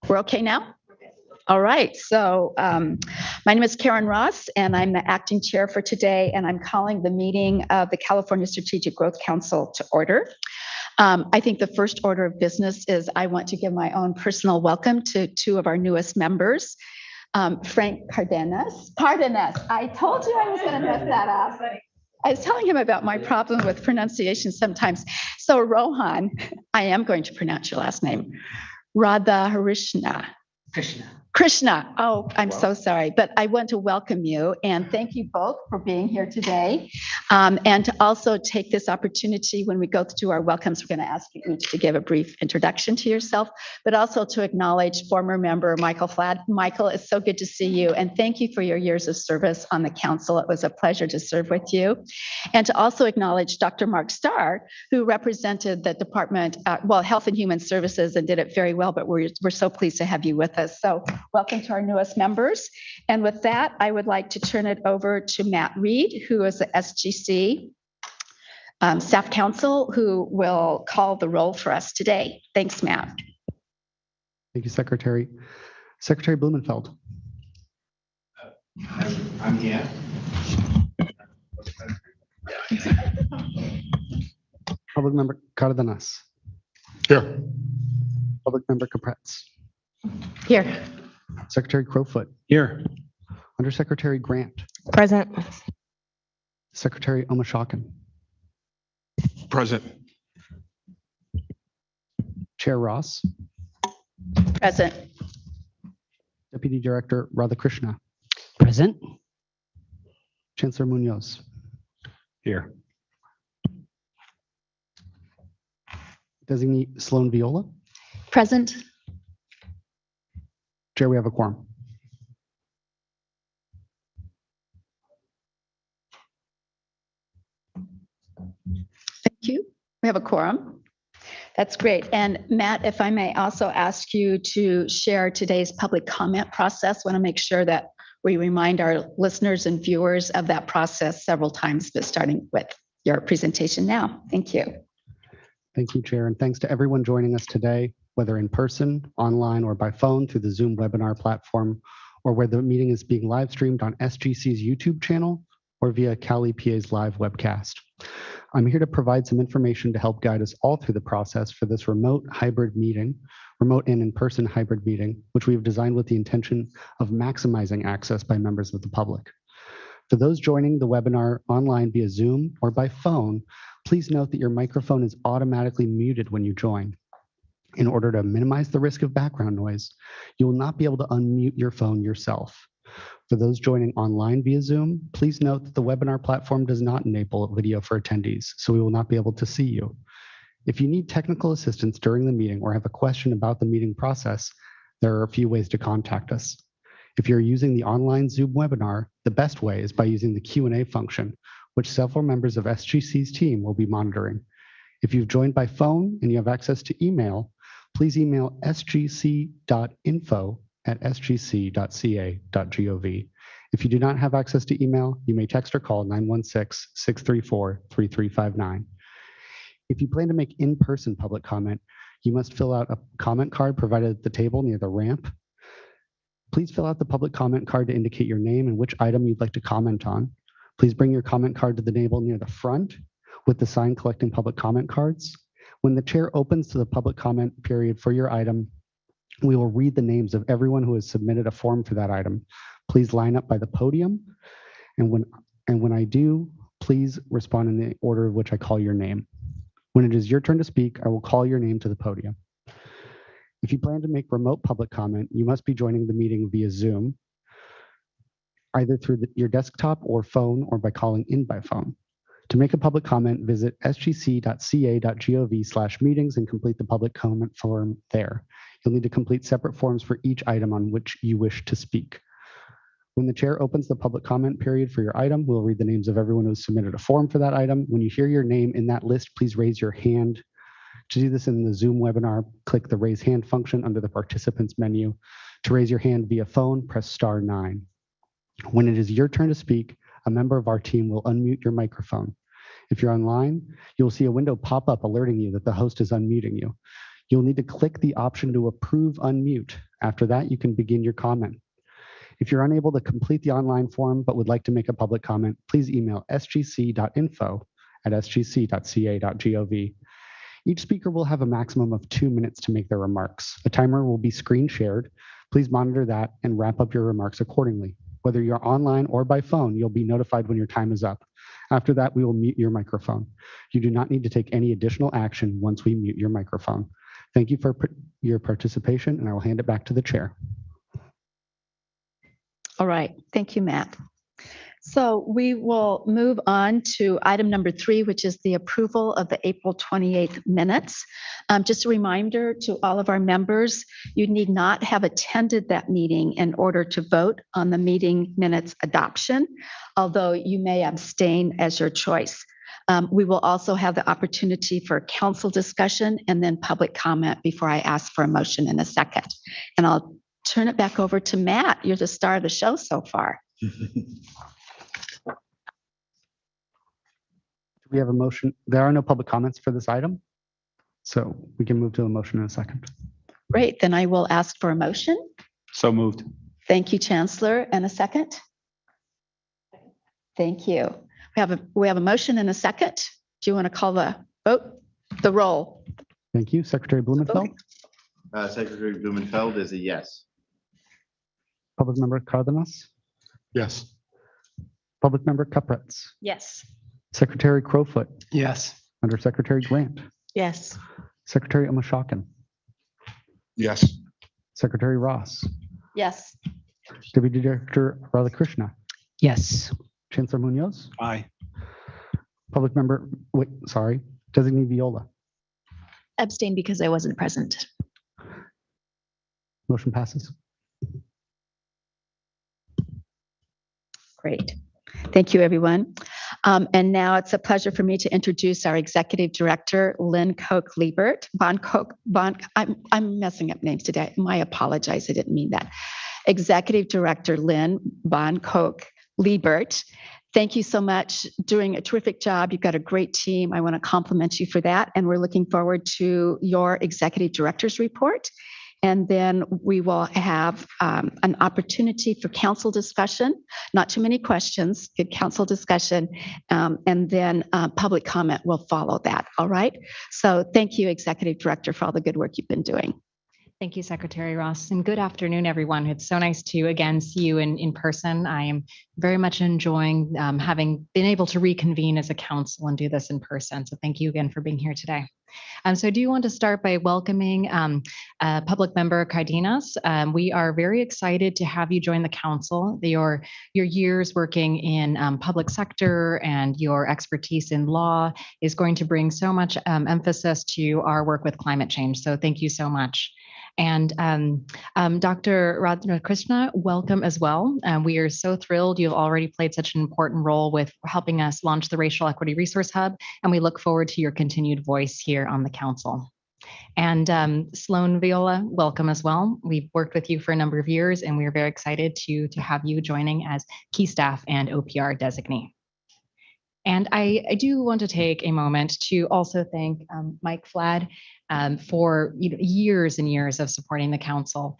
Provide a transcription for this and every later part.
We're okay now? All right. So my name is Karen Ross, and I'm the acting chair for today, and I'm calling the meeting of the California Strategic Growth Council to order. I think the first order of business is I want to give my own personal welcome to two of our newest members, Frank Cardenas. I told you I was going to mess that up. I was telling him about my problem with pronunciation sometimes. So Rohan, I am going to pronounce your last name. Krishna. Oh, I'm so sorry. But I want to welcome you and thank you both for being here today. And to also take this opportunity when we go through our welcomes, we're going to ask you each to give a brief introduction to yourself, but also to acknowledge former member Michael Fladd. Michael, it's so good to see you. And thank you for your years of service on the council. It was a pleasure to serve with you. And to also acknowledge Dr. Mark Starr, who represented the Department, Health and Human Services and did it very well, but we're so pleased to have you with us. So welcome to our newest members. And with that, I would like to turn it over to Matt Reed, who is the SGC staff counsel, who will call the roll for us today. Thanks, Matt. Thank you, Secretary. Secretary Blumenfeld. I'm here. Public Member Cardenas. Here. Public Member Capretz. Here. Secretary Crowfoot. Here. Undersecretary Grant. Present. Secretary Omashakin. Present. Chair Ross. Present. Deputy Director Radhakrishna. Present. Chancellor Munoz. Here. Designee Sloan Viola. Present. Chair, we have a quorum. Thank you. We have a quorum. That's great. And Matt, if I may also ask you to share today's public comment process, want to make sure that we remind our listeners and viewers of that process several times, but starting with your presentation now. Thank you. Thank you, Chair, and thanks to everyone joining us today, whether in person, online, or by phone through the Zoom webinar platform, or where the meeting is being live streamed on SGC's YouTube channel or via Cali PA's live webcast. I'm here to provide some information to help guide us all through the process for this remote and in-person hybrid meeting, which we have designed with the intention of maximizing access by members of the public. For those joining the webinar online via Zoom or by phone, please note that your microphone is automatically muted when you join. In order to minimize the risk of background noise, you will not be able to unmute your phone yourself. For those joining online via Zoom, please note that the webinar platform does not enable video for attendees, so we will not be able to see you. If you need technical assistance during the meeting or have a question about the meeting process, there are a few ways to contact us. If you're using the online Zoom webinar, the best way is by using the Q&A function, which several members of SGC's team will be monitoring. If you've joined by phone and you have access to email, please email sgc.info@sgc.ca.gov. If you do not have access to email, you may text or call 916-634-3359. If you plan to make in-person public comment, you must fill out a comment card provided at the table near the ramp. Please fill out the public comment card to indicate your name and which item you'd like to comment on. Please bring your comment card to the table near the front with the sign collecting public comment cards. When the chair opens to the public comment period for your item, we will read the names of everyone who has submitted a form for that item. Please line up by the podium, and when I do, please respond in the order of which I call your name. When it is your turn to speak, I will call your name to the podium. If you plan to make remote public comment, you must be joining the meeting via Zoom, either through your desktop or phone, or by calling in by phone. To make a public comment, visit sgc.ca.gov/meetings and complete the public comment form there. You'll need to complete separate forms for each item on which you wish to speak. When the chair opens the public comment period for your item, we'll read the names of everyone who's submitted a form for that item. When you hear your name in that list, please raise your hand. To do this in the Zoom webinar, click the raise hand function under the participants menu. To raise your hand via phone, press *9. When it is your turn to speak, a member of our team will unmute your microphone. If you're online, you'll see a window pop up alerting you that the host is unmuting you. You'll need to click the option to approve unmute. After that, you can begin your comment. If you're unable to complete the online form but would like to make a public comment, please email sgc.info@sgc.ca.gov. Each speaker will have a maximum of 2 minutes to make their remarks. A timer will be screen shared. Please monitor that and wrap up your remarks accordingly. Whether you're online or by phone, you'll be notified when your time is up. After that, we will mute your microphone. You do not need to take any additional action once we mute your microphone. Thank you for your participation, and I will hand it back to the chair. All right. Thank you, Matt. So we will move on to item number 3, which is the approval of the April 28th minutes. Just a reminder to all of our members, you need not have attended that meeting in order to vote on the meeting minutes adoption, although you may abstain as your choice. We will also have the opportunity for council discussion and then public comment before I ask for a motion in a second. And I'll turn it back over to Matt. You're the star of the show so far. We have a motion. There are no public comments for this item, so we can move to a motion in a second. Great. Then I will ask for a motion. So moved. Thank you, Chancellor. And a second? Thank you. We have a motion and a second. Do you want to call the vote? The roll. Thank you. Secretary Blumenfeld? Secretary Blumenfeld is a yes. Public Member Cardenas? Yes. Public Member Capretz? Yes. Secretary Crowfoot? Yes. Undersecretary Grant? Yes. Secretary Omashakin? Yes. Secretary Ross? Yes. Deputy Director Radhakrishna? Yes. Chancellor Munoz? Aye. Public Member, Designee Viola? Abstain because I wasn't present. Motion passes. Great. Thank you, everyone. And now it's a pleasure for me to introduce our Executive Director, Lynn Koch-Liebert. I'm messing up names today. I apologize. I didn't mean that. Executive Director Lynn Von Koch-Liebert. Thank you so much. Doing a terrific job. You've got a great team. I want to compliment you for that. And we're looking forward to your Executive Director's report. And then we will have an opportunity for council discussion, not too many questions, good council discussion, and then public comment will follow that. All right. So thank you, Executive Director, for all the good work you've been doing. Thank you, Secretary Ross, and good afternoon, everyone. It's so nice to again see you in person. I am very much enjoying having been able to reconvene as a council and do this in person. So thank you again for being here today. So I do want to start by welcoming Public Member Cardenas. We are very excited to have you join the council. Your years working in public sector and your expertise in law is going to bring so much emphasis to our work with climate change. So thank you so much. And Dr. Radhakrishna, welcome as well. We are so thrilled you've already played such an important role with helping us launch the Racial Equity Resource Hub, and we look forward to your continued voice here on the council. And Sloan Viola, welcome as well. We've worked with you for a number of years, and we are very excited to have you joining as key staff and OPR designee. And I do want to take a moment to also thank Mike Flad for years and years of supporting the council.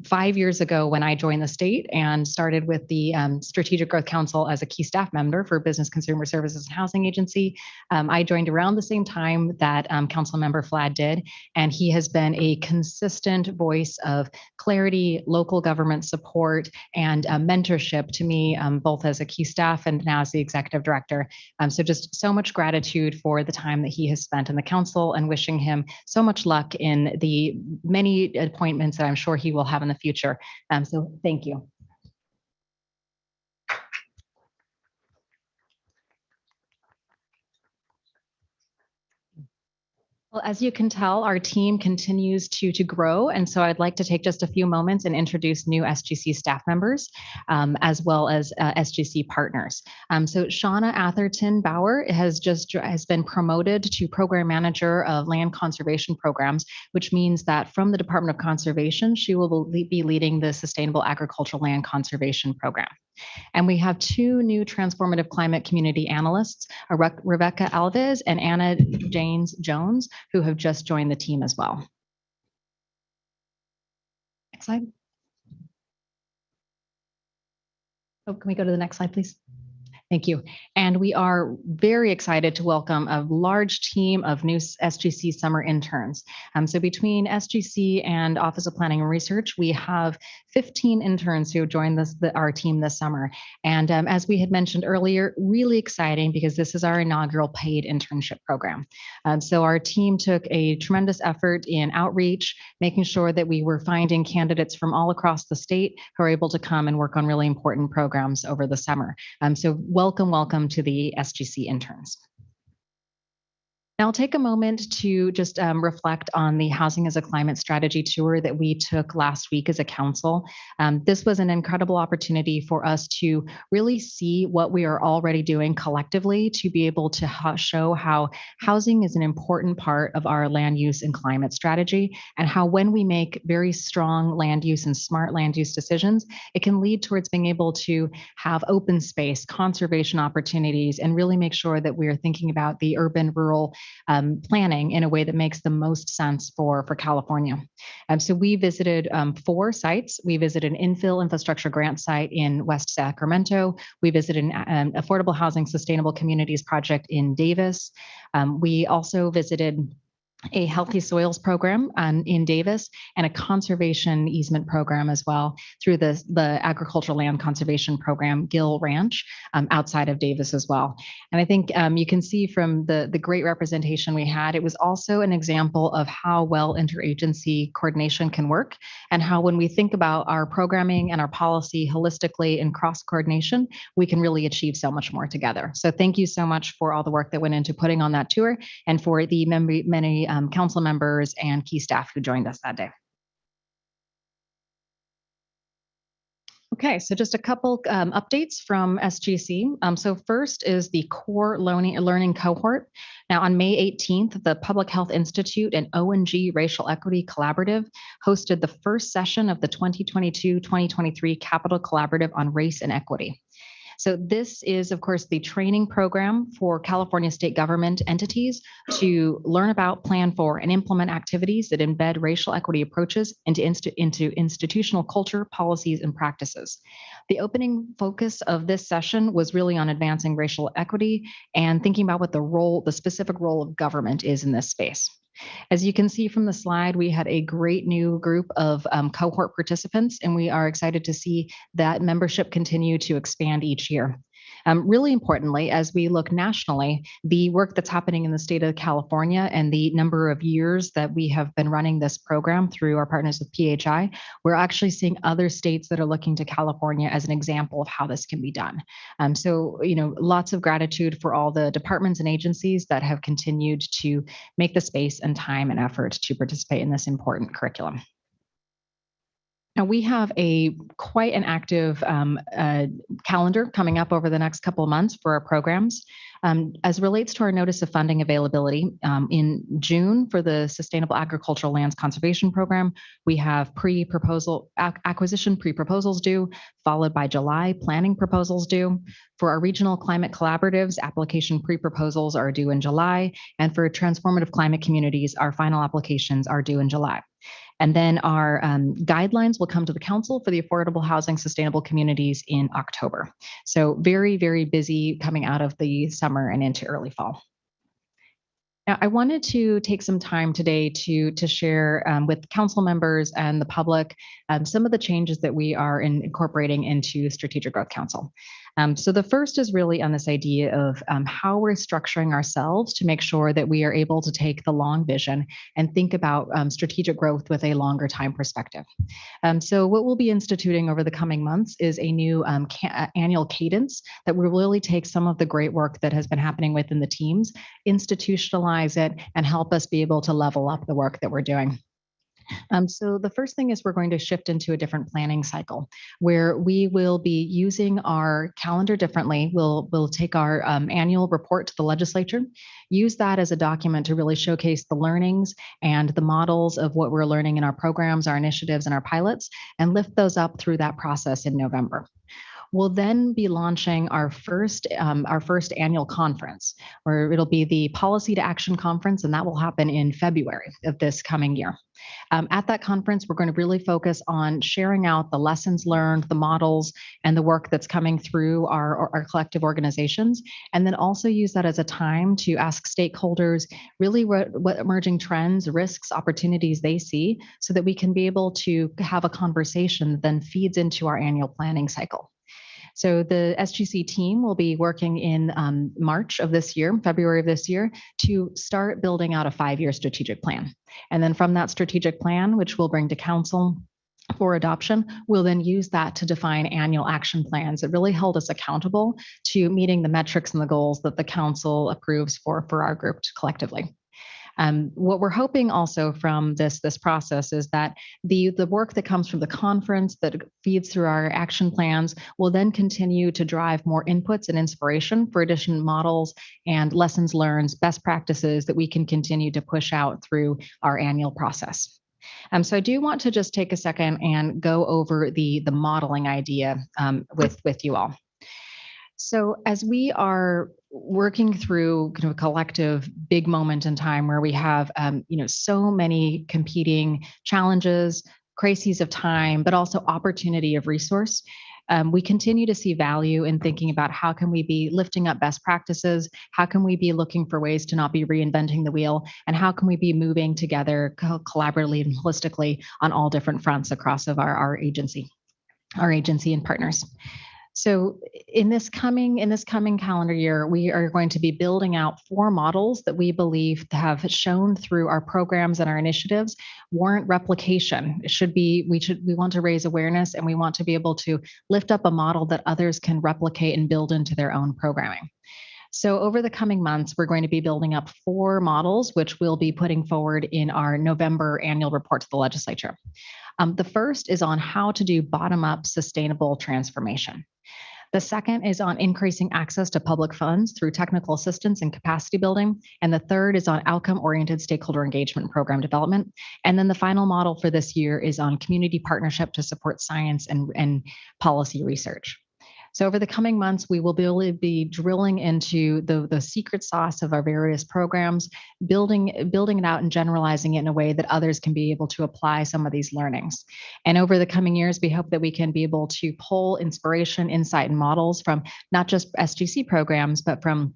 5 years ago, when I joined the state and started with the Strategic Growth Council as a key staff member for Business Consumer Services and Housing Agency, I joined around the same time that Council Member Flad did, and he has been a consistent voice of clarity, local government support, and mentorship to me, both as a key staff and now as the executive director. So just so much gratitude for the time that he has spent in the council, and wishing him so much luck in the many appointments that I'm sure he will have in the future. So thank you. Well, as you can tell, our team continues to grow. And so I'd like to take just a few moments and introduce new SGC staff members, as well as SGC partners. So Shauna Atherton Bauer has been promoted to Program Manager of Land Conservation Programs, which means that from the Department of Conservation, she will be leading the Sustainable Agricultural Land Conservation Program. And we have two new transformative climate community analysts, Rebecca Alves and Anna Janes Jones, who have just joined the team as well. Next slide. Oh, can we go to the next slide, please? Thank you. And we are very excited to welcome a large team of new SGC summer interns. So between SGC and Office of Planning and Research, we have 15 interns who joined our team this summer. And as we had mentioned earlier, really exciting because this is our inaugural paid internship program. So our team took a tremendous effort in outreach, making sure that we were finding candidates from all across the state who are able to come and work on really important programs over the summer. So welcome to the SGC interns. Now I'll take a moment to just reflect on the Housing as a Climate Strategy tour that we took last week as a council. This was an incredible opportunity for us to really see what we are already doing collectively to be able to show how housing is an important part of our land use and climate strategy, and how when we make very strong land use and smart land use decisions, it can lead towards being able to have open space, conservation opportunities, and really make sure that we are thinking about the urban-rural planning in a way that makes the most sense for California. So we visited 4 sites. We visited an infill infrastructure grant site in West Sacramento. We visited an affordable housing sustainable communities project in Davis. We also visited a healthy soils program in Davis and a conservation easement program as well through the agricultural land conservation program, Gill Ranch, outside of Davis as well. And I think you can see from the great representation we had, it was also an example of how well interagency coordination can work, and how when we think about our programming and our policy holistically in cross coordination, we can really achieve so much more together. So thank you so much for all the work that went into putting on that tour, and for the many council members and key staff who joined us that day. Okay, so just a couple updates from SGC. So first is the core learning cohort. Now on May 18th, the Public Health Institute and ONG Racial Equity Collaborative hosted the first session of the 2022-2023 Capital Collaborative on Race and Equity. So this is, of course, the training program for California state government entities to learn about, plan for, and implement activities that embed racial equity approaches into institutional culture, policies, and practices. The opening focus of this session was really on advancing racial equity and thinking about what the specific role of government is in this space. As you can see from the slide, we had a great new group of cohort participants, and we are excited to see that membership continue to expand each year. Really importantly, as we look nationally, the work that's happening in the state of California and the number of years that we have been running this program through our partners with PHI, we're actually seeing other states that are looking to California as an example of how this can be done. So, lots of gratitude for all the departments and agencies that have continued to make the space and time and effort to participate in this important curriculum. Now we have quite an active calendar coming up over the next couple of months for our programs. As relates to our notice of funding availability, in June for the Sustainable Agricultural Lands Conservation Program, we have acquisition pre-proposals due, followed by July planning proposals due. For our regional climate collaboratives, application pre-proposals are due in July, and for transformative climate communities, our final applications are due in July. And then our guidelines will come to the council for the affordable housing sustainable communities in October. So very, very busy coming out of the summer and into early fall. Now, I wanted to take some time today to share with council members and the public some of the changes that we are incorporating into Strategic Growth Council. So the first is really on this idea of how we're structuring ourselves to make sure that we are able to take the long vision and think about strategic growth with a longer time perspective. So what we'll be instituting over the coming months is a new annual cadence that will really take some of the great work that has been happening within the teams, institutionalize it, and help us be able to level up the work that we're doing. So the first thing is we're going to shift into a different planning cycle where we will be using our calendar differently. We'll take our annual report to the legislature, use that as a document to really showcase the learnings and the models of what we're learning in our programs, our initiatives, and our pilots, and lift those up through that process in November. We'll then be launching our first annual conference, where it'll be the Policy to Action Conference, and that will happen in February of this coming year. At that conference, we're going to really focus on sharing out the lessons learned, the models, and the work that's coming through our collective organizations, and then also use that as a time to ask stakeholders really what emerging trends, risks, opportunities they see, so that we can be able to have a conversation that then feeds into our annual planning cycle. So the SGC team will be working in March of this year, February of this year, to start building out a 5-year strategic plan. And then from that strategic plan, which we'll bring to council for adoption, we'll then use that to define annual action plans that really hold us accountable to meeting the metrics and the goals that the council approves for our group collectively. What we're hoping also from this process is that the work that comes from the conference that feeds through our action plans will then continue to drive more inputs and inspiration for additional models and lessons learned, best practices that we can continue to push out through our annual process. So I do want to just take a second and go over the modeling idea with you all. So as we are working through kind of a collective big moment in time where we have so many competing challenges, crises of time, but also opportunity of resource, we continue to see value in thinking about how can we be lifting up best practices, how can we be looking for ways to not be reinventing the wheel, and how can we be moving together collaboratively and holistically on all different fronts across of our agency and partners. So in this coming calendar year, we are going to be building out 4 models that we believe have shown through our programs and our initiatives warrant replication. We want to raise awareness, and we want to be able to lift up a model that others can replicate and build into their own programming. So over the coming months, we're going to be building up 4 models, which we'll be putting forward in our November annual report to the legislature. The first is on how to do bottom-up sustainable transformation. The second is on increasing access to public funds through technical assistance and capacity building. And the third is on outcome-oriented stakeholder engagement and program development. And then the final model for this year is on community partnership to support science and policy research. So over the coming months, we will be drilling into the secret sauce of our various programs, building it out and generalizing it in a way that others can be able to apply some of these learnings. And over the coming years, we hope that we can be able to pull inspiration, insight, and models from not just SGC programs, but from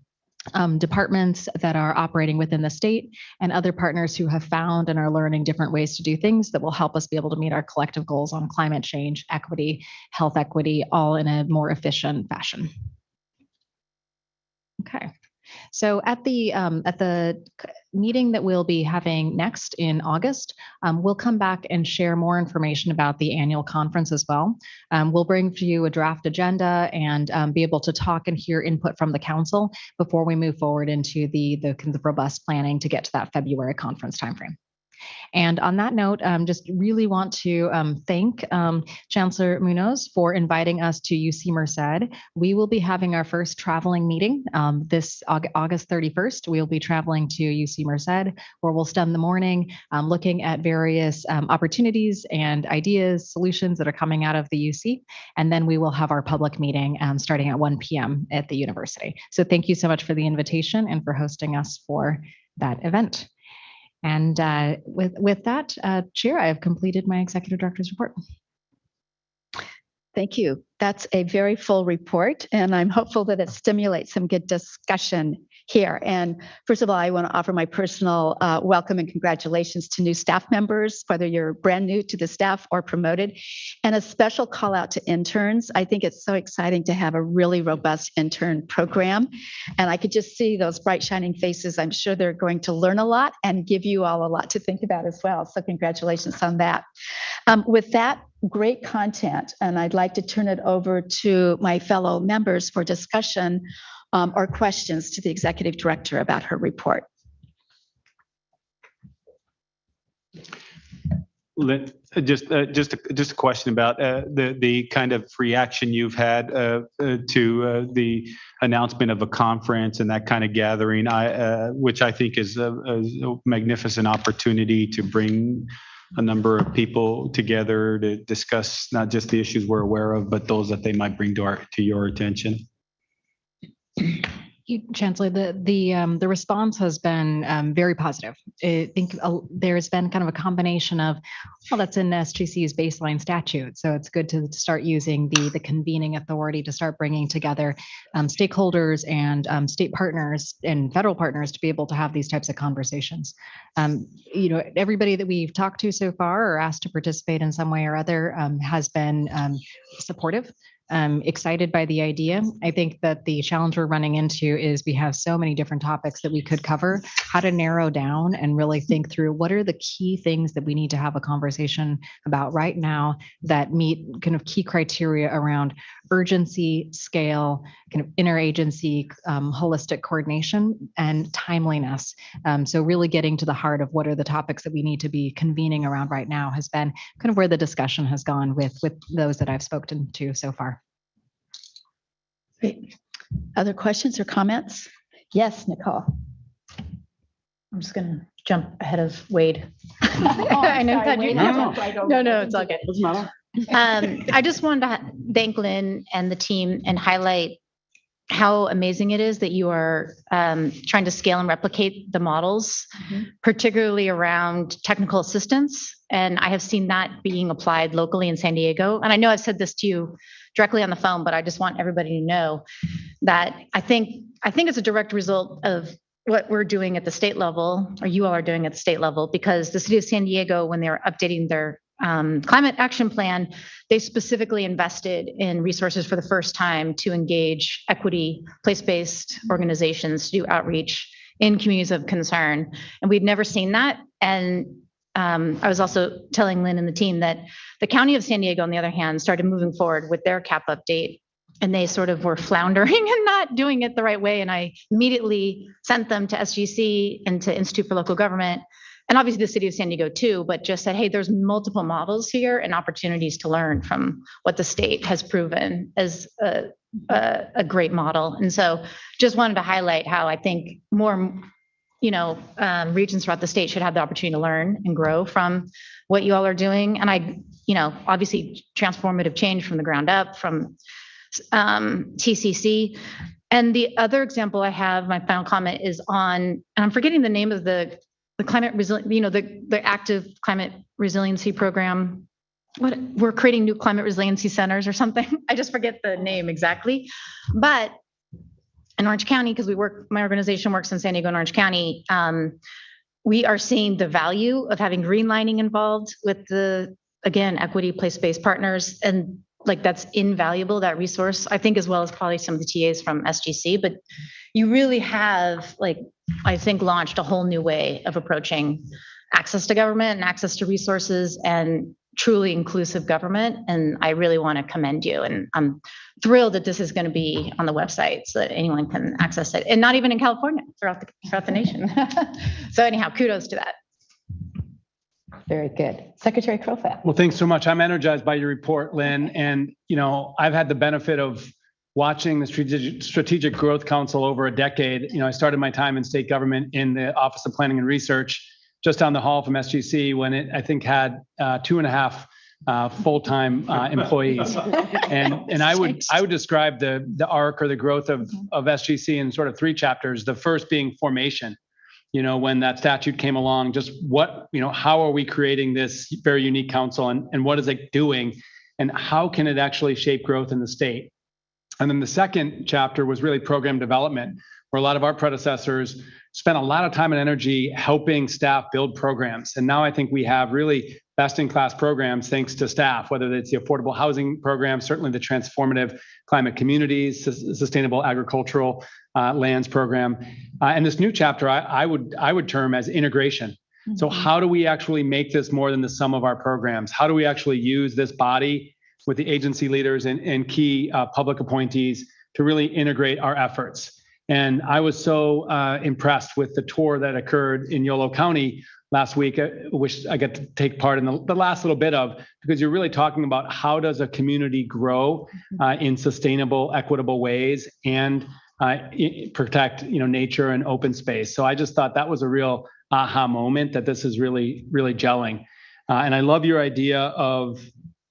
departments that are operating within the state and other partners who have found and are learning different ways to do things that will help us be able to meet our collective goals on climate change, equity, health equity, all in a more efficient fashion. Okay. So at the meeting that we'll be having next in August, we'll come back and share more information about the annual conference as well. We'll bring to you a draft agenda and be able to talk and hear input from the council before we move forward into the robust planning to get to that February conference timeframe. And on that note, just really want to thank Chancellor Munoz for inviting us to UC Merced. We will be having our first traveling meeting this August 31st. We'll be traveling to UC Merced, where we'll spend the morning looking at various opportunities and ideas, solutions that are coming out of the UC. And then we will have our public meeting starting at 1 p.m. at the university. So thank you so much for the invitation and for hosting us for that event. And with that, Chair, I have completed my Executive Director's report. Thank you. That's a very full report, and I'm hopeful that it stimulates some good discussion here. And first of all, I want to offer my personal welcome and congratulations to new staff members, whether you're brand new to the staff or promoted, and a special call out to interns. I think it's so exciting to have a really robust intern program. And I could just see those bright shining faces. I'm sure they're going to learn a lot and give you all a lot to think about as well. So congratulations on that. With that, great content, and I'd like to turn it over to my fellow members for discussion or questions to the executive director about her report. Just a question about the kind of reaction you've had to the announcement of a conference and that kind of gathering, which I think is a magnificent opportunity to bring a number of people together to discuss not just the issues we're aware of, but those that they might bring to your attention. Chancellor, the response has been very positive. I think there's been kind of a combination of, well, that's in SGC's baseline statute, so it's good to start using the convening authority to start bringing together stakeholders and state partners and federal partners to be able to have these types of conversations. Everybody that we've talked to so far or asked to participate in some way or other has been supportive. Excited by the idea. I think that the challenge we're running into is we have so many different topics that we could cover, how to narrow down and really think through what are the key things that we need to have a conversation about right now that meet kind of key criteria around urgency, scale, kind of interagency, holistic coordination, and timeliness. So really getting to the heart of what are the topics that we need to be convening around right now has been kind of where the discussion has gone with those that I've spoken to so far. Great. Other questions or comments? Yes, Nicole. I'm just going to jump ahead of Wade. I know that you No, it's all good. Doesn't matter. I just wanted to thank Lynn and the team and highlight how amazing it is that you are trying to scale and replicate the models, particularly around technical assistance. And I have seen that being applied locally in San Diego. And I know I've said this to you directly on the phone, but I just want everybody to know that I think it's a direct result of what we're doing at the state level, or you all are doing at the state level, because the city of San Diego, when they were updating their climate action plan, they specifically invested in resources for the first time to engage equity, place-based organizations to do outreach in communities of concern. And we'd never seen that. And I was also telling Lynn and the team that the county of San Diego, on the other hand, started moving forward with their CAP update, and they sort of were floundering and not doing it the right way. And I immediately sent them to SGC and to Institute for Local Government, and obviously the city of San Diego too, but just said, hey, there's multiple models here and opportunities to learn from what the state has proven as a great model. And so just wanted to highlight how I think more regions throughout the state should have the opportunity to learn and grow from what you all are doing. And obviously transformative change from the ground up, from TCC. And the other example I have, my final comment, is on, and I'm forgetting the name of the climate the active climate resiliency program. We're creating new climate resiliency centers or something. I just forget the name exactly. But in Orange County, because my organization works in San Diego and Orange County, we are seeing the value of having green lining involved with equity, place-based partners. And that's invaluable, that resource, I think, as well as probably some of the TAs from SGC. But you really have, I think, launched a whole new way of approaching access to government and access to resources and truly inclusive government. And I really want to commend you. And I'm thrilled that this is going to be on the website so that anyone can access it, and not even in California, throughout the nation. So anyhow, kudos to that. Very good. Secretary Crofat. Well, thanks so much. I'm energized by your report, Lynn. And, I've had the benefit of watching the Strategic Growth Council over a decade. I started my time in state government in the Office of Planning and Research, just down the hall from SGC, when it, I think, had 2.5 full-time employees. And I would describe the arc or the growth of SGC in sort of 3 chapters. The first being formation. When that statute came along, just how are we creating this very unique council, and what is it doing, and how can it actually shape growth in the state? And then the second chapter was really program development, where a lot of our predecessors spent a lot of time and energy helping staff build programs. And now I think we have really best-in-class programs thanks to staff, whether it's the affordable housing program, certainly the transformative climate communities, sustainable agricultural lands program. And this new chapter, I would term as integration. So how do we actually make this more than the sum of our programs? How do we actually use this body with the agency leaders and key public appointees to really integrate our efforts? And I was so impressed with the tour that occurred in Yolo County last week, which I got to take part in the last little bit of, because you're really talking about how does a community grow in sustainable, equitable ways and protect, nature and open space. So I just thought that was a real aha moment that this is really, really gelling. And I love your idea of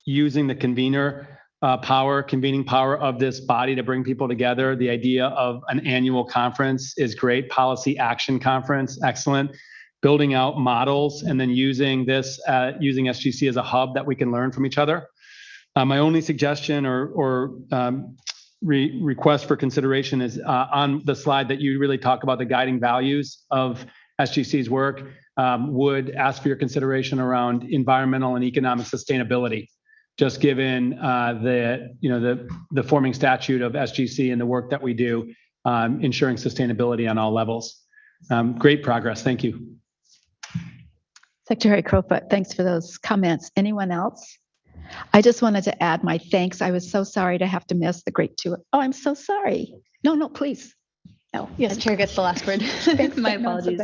using the convening power of this body to bring people together. The idea of an annual conference is great. Policy action conference, excellent. Building out models and then using SGC as a hub that we can learn from each other. My only suggestion or request for consideration is on the slide that you really talk about the guiding values of SGC's work, would ask for your consideration around environmental and economic sustainability. Just given the forming statute of SGC and the work that we do, ensuring sustainability on all levels. Great progress. Thank you. Secretary Crowfoot, thanks for those comments. Anyone else? I just wanted to add my thanks. I was so sorry to have to miss the great tour. Oh, I'm so sorry. No, please. No. Yes, Chair gets the last word. My apologies.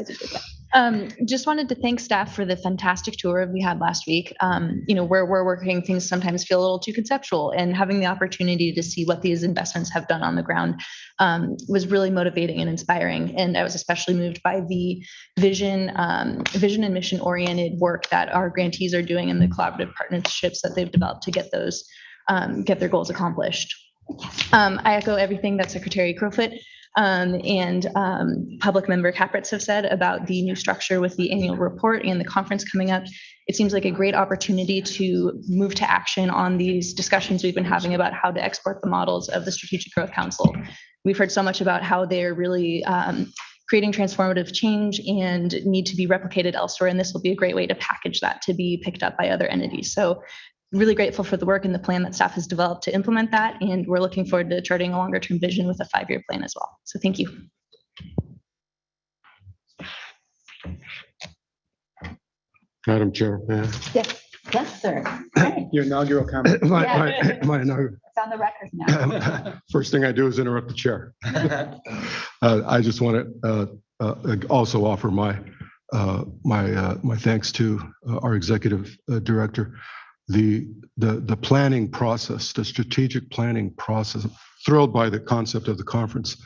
Just wanted to thank staff for the fantastic tour we had last week. Where we're working, things sometimes feel a little too conceptual, and having the opportunity to see what these investments have done on the ground was really motivating and inspiring. And I was especially moved by the vision and mission oriented work that our grantees are doing and the collaborative partnerships that they've developed to get their goals accomplished. I echo everything that Secretary Crowfoot and public member Capritz have said about the new structure with the annual report and the conference coming up. It seems like a great opportunity to move to action on these discussions we've been having about how to export the models of the Strategic Growth Council. We've heard so much about how they're really creating transformative change and need to be replicated elsewhere, and this will be a great way to package that to be picked up by other entities. So really grateful for the work and the plan that staff has developed to implement that. And we're looking forward to charting a longer term vision with a 5-year plan as well. So thank you. Madam Chair. Yes, sir. Great. Your inaugural comment. My inaugural. It's on the record now. First thing I do is interrupt the chair. I just want to also offer my thanks to our executive director. The planning process, the strategic planning process, thrilled by the concept of the conference,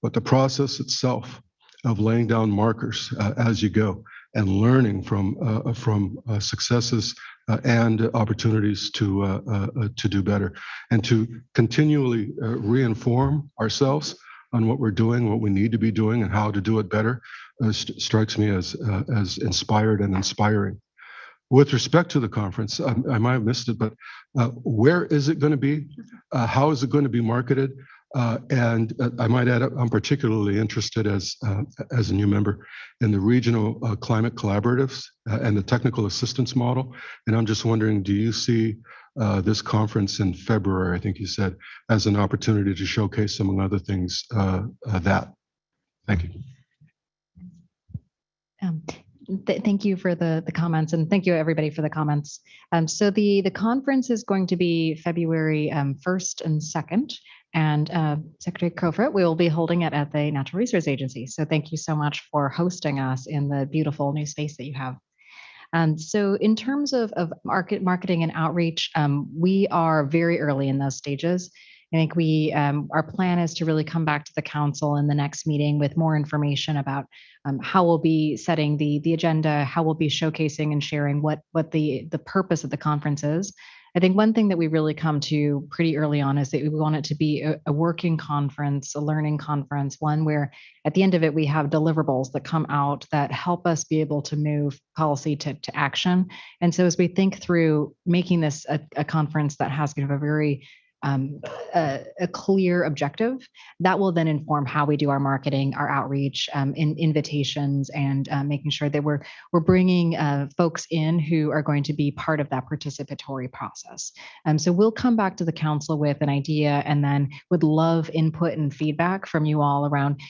but the process itself of laying down markers as you go and learning from successes and opportunities to do better and to continually reinform ourselves on what we're doing, what we need to be doing, and how to do it better strikes me as inspired and inspiring. With respect to the conference, I might have missed it, but where is it going to be? How is it going to be marketed? And I might add, I'm particularly interested as a new member in the regional climate collaboratives and the technical assistance model. And I'm just wondering, do you see this conference in February, I think you said, as an opportunity to showcase, among other things, that? Thank you. Thank you for the comments, and thank you everybody for the comments. So the conference is going to be February 1st and 2nd, and Secretary Crowfoot, we will be holding it at the Natural Resource Agency. So thank you so much for hosting us in the beautiful new space that you have. So in terms of marketing and outreach, we are very early in those stages. I think our plan is to really come back to the council in the next meeting with more information about how we'll be setting the agenda, how we'll be showcasing and sharing what the purpose of the conference is. I think one thing that we really come to pretty early on is that we want it to be a working conference, a learning conference, one where at the end of it, we have deliverables that come out that help us be able to move policy to action. And so as we think through making this a conference that has kind of a very a clear objective that will then inform how we do our marketing, our outreach, invitations, and making sure that we're bringing folks in who are going to be part of that participatory process. So we'll come back to the council with an idea, and then would love input and feedback from you all around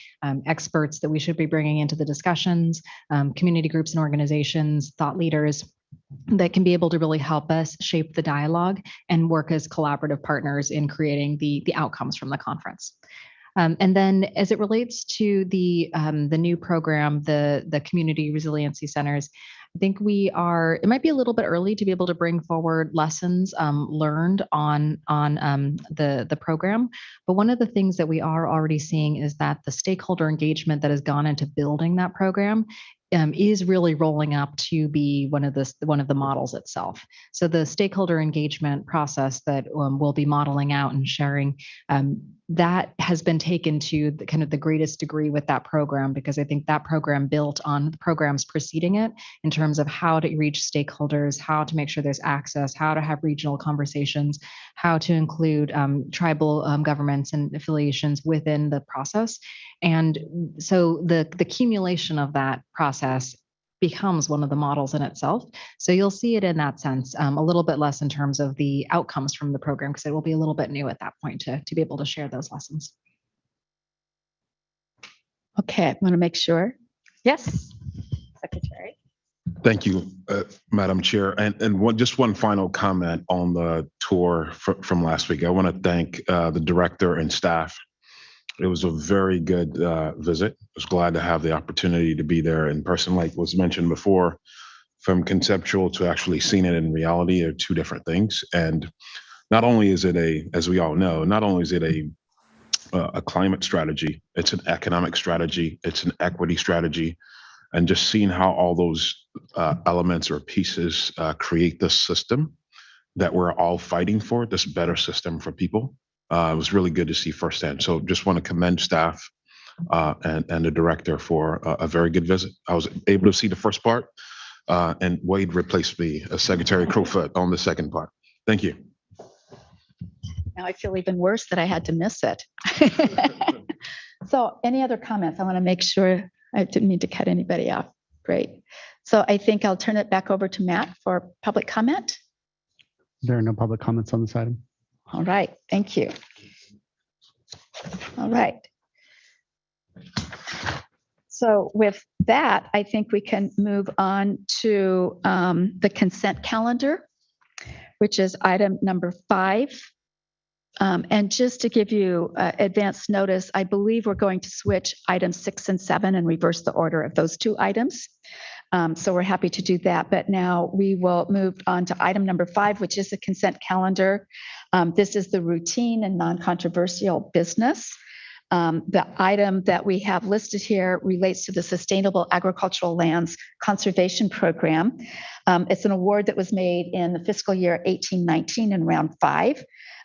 experts that we should be bringing into the discussions, community groups and organizations, thought leaders that can be able to really help us shape the dialogue and work as collaborative partners in creating the outcomes from the conference. And then as it relates to the new program, the community resiliency centers, I think it might be a little bit early to be able to bring forward lessons learned on the program. But one of the things that we are already seeing is that the stakeholder engagement that has gone into building that program is really rolling up to be one of the models itself. So the stakeholder engagement process that we'll be modeling out and sharing, that has been taken to the greatest degree with that program, because I think that program built on the programs preceding it in terms of how to reach stakeholders, how to make sure there's access, how to have regional conversations, how to include tribal governments and affiliations within the process. And so the accumulation of that process becomes one of the models in itself. So you'll see it in that sense, a little bit less in terms of the outcomes from the program, because it will be a little bit new at that point to be able to share those lessons. Okay, I want to make sure. Yes, Secretary. Thank you, Madam Chair. And just one final comment on the tour from last week. I want to thank the director and staff. It was a very good visit. I was glad to have the opportunity to be there in person. Like was mentioned before, from conceptual to actually seeing it in reality are two different things. And not only is it as we all know, not only is it a climate strategy, it's an economic strategy, it's an equity strategy, and just seeing how all those elements or pieces create this system that we're all fighting for, this better system for people. It was really good to see firsthand. So just want to commend staff and the director for a very good visit. I was able to see the first part, and Wade replaced me as Secretary Crowfoot on the second part. Thank you. Now I feel even worse that I had to miss it. So any other comments? I want to make sure I didn't mean to cut anybody off. Great. So I think I'll turn it back over to Matt for public comment. There are no public comments on this item. All right, thank you. All right. So with that, I think we can move on to the consent calendar, which is item number 5. And just to give you advance notice, I believe we're going to switch items 6 and 7 and reverse the order of those 2 items. So we're happy to do that. But now we will move on to item number 5, which is the consent calendar. This is the routine and non-controversial business. The item that we have listed here relates to the Sustainable Agricultural Lands Conservation Program. It's an award that was made in the fiscal year 18-19 in round 5.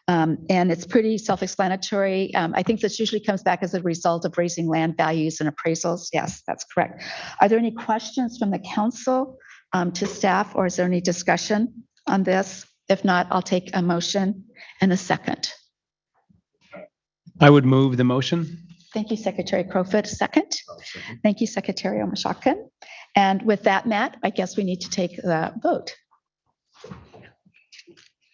And it's pretty self-explanatory. I think this usually comes back as a result of raising land values and appraisals. Yes, that's correct. Are there any questions from the council to staff, or is there any discussion on this? If not, I'll take a motion and a second. I would move the motion. Thank you, Secretary Crowfoot. Second. Thank you, Secretary Omashakin. And with that, Matt, I guess we need to take the vote.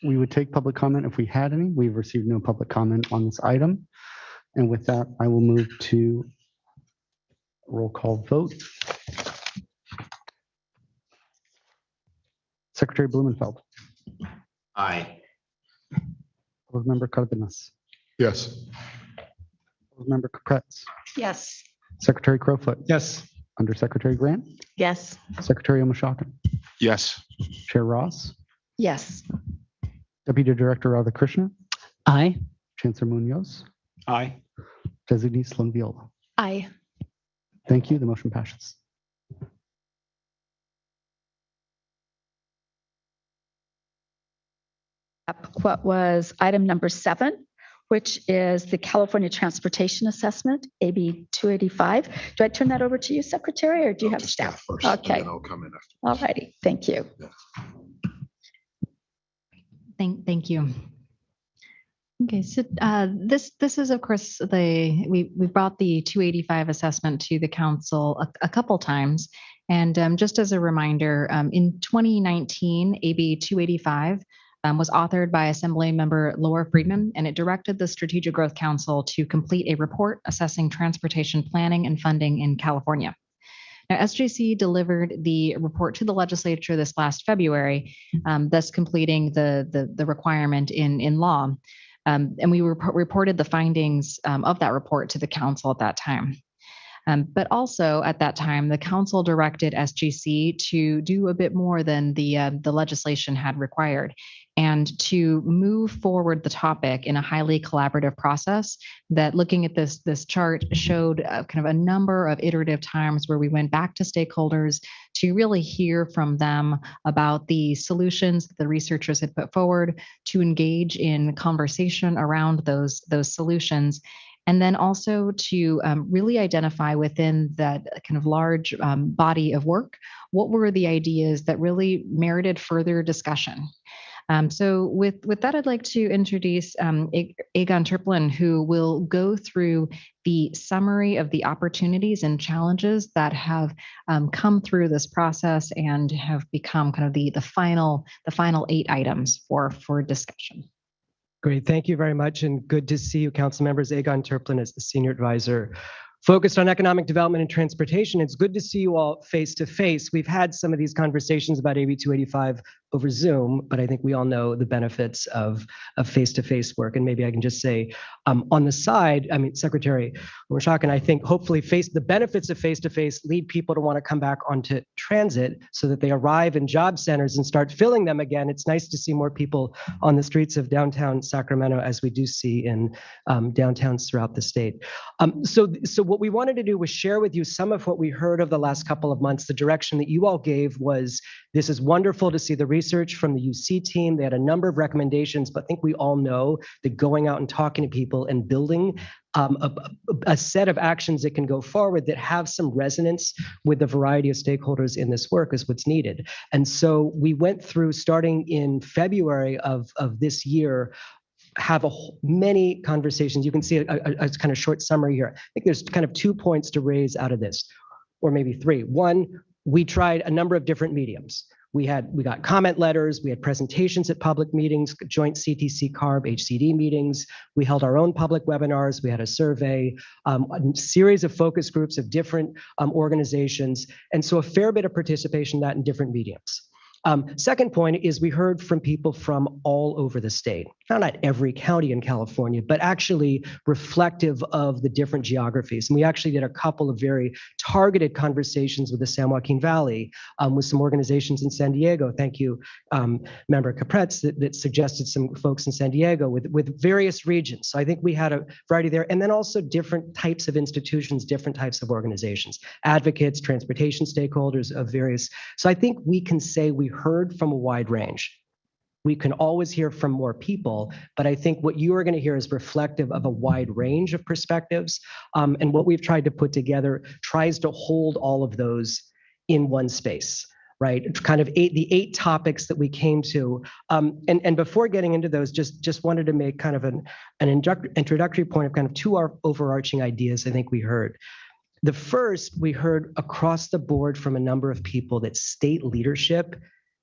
We would take public comment if we had any. We've received no public comment on this item. And with that, I will move to roll call vote. Secretary Blumenfeld. Aye. Board Member Cardenas. Yes. Board Member Capretz. Yes. Secretary Crowfoot. Yes. Undersecretary Grant. Yes. Secretary Omashakin. Yes. Chair Ross. Yes. Deputy Director Radhakrishna. Aye. Chancellor Munoz. Aye. Designee Sloan Viola. Aye. Thank you. The motion passes. What was item number 7, which is the California Transportation Assessment, AB 285. Do I turn that over to you, Secretary, or do you have staff? First, Okay. and then I'll come in after. All righty. Thank you. Thank you. Okay, so this is of course we brought the 285 assessment to the council a couple times, and just as a reminder, in 2019, AB 285 was authored by Assembly Member Laura Friedman, and it directed the Strategic Growth Council to complete a report assessing transportation planning and funding in California. Now, SGC delivered the report to the legislature this last February, thus completing the requirement in law. And we reported the findings of that report to the council at that time. But also at that time, the council directed SGC to do a bit more than the legislation had required, and to move forward the topic in a highly collaborative process that, looking at this chart, showed kind of a number of iterative times where we went back to stakeholders to really hear from them about the solutions that the researchers had put forward, to engage in conversation around those solutions, and then also to really identify within that kind of large body of work, what were the ideas that really merited further discussion. So with that, I'd like to introduce Egon Terplin, who will go through the summary of the opportunities and challenges that have come through this process and have become kind of the final 8 items for discussion. Great, thank you very much, and good to see you, council members. Egon Terplin is the senior advisor focused on economic development and transportation. It's good to see you all face to face. We've had some of these conversations about AB 285 over Zoom, but I think we all know the benefits of face-to-face work. And maybe I can just say, on the side, I mean, Secretary Warshak, and I think hopefully the benefits of face-to-face lead people to want to come back onto transit so that they arrive in job centers and start filling them again. It's nice to see more people on the streets of downtown Sacramento, as we do see in downtowns throughout the state. So what we wanted to do was share with you some of what we heard of the last couple of months. The direction that you all gave was, this is wonderful to see the research from the UC team. They had a number of recommendations, but I think we all know that going out and talking to people and building a set of actions that can go forward that have some resonance with the variety of stakeholders in this work is what's needed. And so we went through, starting in February of this year, have many conversations. You can see a kind of short summary here. I think there's kind of 2 points to raise out of this, or maybe 3. One, we tried a number of different mediums. We got comment letters, we had presentations at public meetings, joint CTC CARB HCD meetings. We held our own public webinars. We had a survey, a series of focus groups of different organizations. And so a fair bit of participation in that in different mediums. Second point is, we heard from people from all over the state, not every county in California, but actually reflective of the different geographies. And we actually did a couple of very targeted conversations with the San Joaquin Valley, with some organizations in San Diego. Thank you, Member Capretz, that suggested some folks in San Diego with various regions. So I think we had a variety there. And then also different types of institutions, different types of organizations, advocates, transportation stakeholders of various. So I think we can say we heard from a wide range. We can always hear from more people, but I think what you are going to hear is reflective of a wide range of perspectives. And what we've tried to put together tries to hold all of those in one space, right? Kind of the 8 topics that we came to. And before getting into those, just wanted to make kind of an introductory point of kind of 2 overarching ideas I think we heard. The first, we heard across the board from a number of people that state leadership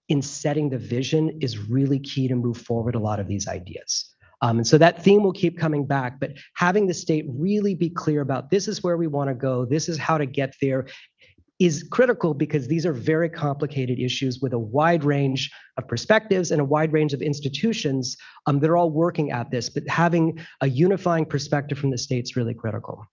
in setting the vision is really key to move forward a lot of these ideas. And so that theme will keep coming back, but having the state really be clear about, this is where we want to go, this is how to get there, is critical, because these are very complicated issues with a wide range of perspectives and a wide range of institutions that are all working at this, but having a unifying perspective from the state is really critical.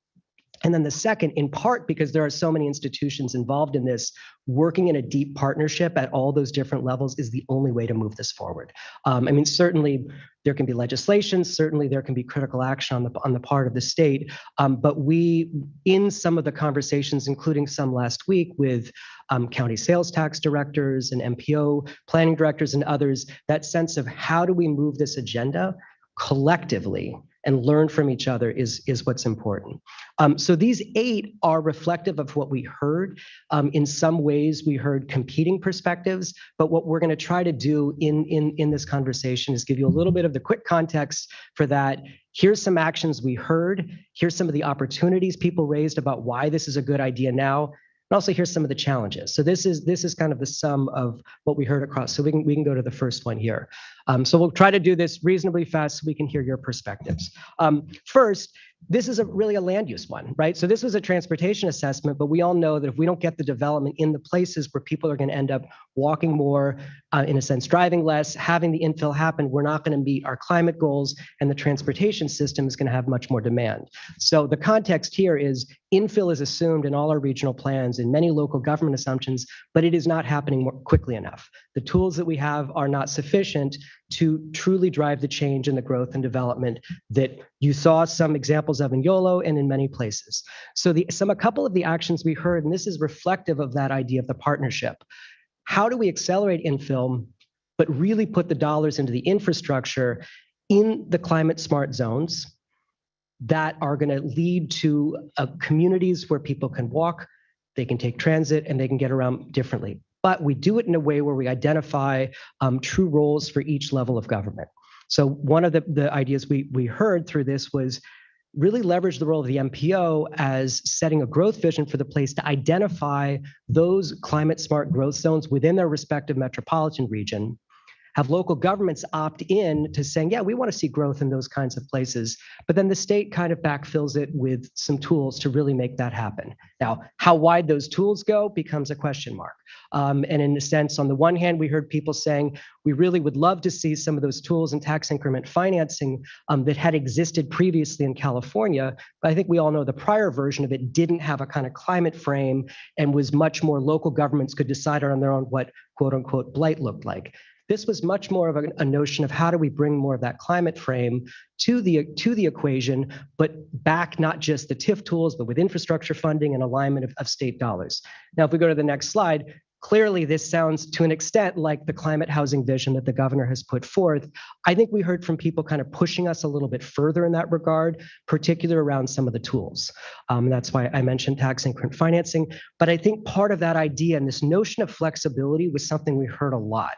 And then the second, in part because there are so many institutions involved in this, working in a deep partnership at all those different levels is the only way to move this forward. I mean, certainly there can be legislation, certainly there can be critical action on the part of the state, but we, in some of the conversations, including some last week with county sales tax directors and MPO planning directors and others, that sense of how do we move this agenda collectively and learn from each other is what's important. So these 8 are reflective of what we heard. In some ways, we heard competing perspectives, but what we're going to try to do in this conversation is give you a little bit of the quick context for that. Here's some actions we heard. Here's some of the opportunities people raised about why this is a good idea now. And also here's some of the challenges. So this is kind of the sum of what we heard across. So we can go to the first one here. So we'll try to do this reasonably fast so we can hear your perspectives. First, this is really a land use one, right? So this was a transportation assessment, but we all know that if we don't get the development in the places where people are going to end up walking more, in a sense, driving less, having the infill happen, we're not going to meet our climate goals, and the transportation system is going to have much more demand. So the context here is infill is assumed in all our regional plans and many local government assumptions, but it is not happening more quickly enough. The tools that we have are not sufficient to truly drive the change and the growth and development that you saw some examples of in YOLO and in many places. So a couple of the actions we heard, and this is reflective of that idea of the partnership. How do we accelerate infill, but really put the dollars into the infrastructure in the climate smart zones that are going to lead to communities where people can walk, they can take transit, and they can get around differently. But we do it in a way where we identify true roles for each level of government. So one of the ideas we heard through this was really leverage the role of the MPO as setting a growth vision for the place to identify those climate smart growth zones within their respective metropolitan region, have local governments opt in to saying, yeah, we want to see growth in those kinds of places, but then the state kind of backfills it with some tools to really make that happen. Now, how wide those tools go becomes a question mark. And in a sense, on the one hand, we heard people saying, we really would love to see some of those tools and tax increment financing that had existed previously in California. But I think we all know the prior version of it didn't have a kind of climate frame and was much more local governments could decide on their own what quote unquote blight looked like. This was much more of a notion of how do we bring more of that climate frame to the equation, but back not just the TIF tools, but with infrastructure funding and alignment of state dollars. Now, if we go to the next slide, clearly this sounds to an extent like the climate housing vision that the governor has put forth. I think we heard from people kind of pushing us a little bit further in that regard, particularly around some of the tools. That's why I mentioned tax increment financing. But I think part of that idea and this notion of flexibility was something we heard a lot.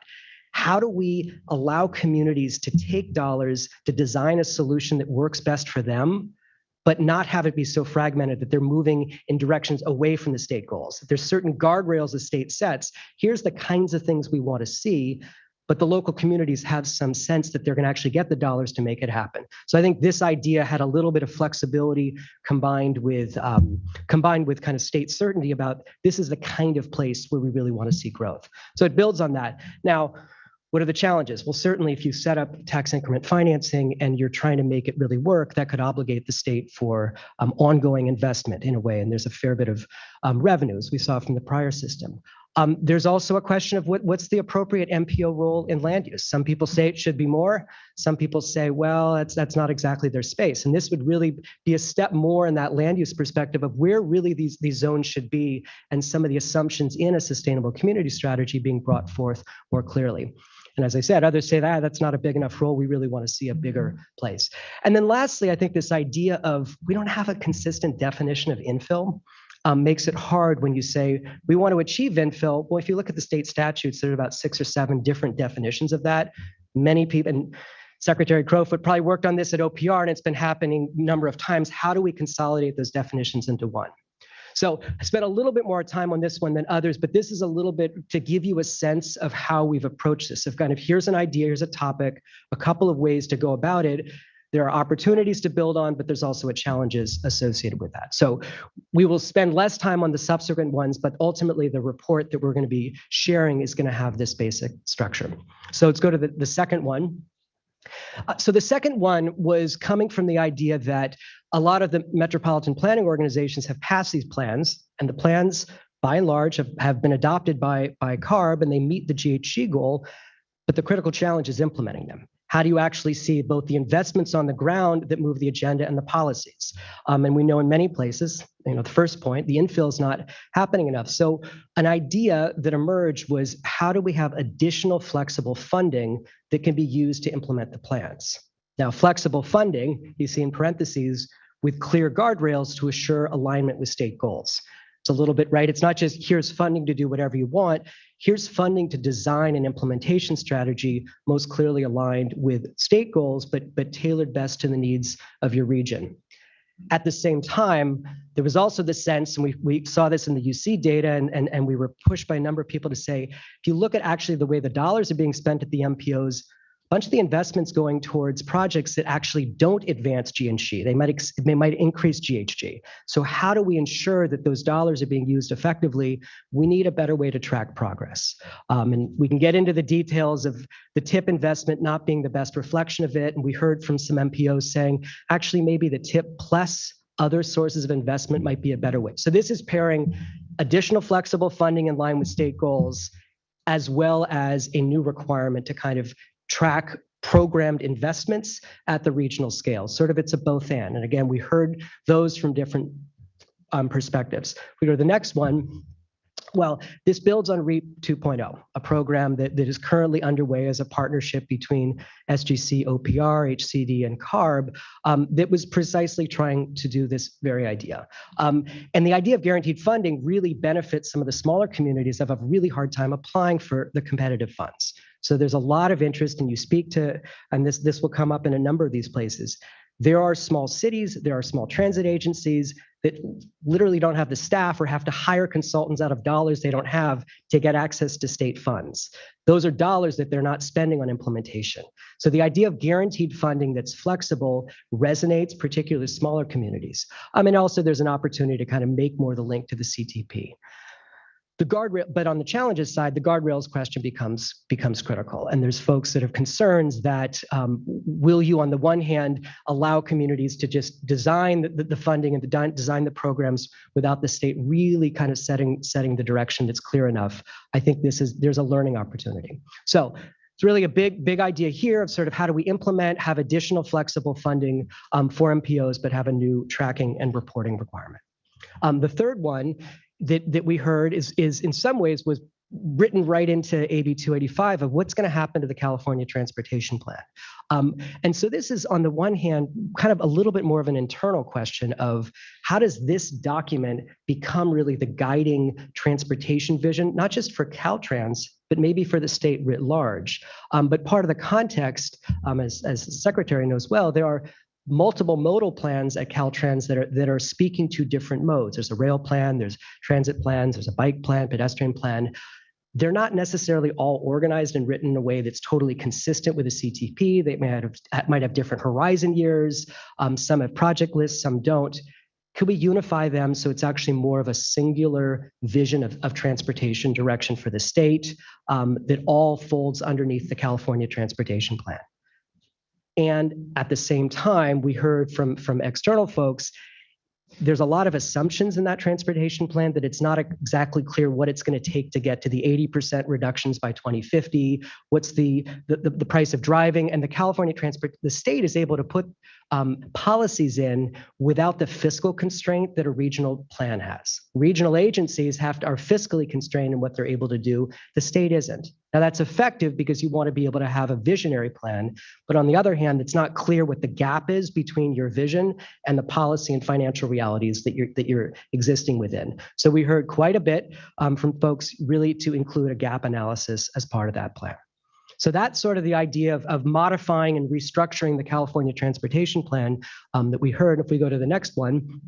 How do we allow communities to take dollars to design a solution that works best for them, but not have it be so fragmented that they're moving in directions away from the state goals? There's certain guardrails the state sets. Here's the kinds of things we want to see, but the local communities have some sense that they're going to actually get the dollars to make it happen. So I think this idea had a little bit of flexibility combined with kind of state certainty about this is the kind of place where we really want to see growth. So it builds on that. Now, what are the challenges? Well, certainly if you set up tax increment financing and you're trying to make it really work, that could obligate the state for ongoing investment in a way. And there's a fair bit of revenues we saw from the prior system. There's also a question of what's the appropriate MPO role in land use. Some people say it should be more. Some people say, well, that's not exactly their space. And this would really be a step more in that land use perspective of where really these zones should be and some of the assumptions in a sustainable community strategy being brought forth more clearly. And as I said, others say that's not a big enough role. We really want to see a bigger place. And then lastly, I think this idea of we don't have a consistent definition of infill makes it hard when you say we want to achieve infill. Well, if you look at the state statutes, there are about 6 or 7 different definitions of that. Many people, and Secretary Crowfoot probably worked on this at OPR, and it's been happening a number of times. How do we consolidate those definitions into one? So I spent a little bit more time on this one than others, but this is a little bit to give you a sense of how we've approached this. Of kind of here's an idea, here's a topic, a couple of ways to go about it. There are opportunities to build on, but there's also challenges associated with that. So we will spend less time on the subsequent ones, but ultimately the report that we're going to be sharing is going to have this basic structure. So let's go to the second one. So the second one was coming from the idea that a lot of the metropolitan planning organizations have passed these plans, and the plans, by and large, have been adopted by CARB, and they meet the GHG goal, but the critical challenge is implementing them. How do you actually see both the investments on the ground that move the agenda and the policies? And we know in many places, the first point, the infill is not happening enough. So an idea that emerged was how do we have additional flexible funding that can be used to implement the plans? Now, flexible funding, you see in parentheses, with clear guardrails to assure alignment with state goals. It's a little bit, right? It's not just here's funding to do whatever you want. Here's funding to design an implementation strategy most clearly aligned with state goals, but tailored best to the needs of your region. At the same time, there was also the sense, and we saw this in the UC data, and we were pushed by a number of people to say, if you look at actually the way the dollars are being spent at the MPOs, a bunch of the investments going towards projects that actually don't advance G&G. They might increase GHG. So how do we ensure that those dollars are being used effectively? We need a better way to track progress. And we can get into the details of the TIP investment not being the best reflection of it. And we heard from some MPOs saying, actually, maybe the TIP plus other sources of investment might be a better way. So this is pairing additional flexible funding in line with state goals, as well as a new requirement to kind of track programmed investments at the regional scale. Sort of it's a both and. And again, we heard those from different perspectives. We go to the next one. Well, this builds on REAP 2.0, a program that is currently underway as a partnership between SGC, OPR, HCD, and CARB that was precisely trying to do this very idea. And the idea of guaranteed funding really benefits some of the smaller communities that have a really hard time applying for the competitive funds. So there's a lot of interest, and you speak to, and this will come up in a number of these places. There are small cities, there are small transit agencies that literally don't have the staff or have to hire consultants out of dollars they don't have to get access to state funds. Those are dollars that they're not spending on implementation. So the idea of guaranteed funding that's flexible resonates, particularly smaller communities. And also there's an opportunity to kind of make more the link to the CTP. The guardrail, but on the challenges side, the guardrails question becomes critical. And there's folks that have concerns that will you, on the one hand, allow communities to just design the funding and design the programs without the state really kind of setting the direction that's clear enough? I think there's a learning opportunity. So it's really a big idea here of sort of how do we implement, have additional flexible funding for MPOs, but have a new tracking and reporting requirement. The third one that we heard is in some ways was written right into AB 285 of what's going to happen to the California Transportation Plan. And so this is on the one hand, kind of a little bit more of an internal question of how does this document become really the guiding transportation vision, not just for Caltrans, but maybe for the state writ large. But part of the context, as the secretary knows well, there are multiple modal plans at Caltrans that are speaking to different modes. There's a rail plan, there's transit plans, there's a bike plan, pedestrian plan. They're not necessarily all organized and written in a way that's totally consistent with a CTP. They might have different horizon years. Some have project lists, some don't. Could we unify them so it's actually more of a singular vision of transportation direction for the state that all folds underneath the California Transportation Plan? And at the same time, we heard from external folks, there's a lot of assumptions in that transportation plan that it's not exactly clear what it's going to take to get to the 80% reductions by 2050. What's the price of driving? And the state is able to put policies in without the fiscal constraint that a regional plan has. Regional agencies are fiscally constrained in what they're able to do. The state isn't. Now that's effective because you want to be able to have a visionary plan, but on the other hand, it's not clear what the gap is between your vision and the policy and financial realities that you're existing within. So we heard quite a bit from folks really to include a gap analysis as part of that plan. So that's sort of the idea of modifying and restructuring the California Transportation Plan that we heard. If we go to the next one,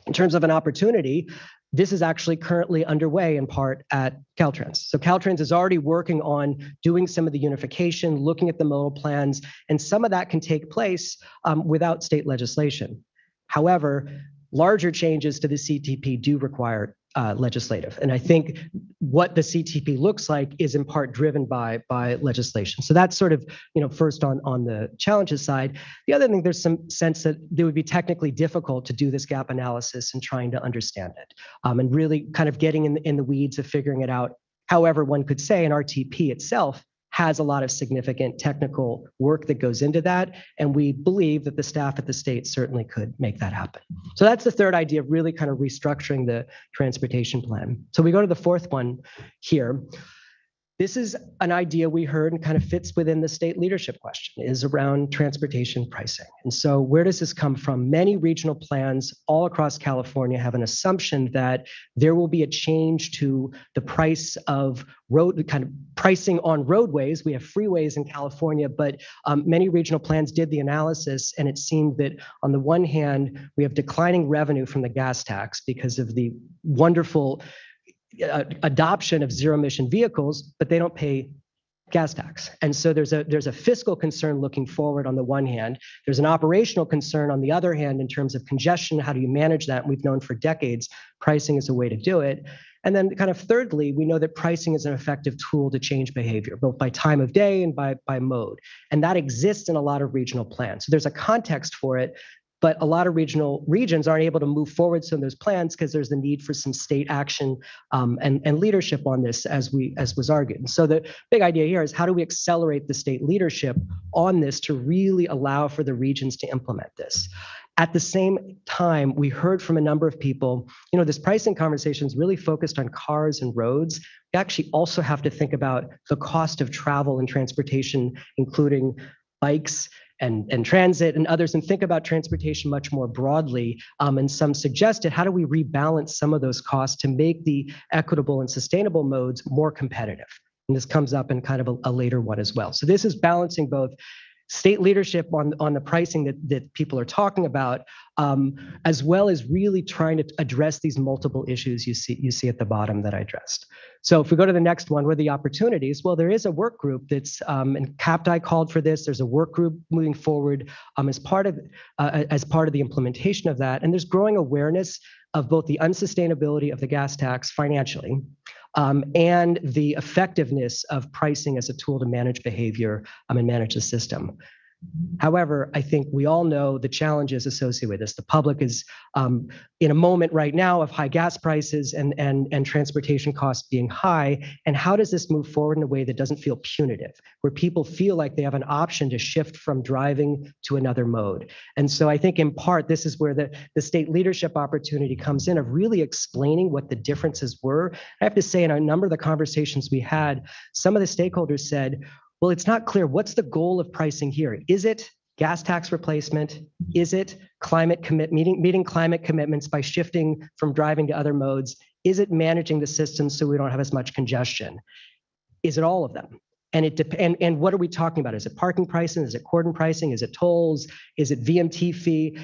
in terms of an opportunity, this is actually currently underway in part at Caltrans. So Caltrans is already working on doing some of the unification, looking at the modal plans, and some of that can take place without state legislation. However, larger changes to the CTP do require legislative. And I think what the CTP looks like is in part driven by legislation. So that's sort of, first on the challenges side. The other thing, there's some sense that it would be technically difficult to do this gap analysis and trying to understand it and really kind of getting in the weeds of figuring it out. However, one could say an RTP itself has a lot of significant technical work that goes into that. And we believe that the staff at the state certainly could make that happen. So that's the third idea of really kind of restructuring the transportation plan. So we go to the fourth one here. This is an idea we heard and kind of fits within the state leadership question, is around transportation pricing. And so where does this come from? Many regional plans all across California have an assumption that there will be a change to the price of road, kind of pricing on roadways. We have freeways in California, but many regional plans did the analysis, and it seemed that on the one hand, we have declining revenue from the gas tax because of the wonderful adoption of zero emission vehicles, but they don't pay gas tax. And so there's a fiscal concern looking forward on the one hand. There's an operational concern on the other hand in terms of congestion. How do you manage that? And we've known for decades pricing is a way to do it. And then kind of thirdly, we know that pricing is an effective tool to change behavior, both by time of day and by mode. And that exists in a lot of regional plans. So there's a context for it. But a lot of regions aren't able to move forward some of those plans because there's the need for some state action and leadership on this, as was argued. And so the big idea here is how do we accelerate the state leadership on this to really allow for the regions to implement this? At the same time, we heard from a number of people, this pricing conversation is really focused on cars and roads. We actually also have to think about the cost of travel and transportation, including bikes and transit and others, and think about transportation much more broadly. And some suggested, how do we rebalance some of those costs to make the equitable and sustainable modes more competitive? And this comes up in kind of a later one as well. So this is balancing both state leadership on the pricing that people are talking about, as well as really trying to address these multiple issues you see at the bottom that I addressed. So if we go to the next one, what are the opportunities? Well, there is a work group that's, and CAPTI called for this. There's a work group moving forward as part of the implementation of that. And there's growing awareness of both the unsustainability of the gas tax financially, and the effectiveness of pricing as a tool to manage behavior and manage the system. However, I think we all know the challenges associated with this. The public is in a moment right now of high gas prices and transportation costs being high. And how does this move forward in a way that doesn't feel punitive, where people feel like they have an option to shift from driving to another mode? And so I think in part, this is where the state leadership opportunity comes in, of really explaining what the differences were. I have to say, in a number of the conversations we had, some of the stakeholders said, well, it's not clear what's the goal of pricing here. Is it gas tax replacement? Is it meeting climate commitments by shifting from driving to other modes? Is it managing the system so we don't have as much congestion? Is it all of them? And what are we talking about? Is it parking pricing? Is it cordon pricing? Is it tolls? Is it VMT fee?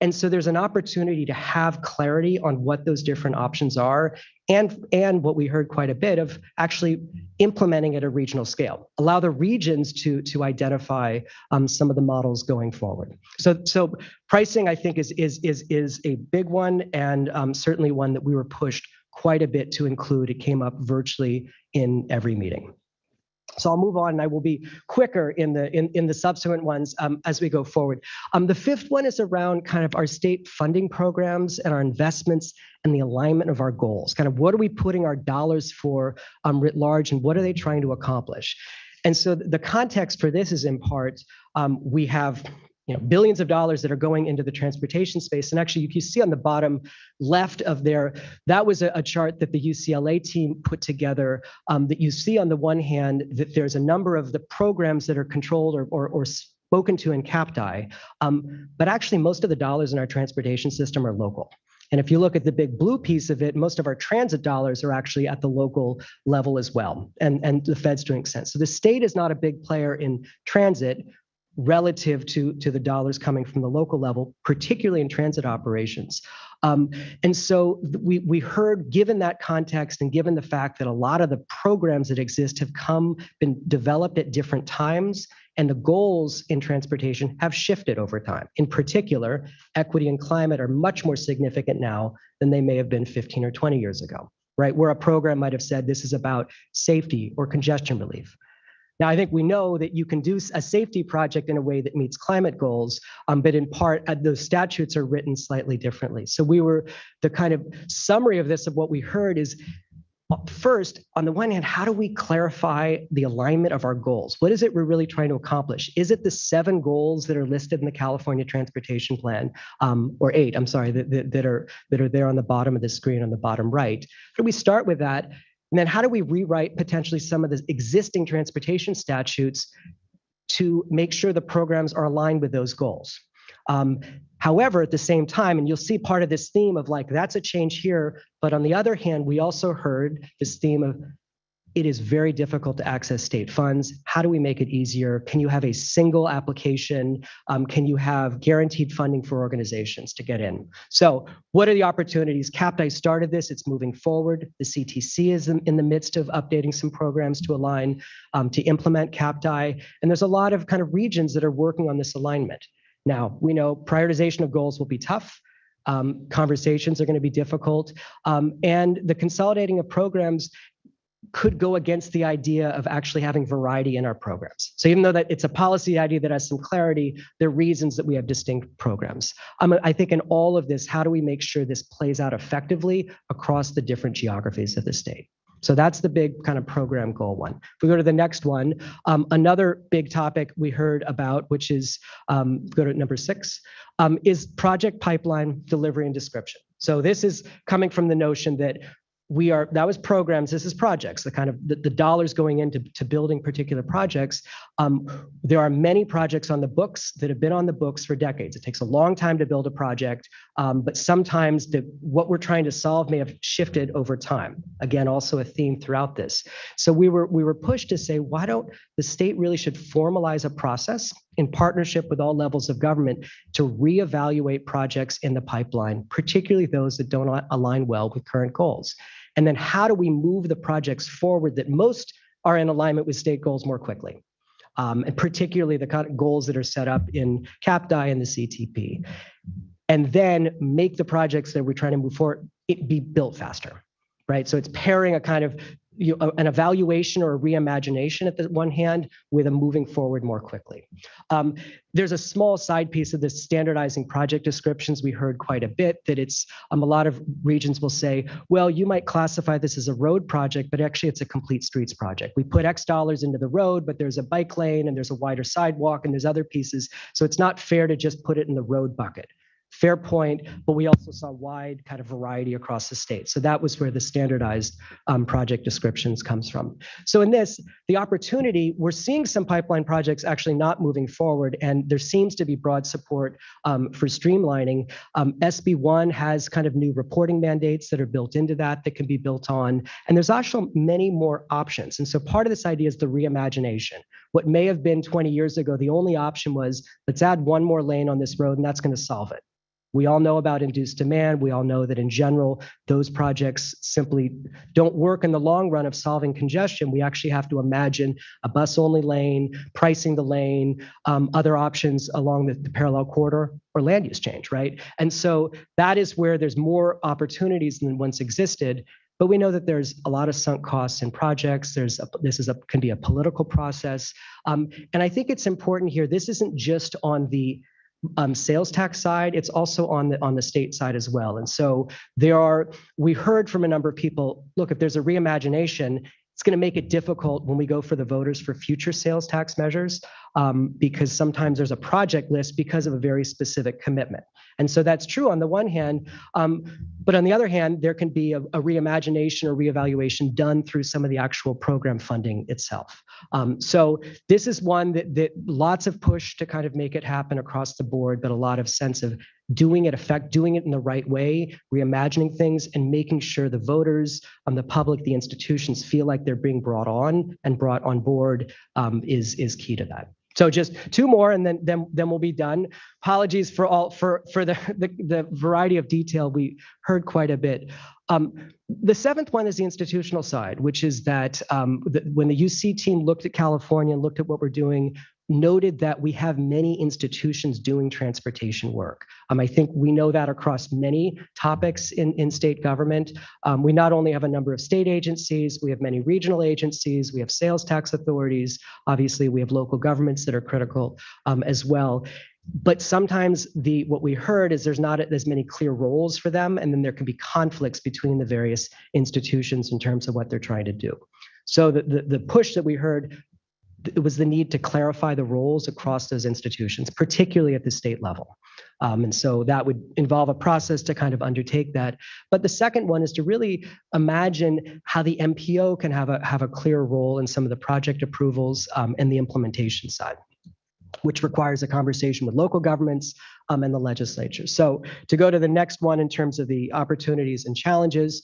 And so there's an opportunity to have clarity on what those different options are, and what we heard quite a bit of, actually implementing at a regional scale. Allow the regions to identify some of the models going forward. So pricing, I think, is a big one, and certainly one that we were pushed quite a bit to include. It came up virtually in every meeting. So I'll move on, and I will be quicker in the subsequent ones as we go forward. The fifth one is around kind of our state funding programs and our investments and the alignment of our goals. Kind of what are we putting our dollars for writ large, and what are they trying to accomplish? And so the context for this is in part, we have billions of dollars that are going into the transportation space. And actually, you see on the bottom left of there, that was a chart that the UCLA team put together, that you see on the one hand that there's a number of the programs that are controlled or spoken to in CAPTI, but actually most of the dollars in our transportation system are local. And if you look at the big blue piece of it, most of our transit dollars are actually at the local level as well, and the Fed's doing sense. So the state is not a big player in transit relative to the dollars coming from the local level, particularly in transit operations. And so we heard, given that context and given the fact that a lot of the programs that exist have been developed at different times, and the goals in transportation have shifted over time. In particular, equity and climate are much more significant now than they may have been 15 or 20 years ago, right? Where a program might have said this is about safety or congestion relief. Now, I think we know that you can do a safety project in a way that meets climate goals, but in part, those statutes are written slightly differently. So the kind of summary of this, of what we heard is, first, on the one hand, how do we clarify the alignment of our goals? What is it we're really trying to accomplish? Is it the 7 goals that are listed in the California Transportation Plan, or 8, I'm sorry, that are there on the bottom of the screen on the bottom right? So we start with that. And then how do we rewrite potentially some of the existing transportation statutes to make sure the programs are aligned with those goals? However, at the same time, and you'll see part of this theme of like, that's a change here, but on the other hand, we also heard this theme of it is very difficult to access state funds. How do we make it easier? Can you have a single application? Can you have guaranteed funding for organizations to get in? So what are the opportunities? CAPTI started this, it's moving forward. The CTC is in the midst of updating some programs to align, to implement CAPTI. And there's a lot of kind of regions that are working on this alignment. Now, we know prioritization of goals will be tough. Conversations are going to be difficult. And the consolidating of programs could go against the idea of actually having variety in our programs. So even though that it's a policy idea that has some clarity, there are reasons that we have distinct programs. I think in all of this, how do we make sure this plays out effectively across the different geographies of the state? So that's the big kind of program goal one. If we go to the next one, another big topic we heard about, which is, go to number 6, is project pipeline delivery and description. So this is coming from the notion that that was programs, this is projects, the kind of the dollars going into building particular projects. There are many projects on the books that have been on the books for decades. It takes a long time to build a project, but sometimes what we're trying to solve may have shifted over time. Again, also a theme throughout this. So we were pushed to say, why don't the state really should formalize a process in partnership with all levels of government to reevaluate projects in the pipeline, particularly those that don't align well with current goals. And then how do we move the projects forward that most are in alignment with state goals more quickly? And particularly the kind of goals that are set up in CAPTI and the CTP. And then make the projects that we're trying to move forward, it be built faster, right? So it's pairing a kind of an evaluation or a reimagination at the one hand with a moving forward more quickly. There's a small side piece of this standardizing project descriptions. We heard quite a bit that it's a lot of regions will say, well, you might classify this as a road project, but actually it's a complete streets project. We put X dollars into the road, but there's a bike lane and there's a wider sidewalk and there's other pieces. So it's not fair to just put it in the road bucket. Fair point, but we also saw wide kind of variety across the state. So that was where the standardized project descriptions comes from. So in this, the opportunity, we're seeing some pipeline projects actually not moving forward, and there seems to be broad support for streamlining. SB1 has kind of new reporting mandates that are built into that can be built on, and there's actually many more options. And so part of this idea is the reimagination. What may have been 20 years ago, the only option was, let's add one more lane on this road and that's going to solve it. We all know about induced demand. We all know that in general, those projects simply don't work in the long run of solving congestion. We actually have to imagine a bus-only lane, pricing the lane, other options along the parallel corridor or land use change, right? And so that is where there's more opportunities than once existed. But we know that there's a lot of sunk costs in projects. Can be a political process. And I think it's important here, this isn't just on the sales tax side, it's also on the state side as well. And so we heard from a number of people, look, if there's a reimagination, it's going to make it difficult when we go for the voters for future sales tax measures, because sometimes there's a project list because of a very specific commitment. And so that's true on the one hand, but on the other hand, there can be a reimagination or reevaluation done through some of the actual program funding itself. So this is one that lots of push to kind of make it happen across the board, but a lot of sense of doing it in the right way, reimagining things and making sure the voters, the public, the institutions feel like they're being brought on board is key to that. So just 2 more and then we'll be done. Apologies for the variety of detail. We heard quite a bit. The 7th one is the institutional side, which is that when the UC team looked at California and looked at what we're doing, noted that we have many institutions doing transportation work. I think we know that across many topics in state government. We not only have a number of state agencies, we have many regional agencies, we have sales tax authorities. Obviously, we have local governments that are critical as well. But sometimes what we heard is there's not as many clear roles for them, and then there can be conflicts between the various institutions in terms of what they're trying to do. So the push that we heard, it was the need to clarify the roles across those institutions, particularly at the state level. And so that would involve a process to kind of undertake that. But the second one is to really imagine how the MPO can have a clear role in some of the project approvals and the implementation side, which requires a conversation with local governments and the legislature. So to go to the next one in terms of the opportunities and challenges,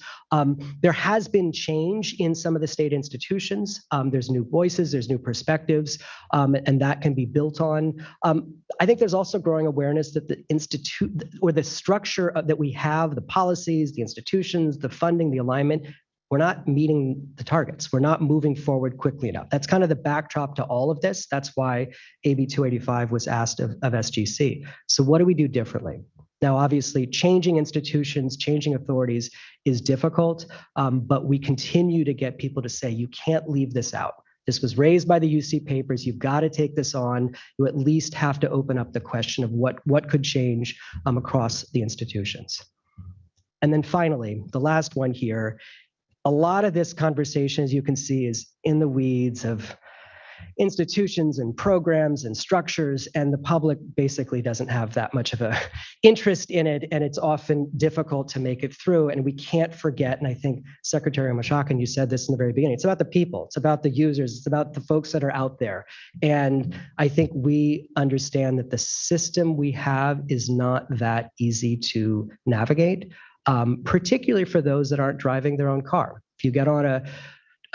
there has been change in some of the state institutions. There's new voices, there's new perspectives, and that can be built on. I think there's also growing awareness that the institute or the structure that we have, the policies, the institutions, the funding, the alignment, we're not meeting the targets. We're not moving forward quickly enough. That's kind of the backdrop to all of this. That's why AB 285 was asked of SGC. So what do we do differently? Now, obviously, changing institutions, changing authorities is difficult, but we continue to get people to say, you can't leave this out. This was raised by the UC papers. You've got to take this on. You at least have to open up the question of what could change across the institutions. And then finally, the last one here, a lot of this conversation, as you can see, is in the weeds of institutions and programs and structures, and the public basically doesn't have that much of an interest in it, and it's often difficult to make it through. And we can't forget, and I think Secretary Mashakan, you said this in the very beginning, it's about the people, it's about the users, it's about the folks that are out there. And I think we understand that the system we have is not that easy to navigate. Particularly for those that aren't driving their own car. If you get on a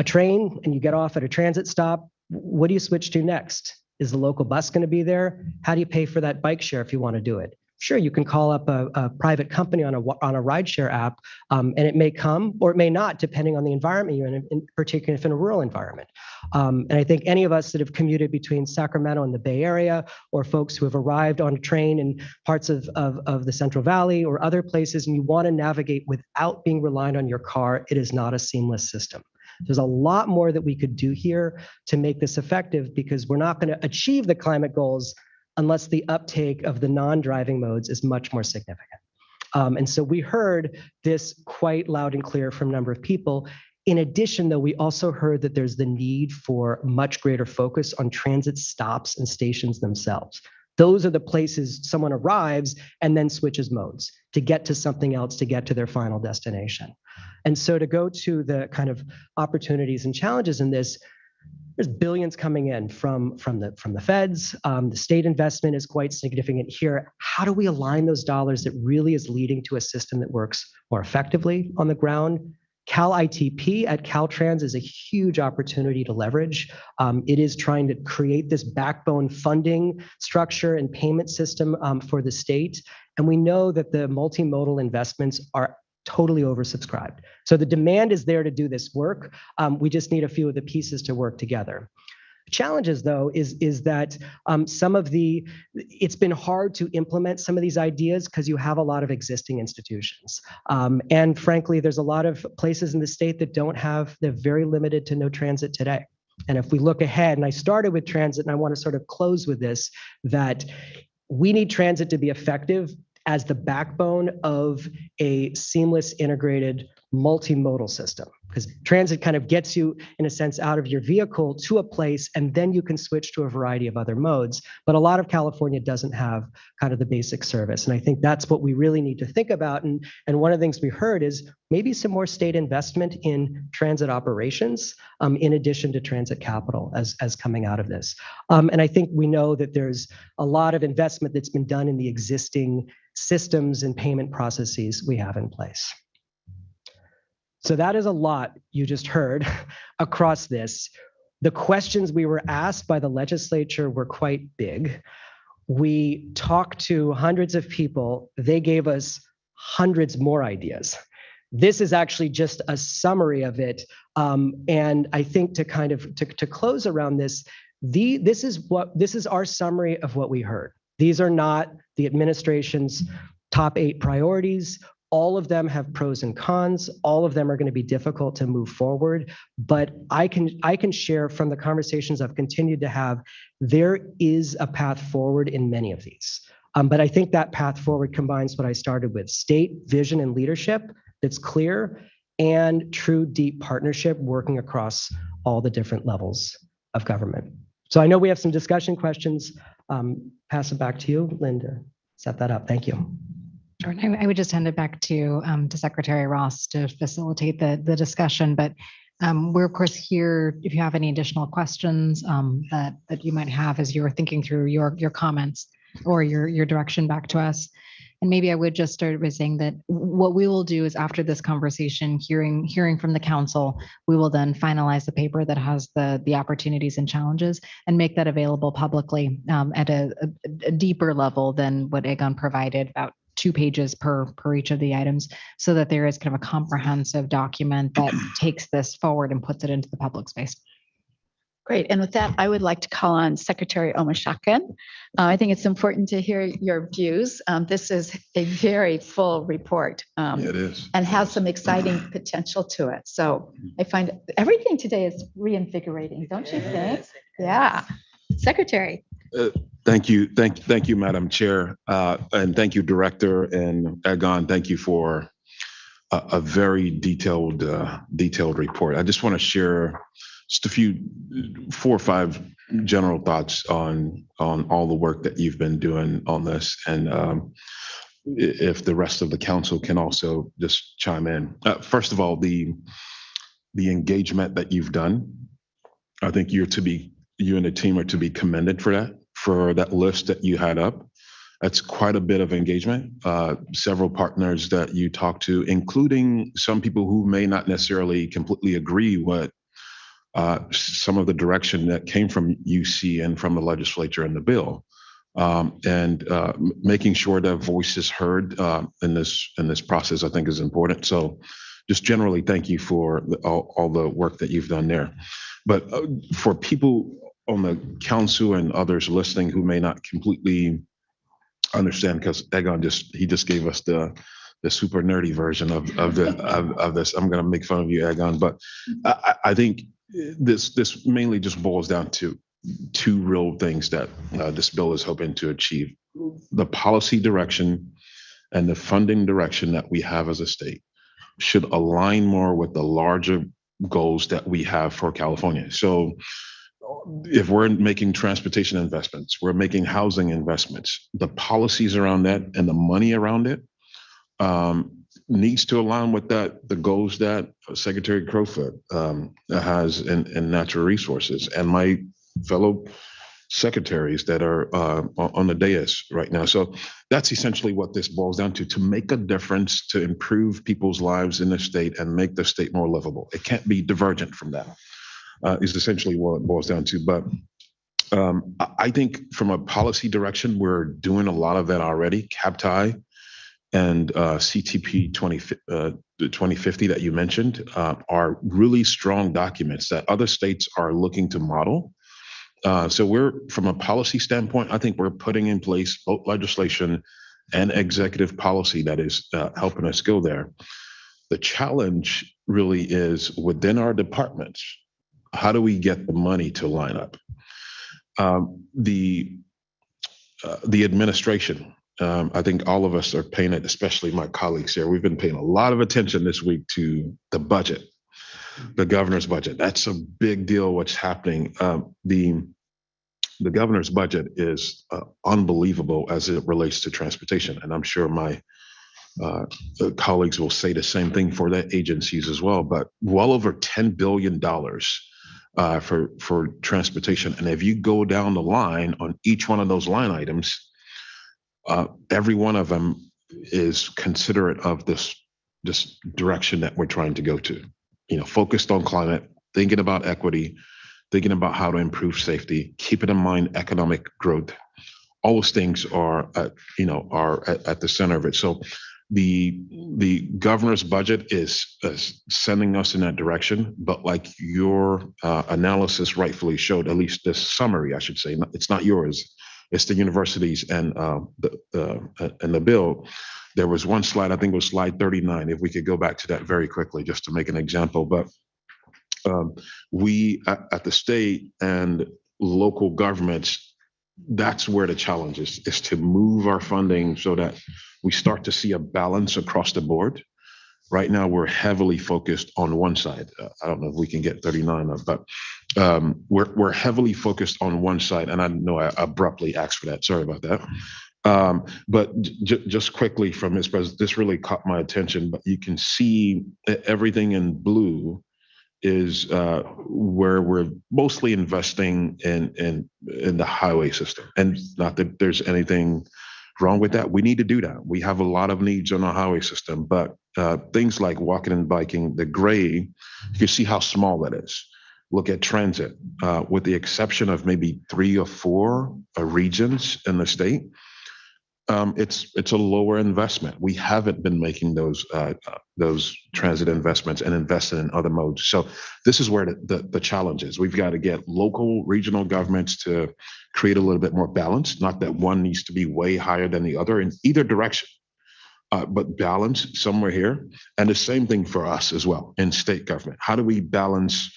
train and you get off at a transit stop, what do you switch to next? Is the local bus going to be there? How do you pay for that bike share if you want to do it? Sure, you can call up a private company on a rideshare app, and it may come or it may not, depending on the environment you're in particular if in a rural environment. And I think any of us that have commuted between Sacramento and the Bay Area, or folks who have arrived on a train in parts of the Central Valley or other places, and you want to navigate without being reliant on your car, it is not a seamless system. There's a lot more that we could do here to make this effective, because we're not going to achieve the climate goals unless the uptake of the non-driving modes is much more significant. And so we heard this quite loud and clear from a number of people. In addition, though, we also heard that there's the need for much greater focus on transit stops and stations themselves. Those are the places someone arrives and then switches modes to get to something else, to get to their final destination. And so to go to the kind of opportunities and challenges in this, there's billions coming in from the feds. The state investment is quite significant here. How do we align those dollars that really is leading to a system that works more effectively on the ground? Cal ITP at Caltrans is a huge opportunity to leverage. It is trying to create this backbone funding structure and payment system for the state. And we know that the multimodal investments are totally oversubscribed. So the demand is there to do this work. We just need a few of the pieces to work together. Challenges, though, is that it's been hard to implement some of these ideas because you have a lot of existing institutions. And frankly, there's a lot of places in the state that they're very limited to no transit today. And if we look ahead, and I started with transit and I want to sort of close with this, that we need transit to be effective as the backbone of a seamless, integrated, multimodal system. Because transit kind of gets you, in a sense, out of your vehicle to a place, and then you can switch to a variety of other modes. But a lot of California doesn't have kind of the basic service. And I think that's what we really need to think about. And one of the things we heard is maybe some more state investment in transit operations, in addition to transit capital as coming out of this. And I think we know that there's a lot of investment that's been done in the existing systems and payment processes we have in place. So that is a lot you just heard across this. The questions we were asked by the legislature were quite big. We talked to hundreds of people. They gave us hundreds more ideas. This is actually just a summary of it. And I think to kind of to close around this, this is our summary of what we heard. These are not the administration's top 8 priorities. All of them have pros and cons. All of them are going to be difficult to move forward. But I can share from the conversations I've continued to have, there is a path forward in many of these. But I think that path forward combines what I started with: state vision and leadership that's clear, and true deep partnership working across all the different levels of government. So I know we have some discussion questions. Pass it back to you, Linda. Set that up. Thank you. Sure. And I would just hand it back to Secretary Ross to facilitate the discussion. But we're of course here if you have any additional questions that you might have as you're thinking through your comments or your direction back to us. And maybe I would just start by saying that what we will do is after this conversation, hearing from the council, we will then finalize the paper that has the opportunities and challenges and make that available publicly at a deeper level than what Egon provided, about 2 pages per each of the items, so that there is kind of a comprehensive document that takes this forward and puts it into the public space. Great. And with that, I would like to call on Secretary Omashakin. I think it's important to hear your views. This is a very full report. It is. And has some exciting potential to it. So I find everything today is reinvigorating, don't you think? Yeah. Secretary. Thank you. Thank you, Madam Chair. And thank you, Director, and Egon. Thank you for a very detailed report. I just want to share just a few 4 or 5 general thoughts on all the work that you've been doing on this, and if the rest of the council can also just chime in. First of all, the engagement that you've done, I think you and the team are to be commended for that list that you had up. That's quite a bit of engagement. Several partners that you talked to, including some people who may not necessarily completely agree with some of the direction that came from UC and from the legislature and the bill, and making sure that voice is heard in this process, I think, is important. So, just generally, thank you for all the work that you've done there. But for people on the council and others listening who may not completely understand, because Egon just gave us the super nerdy version of this. I'm going to make fun of you, Egon, but I think this mainly just boils down to 2 real things that this bill is hoping to achieve: the policy direction and the funding direction that we have as a state should align more with the larger goals that we have for California. So if we're making transportation investments, we're making housing investments, the policies around that and the money around it needs to align with the goals that Secretary Crowfoot has in natural resources, and my fellow secretaries that are on the dais right now. So that's essentially what this boils down to make a difference, to improve people's lives in the state and make the state more livable. It can't be divergent from that, is essentially what it boils down to. But I think from a policy direction, we're doing a lot of that already. CAPTI and CTP 2050 that you mentioned are really strong documents that other states are looking to model. So we're, from a policy standpoint, I think we're putting in place both legislation and executive policy that is helping us go there. The challenge really is within our departments. How do we get the money to line up? The administration, I think all of us are paying it, especially my colleagues here. We've been paying a lot of attention this week to the budget, the governor's budget. That's a big deal. What's happening? The governor's budget is unbelievable as it relates to transportation, and I'm sure my colleagues will say the same thing for their agencies as well. But well over $10 billion for transportation, and if you go down the line on each one of those line items, every one of them is considerate of this direction that we're trying to go to. Focused on climate, thinking about equity, thinking about how to improve safety, keeping in mind economic growth. All those things are at the center of it. So the governor's budget is sending us in that direction. But like your analysis rightfully showed, at least this summary, I should say, it's not yours, it's the universities and the bill. There was one slide, I think it was slide 39. If we could go back to that very quickly, just to make an example. But we at the state and local governments, that's where the challenge is to move our funding so that we start to see a balance across the board. Right now, we're heavily focused on one side. I don't know if we can get 39 of, but we're heavily focused on one side, and I know I abruptly asked for that. Sorry about that. But just quickly from Ms. President, this really caught my attention. But you can see everything in blue is where we're mostly investing in the highway system, and not that there's anything wrong with that. We need to do that. We have a lot of needs on our highway system, but things like walking and biking, the gray, you can see how small that is. Look at transit, with the exception of maybe 3 or 4 regions in the state. It's a lower investment. We haven't been making those transit investments and investing in other modes. So this is where the challenge is. We've got to get local, regional governments to create a little bit more balance. Not that one needs to be way higher than the other in either direction, but balance somewhere here. And the same thing for us as well in state government. How do we balance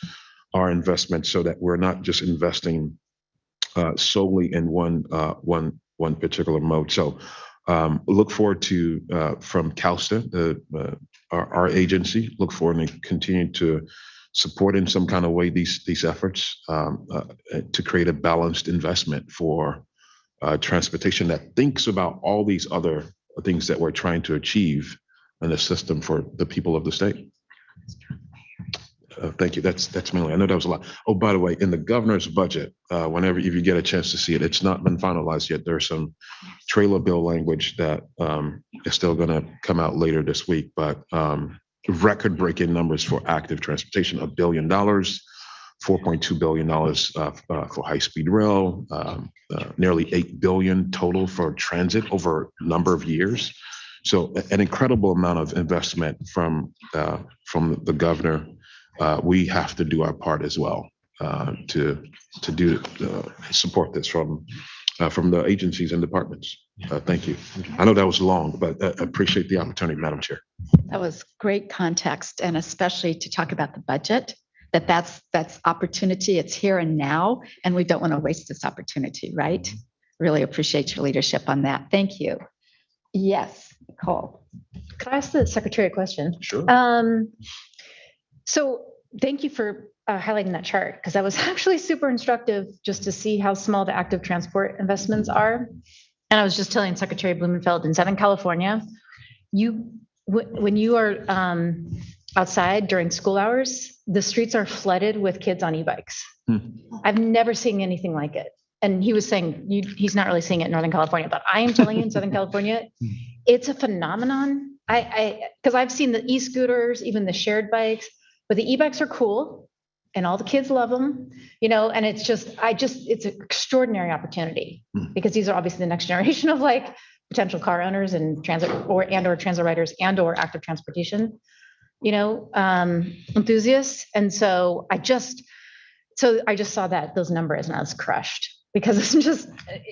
our investments so that we're not just investing solely in one particular mode? So look forward to from CalSTA, our agency, look forward to continue to support in some kind of way these efforts to create a balanced investment for transportation that thinks about all these other things that we're trying to achieve in the system for the people of the state. Thank you. That's mainly. I know that was a lot. Oh, by the way, in the governor's budget, if you get a chance to see it, it's not been finalized yet. There's some trailer bill language that is still going to come out later this week, but record-breaking numbers for active transportation: $1 billion, $4.2 billion for high-speed rail, nearly $8 billion total for transit over a number of years. So an incredible amount of investment from the governor. We have to do our part as well to support this from the agencies and departments. Thank you. I know that was long, but I appreciate the opportunity, Madam Chair. That was great context, and especially to talk about the budget, that's opportunity. It's here and now, and we don't want to waste this opportunity, right? Really appreciate your leadership on that. Thank you. Yes, Nicole. Could I ask the secretary a question? Sure. So thank you for highlighting that chart, because that was actually super instructive just to see how small the active transport investments are. And I was just telling Secretary Blumenfeld in Southern California, when you are outside during school hours, the streets are flooded with kids on e-bikes. I've never seen anything like it. And he was saying he's not really seeing it in Northern California, but I am telling you in Southern California, it's a phenomenon. Because I've seen the e-scooters, even the shared bikes, but the e-bikes are cool and all the kids love them, and it's an extraordinary opportunity, because these are obviously the next generation of like potential car owners and transit or transit riders or active transportation, enthusiasts. And so I just saw those numbers and I was crushed, because it's just,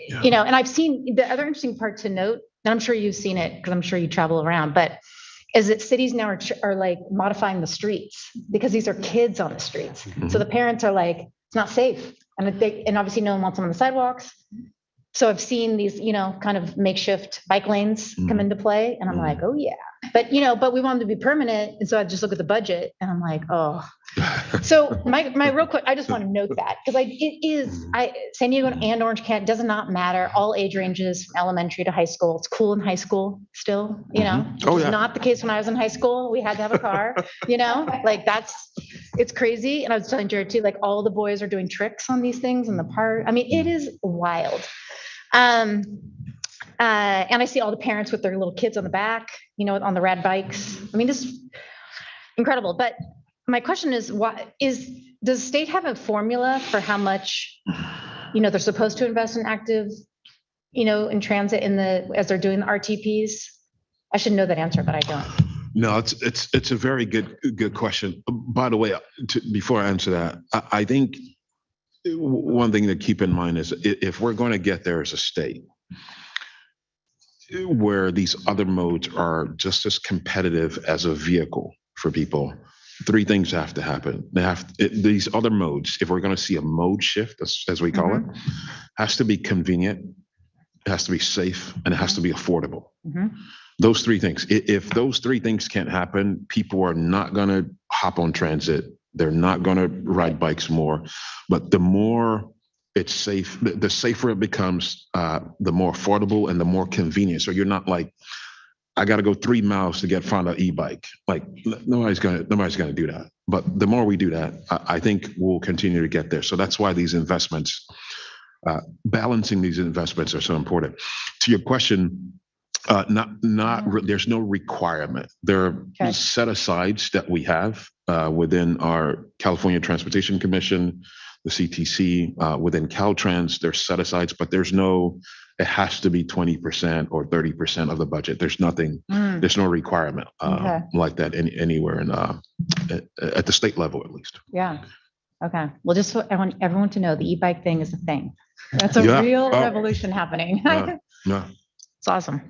and I've seen the other interesting part to note, and I'm sure you've seen it because I'm sure you travel around, but is that cities now are like modifying the streets, because these are kids on the streets. Mm-hmm. So the parents are like, it's not safe. And obviously no one wants them on the sidewalks. So I've seen these, kind of makeshift bike lanes come into play. And I'm like, oh yeah. But we want them to be permanent. And so I just look at the budget and I'm like, oh. So my real quick, I just want to note that, because San Diego and Orange County, does not matter. All age ranges from elementary to high school. It's cool in high school still, Oh, yeah. Not the case when I was in high school. We had to have a car, it's crazy. And I was telling Jared too, like all the boys are doing tricks on these things in the park. I mean, it is wild. And I see all the parents with their little kids on the back, on the rad bikes. I mean, this is incredible. But my question is, does the state have a formula for how much, they're supposed to invest in active, in transit as they're doing the RTPs? I should know that answer, but I don't. No, it's a very good question. By the way, before I answer that, I think one thing to keep in mind is if we're going to get there as a state where these other modes are just as competitive as a vehicle for people, 3 things have to happen. These other modes, if we're going to see a mode shift, as we call it, has to be convenient, it has to be safe, and it has to be affordable. Those 3 things. If those 3 things can't happen, people are not going to hop on transit They're not going to ride bikes more, but the more it's safe, the safer it becomes, the more affordable and the more convenient. So you're not like, I got to go 3 miles to find an e-bike. Like nobody's gonna do that. But the more we do that, I think we'll continue to get there. So that's why these investments, balancing these investments are so important. To your question, there's no requirement. There are set asides that we have within our California Transportation Commission, the CTC, within Caltrans. There's set asides, but there's no. It has to be 20% or 30% of the budget. There's nothing. There's no requirement like that anywhere at the state level, at least. Yeah. Okay. Well, just so I want everyone to know, the e-bike thing is a thing. That's a real revolution happening. Yeah. It's awesome.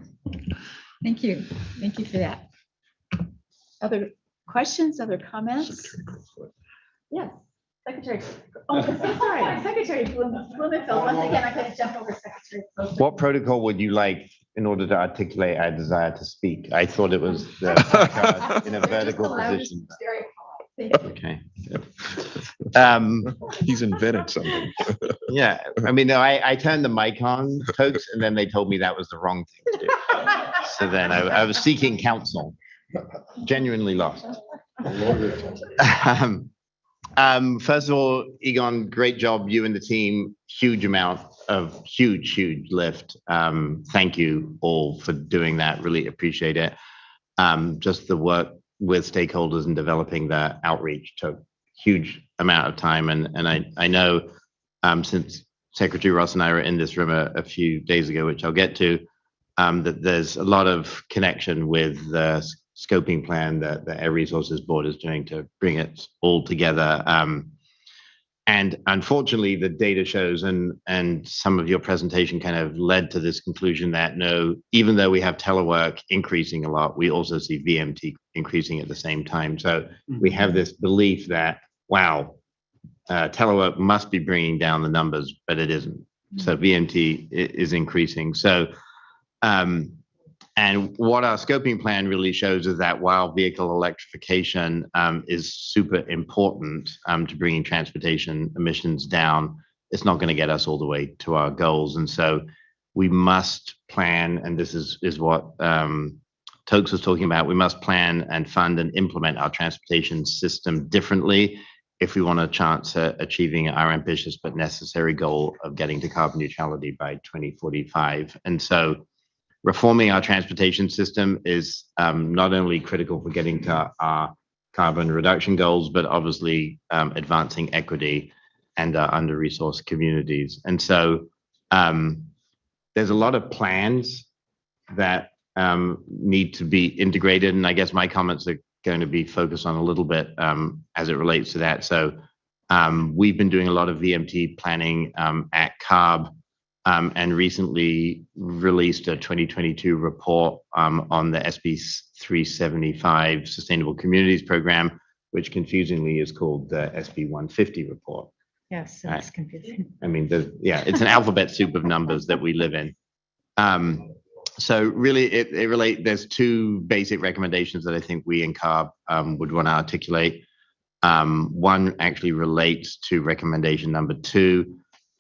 Thank you. Thank you for that. Other questions, other comments? Yes, Secretary. Oh, sorry, Secretary Blumenfeld. Once again, I'm going to jump over Secretary. What protocol would you like in order to articulate our desire to speak? I thought it was in a vertical position. Okay. He's invented something. Yeah. I mean, no, I turned the mic on, folks, and then they told me that was the wrong thing to do. So then I was seeking counsel. Genuinely lost. First of all, Egon, great job, you and the team. Huge lift. Thank you all for doing that. Really appreciate it. Just the work with stakeholders and developing the outreach took huge amount of time. And I know since Secretary Ross and I were in this room a few days ago, which I'll get to, that there's a lot of connection with the scoping plan that the Air Resources Board is doing to bring it all together. And unfortunately, the data shows, and some of your presentation kind of led to this conclusion that no, even though we have telework increasing a lot, we also see VMT increasing at the same time. So we have this belief that, wow, telework must be bringing down the numbers, but it isn't. So VMT is increasing. So, and what our scoping plan really shows is that while vehicle electrification is super important to bringing transportation emissions down, it's not going to get us all the way to our goals. And so we must plan, and this is what Tokes was talking about, we must plan and fund and implement our transportation system differently if we want a chance at achieving our ambitious but necessary goal of getting to carbon neutrality by 2045. And so reforming our transportation system is not only critical for getting to our carbon reduction goals, but obviously advancing equity and under-resourced communities. And so there's a lot of plans that need to be integrated. And I guess my comments are going to be focused on a little bit as it relates to that. So we've been doing a lot of VMT planning at CARB. And recently released a 2022 report on the SB 375 Sustainable Communities Program, which confusingly is called the SB 150 report. Yes, it's confusing. I mean, it's an alphabet soup of numbers that we live in. So really, there's two basic recommendations that I think we in CARB would want to articulate. One actually relates to recommendation number 2.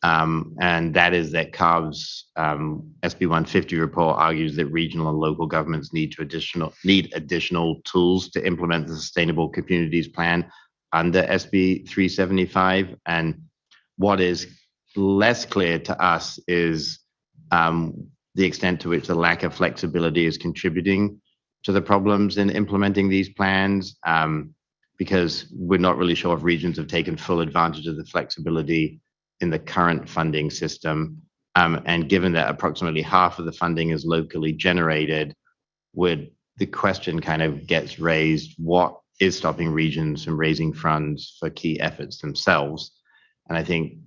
And that is that CARB's SB 150 report argues that regional and local governments need additional tools to implement the Sustainable Communities Plan under SB 375. And what is less clear to us is the extent to which the lack of flexibility is contributing to the problems in implementing these plans, because we're not really sure if regions have taken full advantage of the flexibility in the current funding system. And given that approximately half of the funding is locally generated, the question kind of gets raised, what is stopping regions from raising funds for key efforts themselves? And I think,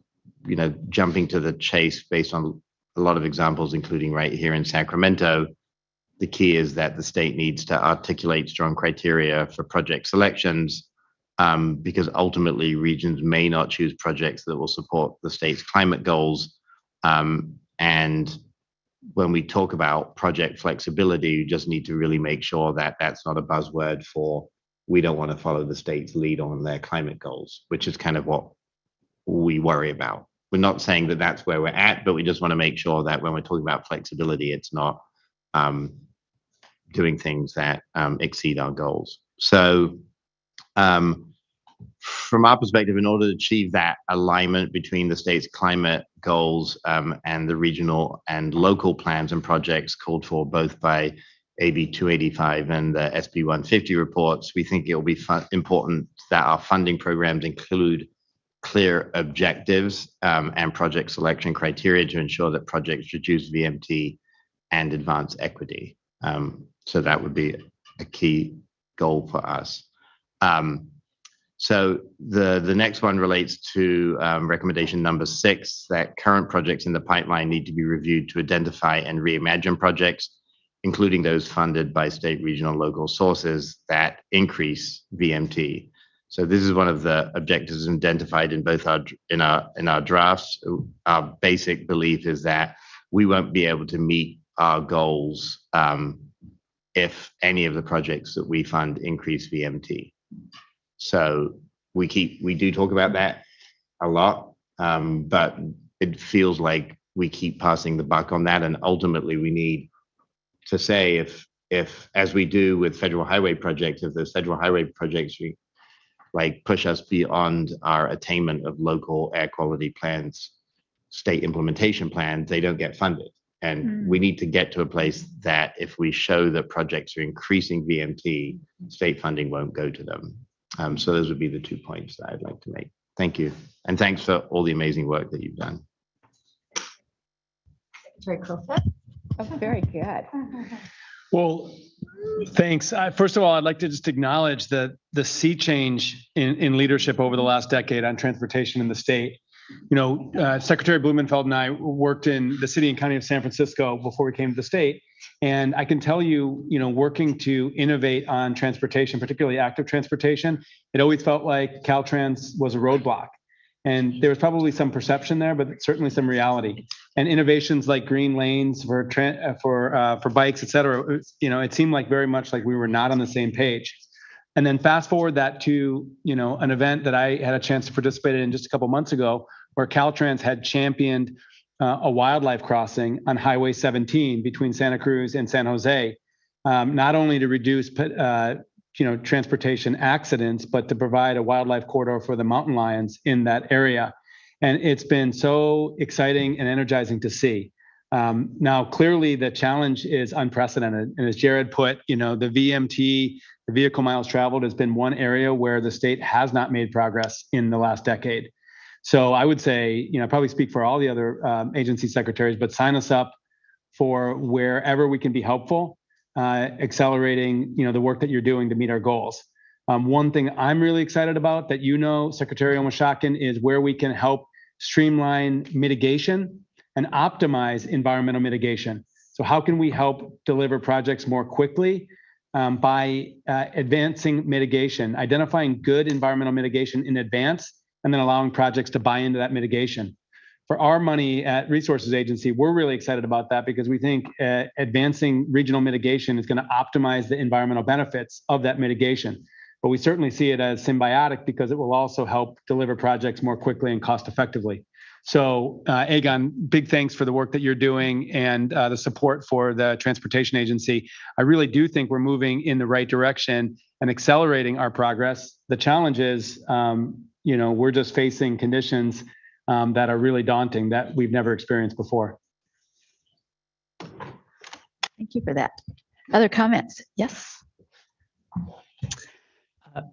jumping to the chase based on a lot of examples, including right here in Sacramento, the key is that the state needs to articulate strong criteria for project selections, because ultimately regions may not choose projects that will support the state's climate goals. And when we talk about project flexibility, you just need to really make sure that that's not a buzzword for we don't want to follow the state's lead on their climate goals, which is kind of what we worry about. We're not saying that that's where we're at, but we just want to make sure that when we're talking about flexibility, it's not doing things that exceed our goals. So from our perspective, in order to achieve that alignment between the state's climate goals and the regional and local plans and projects called for both by AB 285 and the SB 150 reports, we think it will be important that our funding programs include clear objectives and project selection criteria to ensure that projects reduce VMT and advance equity. So that would be a key goal for us. So the next one relates to recommendation number 6, that current projects in the pipeline need to be reviewed to identify and reimagine projects, including those funded by state, regional, local sources that increase VMT. So this is one of the objectives identified in both in our drafts. Our basic belief is that we won't be able to meet our goals if any of the projects that we fund increase VMT. So we do talk about that a lot, but it feels like we keep passing the buck on that, and ultimately we need to say if as we do with federal highway projects, if those federal highway projects push us beyond our attainment of local air quality plans, state implementation plans, they don't get funded. And we need to get to a place that if we show that projects are increasing VMT, state funding won't go to them. So those would be the 2 points that I'd like to make. Thank you. And thanks for all the amazing work that you've done. Secretary Crowfoot. Oh, very good. Well, thanks. First of all, I'd like to just acknowledge the sea change in leadership over the last decade on transportation in the state. You know, Secretary Blumenfeld and I worked in the city and county of San Francisco before we came to the state. And I can tell you, working to innovate on transportation, particularly active transportation, it always felt like Caltrans was a roadblock. And there was probably some perception there, but certainly some reality. And innovations like green lanes for bikes, et cetera, it seemed like very much like we were not on the same page. And then fast forward that to, an event that I had a chance to participate in just a couple months ago, where Caltrans had championed a wildlife crossing on Highway 17 between Santa Cruz and San Jose, not only to reduce transportation accidents, but to provide a wildlife corridor for the mountain lions in that area. And it's been so exciting and energizing to see. Now, clearly the challenge is unprecedented. And as Jared put, the VMT, the vehicle miles traveled, has been one area where the state has not made progress in the last decade. So I would say, I probably speak for all the other agency secretaries, but sign us up for wherever we can be helpful, accelerating, the work that you're doing to meet our goals. One thing I'm really excited about that, Secretary Omashakin, is where we can help streamline mitigation and optimize environmental mitigation. So how can we help deliver projects more quickly by advancing mitigation, identifying good environmental mitigation in advance, and then allowing projects to buy into that mitigation. For our money at Resources Agency, we're really excited about that because we think advancing regional mitigation is going to optimize the environmental benefits of that mitigation. But we certainly see it as symbiotic because it will also help deliver projects more quickly and cost effectively. So Egon, big thanks for the work that you're doing and the support for the Transportation Agency. I really do think we're moving in the right direction and accelerating our progress. The challenge is, we're just facing conditions that are really daunting that we've never experienced before. Thank you for that. Other comments? Yes.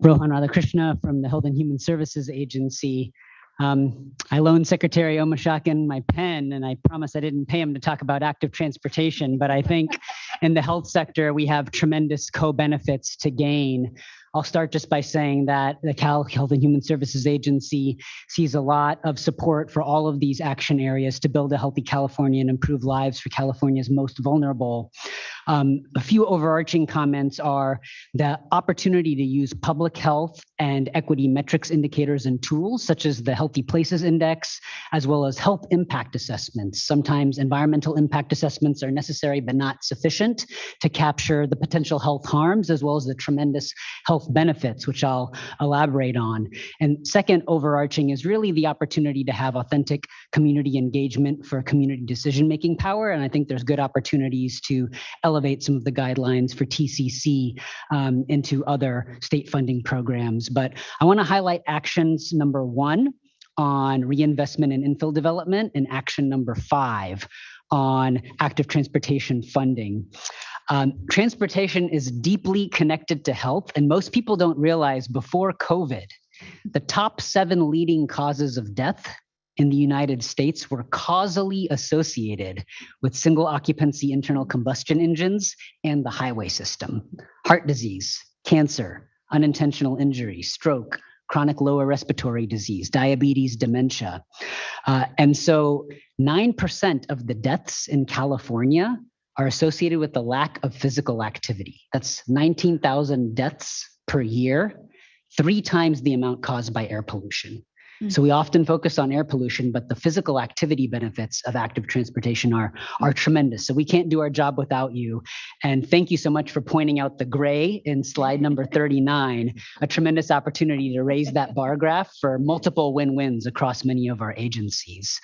Rohan Radhakrishna from the Health and Human Services Agency. I loaned Secretary Omashakin my pen, and I promise I didn't pay him to talk about active transportation, but I think in the health sector, we have tremendous co-benefits to gain. I'll start just by saying that the Cal Health and Human Services Agency sees a lot of support for all of these action areas to build a healthy California and improve lives for California's most vulnerable. A few overarching comments are the opportunity to use public health and equity metrics indicators and tools, such as the Healthy Places Index, as well as health impact assessments. Sometimes environmental impact assessments are necessary but not sufficient to capture the potential health harms, as well as the tremendous health benefits, which I'll elaborate on. And second overarching is really the opportunity to have authentic community engagement for community decision-making power. And I think there's good opportunities to elevate some of the guidelines for TCC into other state funding programs. But I want to highlight actions number 1 on reinvestment and infill development, and action number 5 on active transportation funding. Transportation is deeply connected to health, and most people don't realize before COVID, the top 7 leading causes of death in the United States were causally associated with single occupancy internal combustion engines and the highway system. Heart disease, cancer, unintentional injury, stroke, chronic lower respiratory disease, diabetes, dementia. And so 9% of the deaths in California are associated with the lack of physical activity. That's 19,000 deaths per year, 3 times the amount caused by air pollution. So we often focus on air pollution, but the physical activity benefits of active transportation are tremendous. So we can't do our job without you. And thank you so much for pointing out the gray in slide number 39, a tremendous opportunity to raise that bar graph for multiple win-wins across many of our agencies.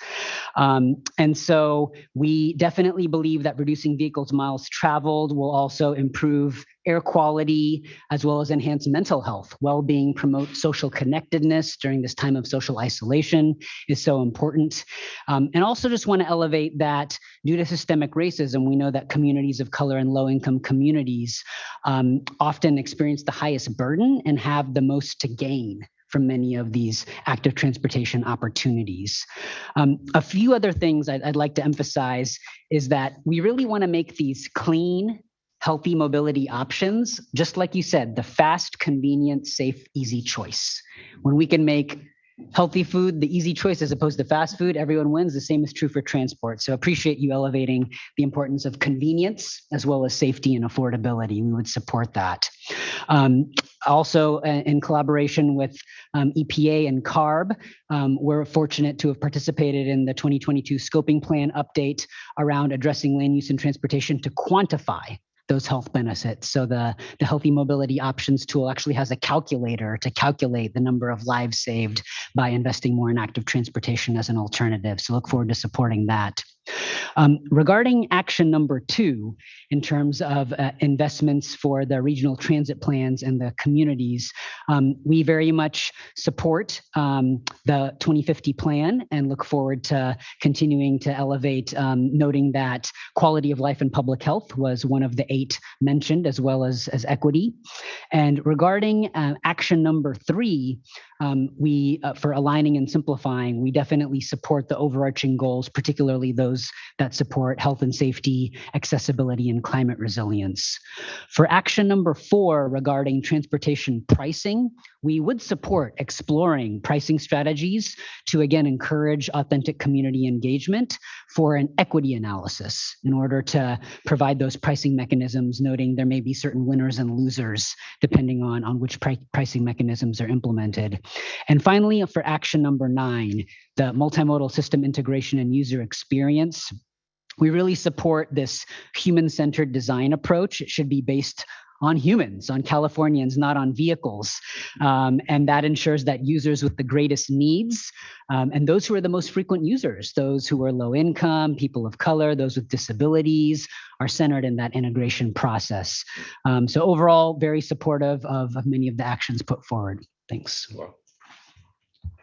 And so we definitely believe that reducing vehicles miles traveled will also improve air quality, as well as enhance mental health, well-being, promote social connectedness during this time of social isolation is so important. And also just want to elevate that due to systemic racism, we know that communities of color and low-income communities often experience the highest burden and have the most to gain from many of these active transportation opportunities. A few other things I'd like to emphasize is that we really want to make these clean, healthy mobility options, just like you said, the fast, convenient, safe, easy choice. When we can make healthy food the easy choice as opposed to fast food, everyone wins. The same is true for transport. So appreciate you elevating the importance of convenience as well as safety and affordability. We would support that. Also, in collaboration with EPA and CARB, we're fortunate to have participated in the 2022 scoping plan update around addressing land use and transportation to quantify those health benefits. So the Healthy Mobility Options tool actually has a calculator to calculate the number of lives saved by investing more in active transportation as an alternative. So look forward to supporting that. Regarding action number 2, in terms of investments for the regional transit plans and the communities, we very much support the 2050 plan and look forward to continuing to elevate, noting that quality of life and public health was one of the 8 mentioned, as well as equity. And regarding action number 3, we for aligning and simplifying, we definitely support the overarching goals, particularly those that support health and safety, accessibility, and climate resilience. For action number 4 regarding transportation pricing, we would support exploring pricing strategies to again encourage authentic community engagement for an equity analysis in order to provide those pricing mechanisms, noting there may be certain winners and losers depending on which pricing mechanisms are implemented. And finally, for action number 9, the multimodal system integration and user experience, we really support this human-centered design approach. It should be based on humans, on Californians, not on vehicles. And that ensures that users with the greatest needs, and those who are the most frequent users, those who are low income, people of color, those with disabilities, are centered in that integration process. So overall, very supportive of many of the actions put forward. Thanks.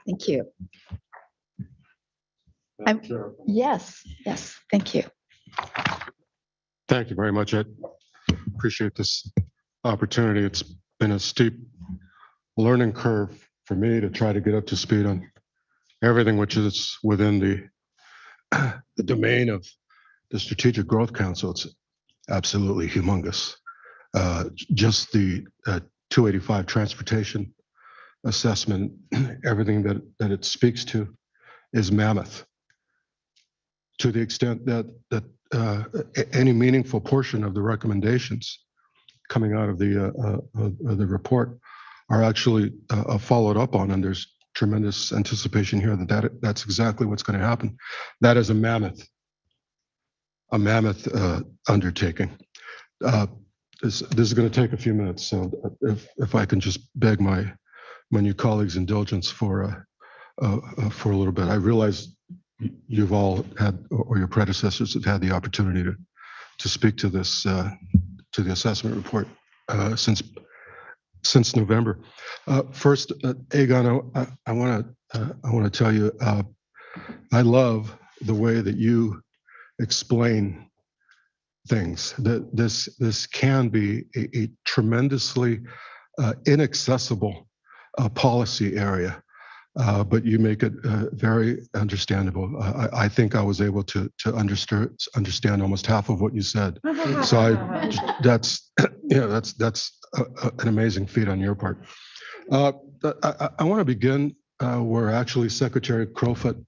Thank you. Yes, thank you. Thank you very much. I appreciate this opportunity. It's been a steep learning curve for me to try to get up to speed on everything which is within the domain of the Strategic Growth Council. It's absolutely humongous. Just the 285 transportation assessment, everything that it speaks to is mammoth. to the extent that any meaningful portion of the recommendations coming out of the report are actually followed up on, and there's tremendous anticipation here that's exactly what's going to happen. That is a mammoth undertaking. This is going to take a few minutes, so if I can just beg my new colleagues' indulgence for a little bit. I realize you've all had, or your predecessors have had the opportunity to speak to this to the assessment report since November. First, Egon, I want to tell you, I love the way that you explain things. That this can be a tremendously inaccessible policy area, but you make it very understandable. I think I was able to understand almost half of what you said. So that's an amazing feat on your part. I want to begin where actually Secretary Crowfoot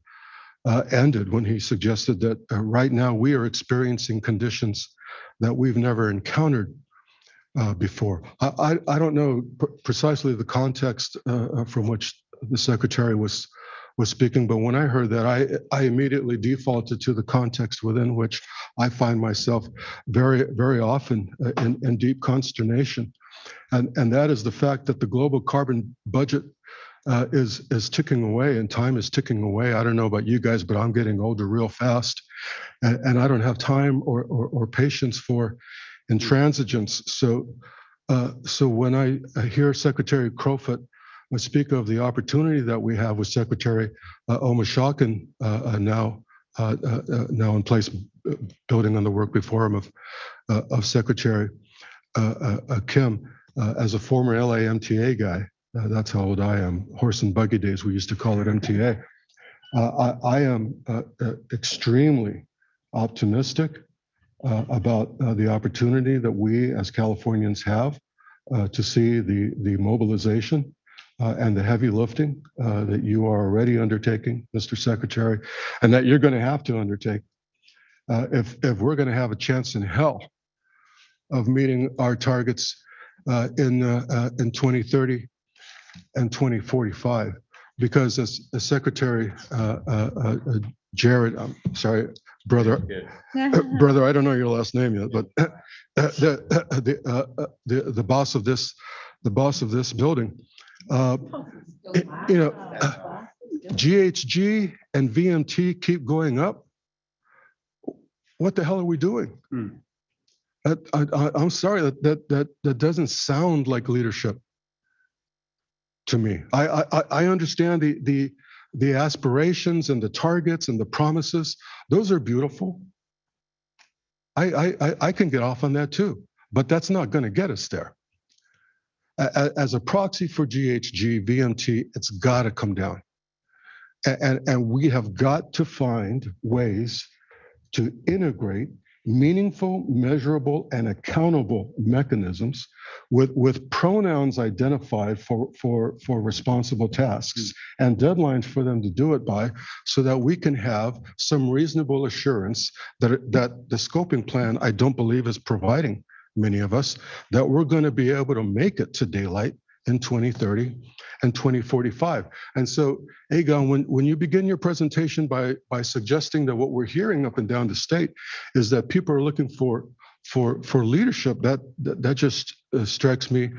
ended when he suggested that right now we are experiencing conditions that we've never encountered before. I don't know precisely the context from which the Secretary was speaking, but when I heard that, I immediately defaulted to the context within which I find myself very, very often in deep consternation. And that is the fact that the global carbon budget is ticking away, and time is ticking away. I don't know about you guys, but I'm getting older real fast, and I don't have time or patience for intransigence. So when I hear Secretary Crowfoot speak of the opportunity that we have with Secretary Omashakin now in place, building on the work before him of Secretary Kim, as a former LAMTA guy, that's how old I am. Horse and buggy days, we used to call it MTA. I am extremely optimistic about the opportunity that we as Californians have to see the mobilization and the heavy lifting that you are already undertaking, Mr. Secretary, and that you're going to have to undertake if we're going to have a chance in hell of meeting our targets in 2030 and 2045. Because as Secretary Jared, I'm sorry, brother, brother, I don't know your last name yet, but the boss of this building, GHG and VMT keep going up. What the hell are we doing? I'm sorry, that doesn't sound like leadership to me. I understand the aspirations and the targets and the promises. Those are beautiful. I can get off on that too, but that's not going to get us there. As a proxy for GHG, VMT, it's got to come down. And we have got to find ways to integrate meaningful, measurable, and accountable mechanisms with pronouns identified for responsible tasks and deadlines for them to do it by, so that we can have some reasonable assurance that the scoping plan, I don't believe, is providing many of us, that we're going to be able to make it to daylight in 2030 and 2045. And so, Egon, when you begin your presentation by suggesting that what we're hearing up and down the state is that people are looking for leadership, that just strikes me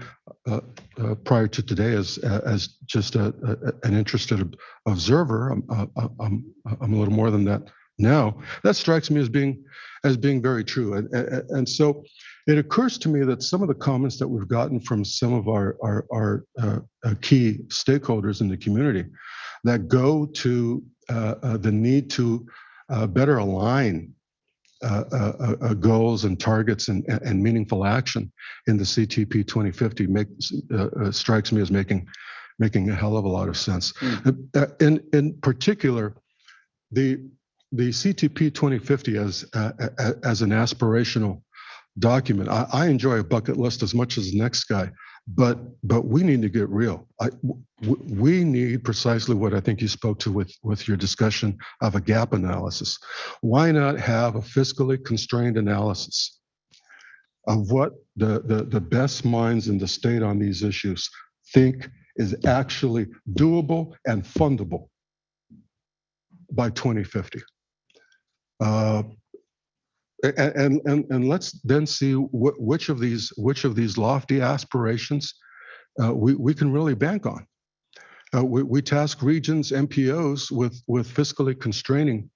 prior to today as just an interested observer. I'm a little more than that now. That strikes me as being very true. And so it occurs to me that some of the comments that we've gotten from some of our key stakeholders in the community that go to the need to better align goals and targets and meaningful action in the CTP 2050 strikes me as making a hell of a lot of sense. In particular, the CTP 2050 as an aspirational document. I enjoy a bucket list as much as the next guy. but we need to get real. We need precisely what I think you spoke to with your discussion of a gap analysis. Why not have a fiscally constrained analysis of what the best minds in the state on these issues think is actually doable and fundable by 2050? And let's then see which of these lofty aspirations we can really bank on. We task regions, MPOs with fiscally constraining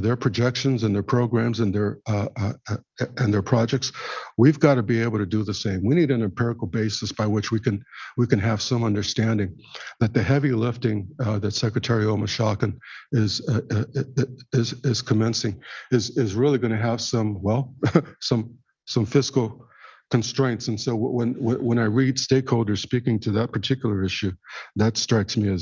their projections and their programs and their projects. We've got to be able to do the same. We need an empirical basis by which we can have some understanding that the heavy lifting that Secretary Omashakin is commencing is really going to have some some fiscal constraints. And so when I read stakeholders speaking to that particular issue, that strikes me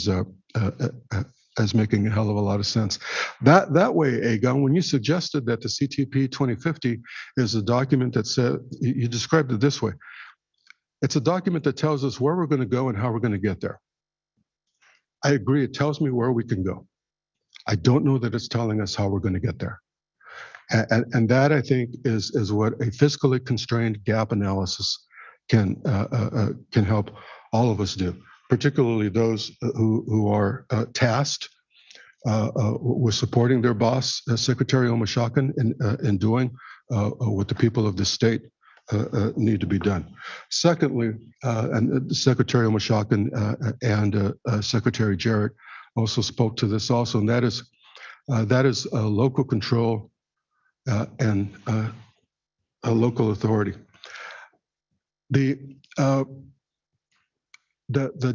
as making a hell of a lot of sense. That way, Agon, when you suggested that the CTP 2050 is a document that said, you described it this way, it's a document that tells us where we're going to go and how we're going to get there. I agree, it tells me where we can go. I don't know that it's telling us how we're going to get there. And that, I think, is what a fiscally constrained gap analysis can help all of us do, particularly those who are tasked with supporting their boss, Secretary Omashakin, in doing what the people of the state need to be done. Secondly, and Secretary Omashakin and Secretary Jarrett also spoke to this also, and that is local control and a local authority. The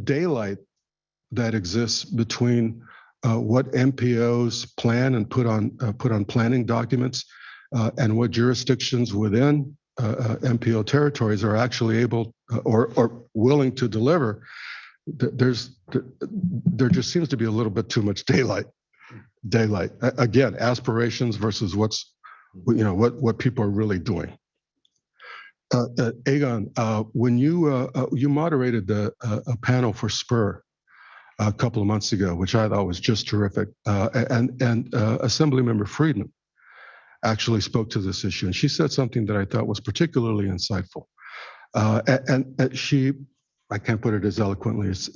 daylight that exists between what MPOs plan and put on planning documents and what jurisdictions within MPO territories are actually able or willing to deliver, there just seems to be a little bit too much daylight. Again, aspirations versus what people are really doing. Agon, when you moderated a panel for SPUR a couple of months ago, which I thought was just terrific, and Assemblymember Friedman actually spoke to this issue, and she said something that I thought was particularly insightful. And she, I can't put it as eloquently as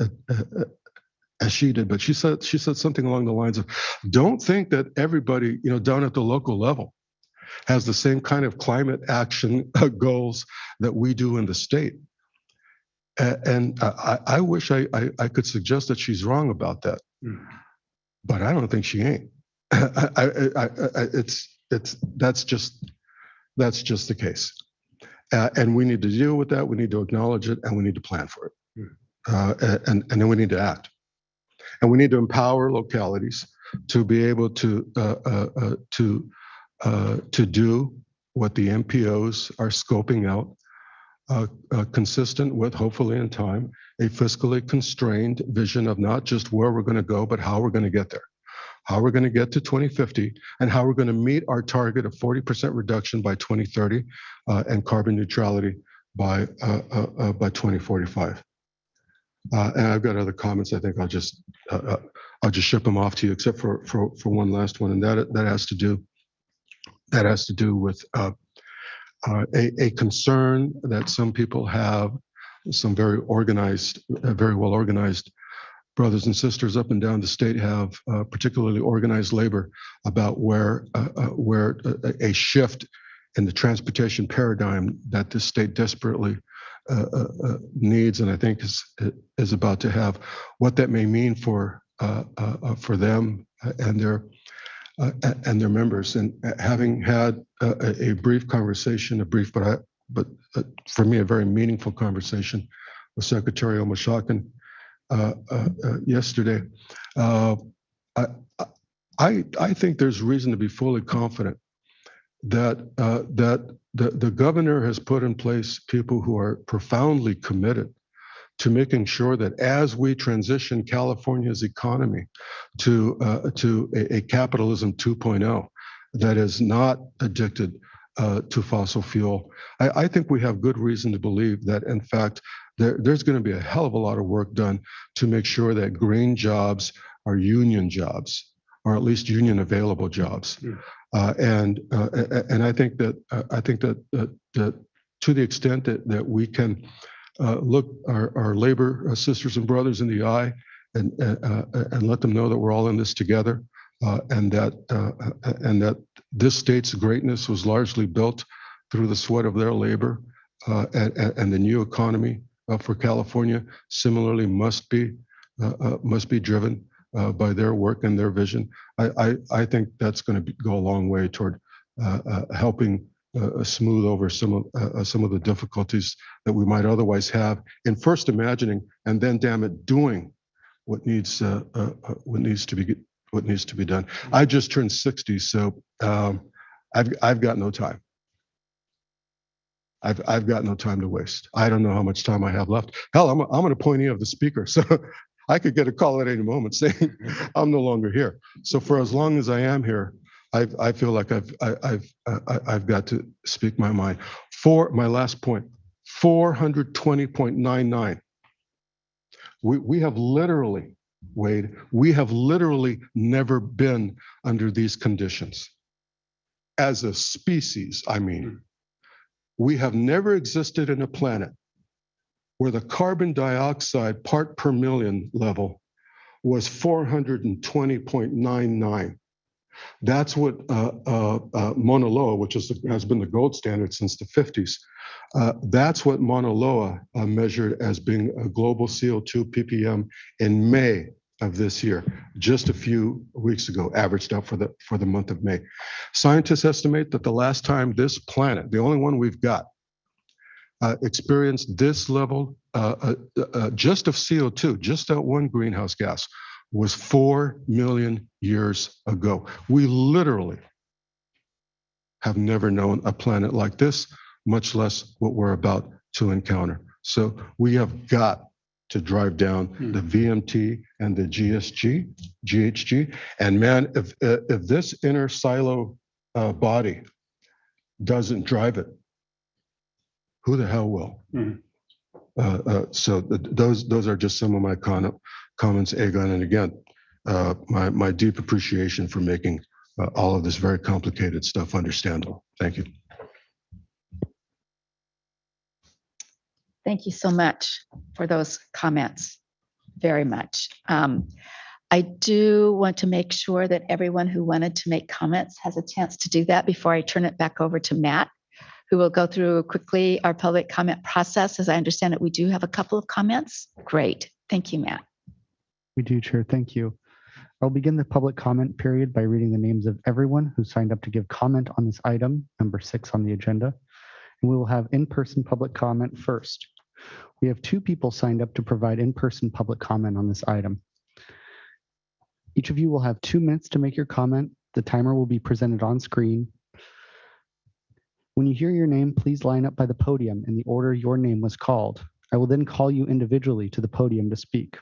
she did, but she said something along the lines of, "Don't think that everybody down at the local level has the same kind of climate action goals that we do in the state." And I wish I could suggest that she's wrong about that, but I don't think she ain't. That's just the case, and we need to deal with that. We need to acknowledge it, and we need to plan for it, and then we need to act, and we need to empower localities to be able to do what the MPOs are scoping out, consistent with, hopefully in time, a fiscally constrained vision of not just where we're going to go, but how we're going to get there, how we're going to get to 2050, and how we're going to meet our target of 40% reduction by 2030 and carbon neutrality by 2045. And I've got other comments. I think I'll just ship them off to you, except for one last one, and that has to do with a concern that some people have, some very well organized brothers and sisters up and down the state have, particularly organized labor, about where a shift in the transportation paradigm that this state desperately needs, and I think is about to have, what that may mean for them and their members. And having had a brief conversation, but for me a very meaningful conversation with Secretary Omashakin yesterday, I think there's reason to be fully confident that the governor has put in place people who are profoundly committed to making sure that as we transition California's economy to a capitalism 2.0 that is not addicted to fossil fuel, I think we have good reason to believe that, in fact, there's going to be a hell of a lot of work done to make sure that green jobs are union jobs, or at least union available jobs. And I think that to the extent that we can look our labor sisters and brothers in the eye and let them know that we're all in this together, and that this state's greatness was largely built through the sweat of their labor, and the new economy for California similarly must be driven by their work and their vision. I think that's going to go a long way toward helping smooth over some of the difficulties that we might otherwise have in first imagining and then, damn it, doing what needs to be done. I just turned 60, so I've got no time. I've got no time to waste. I don't know how much time I have left. Hell, I'm an appointee of the speaker, so I could get a call at any moment saying I'm no longer here. So for as long as I am here, I feel like I've got to speak my mind. For my last point, 420.99. We have literally, Wade, we have literally never been under these conditions. As a species, I mean. We have never existed in a planet where the carbon dioxide part per million level was 420.99. That's what Mauna Loa, which has been the gold standard since the 50s, that's what Mauna Loa measured as being a global CO2 ppm in May of this year, just a few weeks ago, averaged out for the month of May. Scientists estimate that the last time this planet, the only one we've got, experienced this level just of CO2, just that one greenhouse gas, was 4 million years ago. We literally have never known a planet like this, much less what we're about to encounter. So we have got to drive down the VMT and the GHG. And man, if this inner silo body doesn't drive it, who the hell will? So those are just some of my comments, Egon. And again, my deep appreciation for making all of this very complicated stuff understandable. Thank you. Thank you so much for those comments, very much. I do want to make sure that everyone who wanted to make comments has a chance to do that before I turn it back over to Matt, who will go through quickly our public comment process. As I understand it, we do have a couple of comments. Great. Thank you, Matt. We do, Chair. Thank you. I'll begin the public comment period by reading the names of everyone who signed up to give comment on this item, number 6 on the agenda. And we will have in-person public comment first. We have 2 people signed up to provide in-person public comment on this item. Each of you will have 2 minutes to make your comment. The timer will be presented on screen. When you hear your name, please line up by the podium in the order your name was called. I will then call you individually to the podium to speak.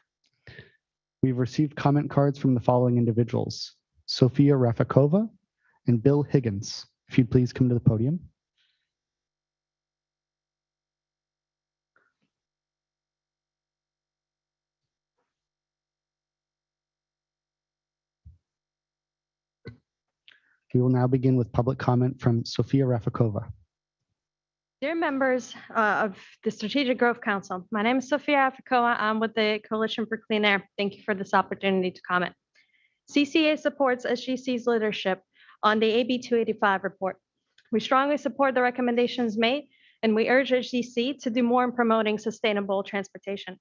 We've received comment cards from the following individuals: Sophia Rafikova and Bill Higgins. If you'd please come to the podium. We will now begin with public comment from Sophia Rafikova. Dear members of the Strategic Growth Council, my name is Sophia Afikoa. I'm with the Coalition for Clean Air. Thank you for this opportunity to comment. CCA supports SGC's leadership on the AB 285 report. We strongly support the recommendations made, and we urge SGC to do more in promoting sustainable transportation.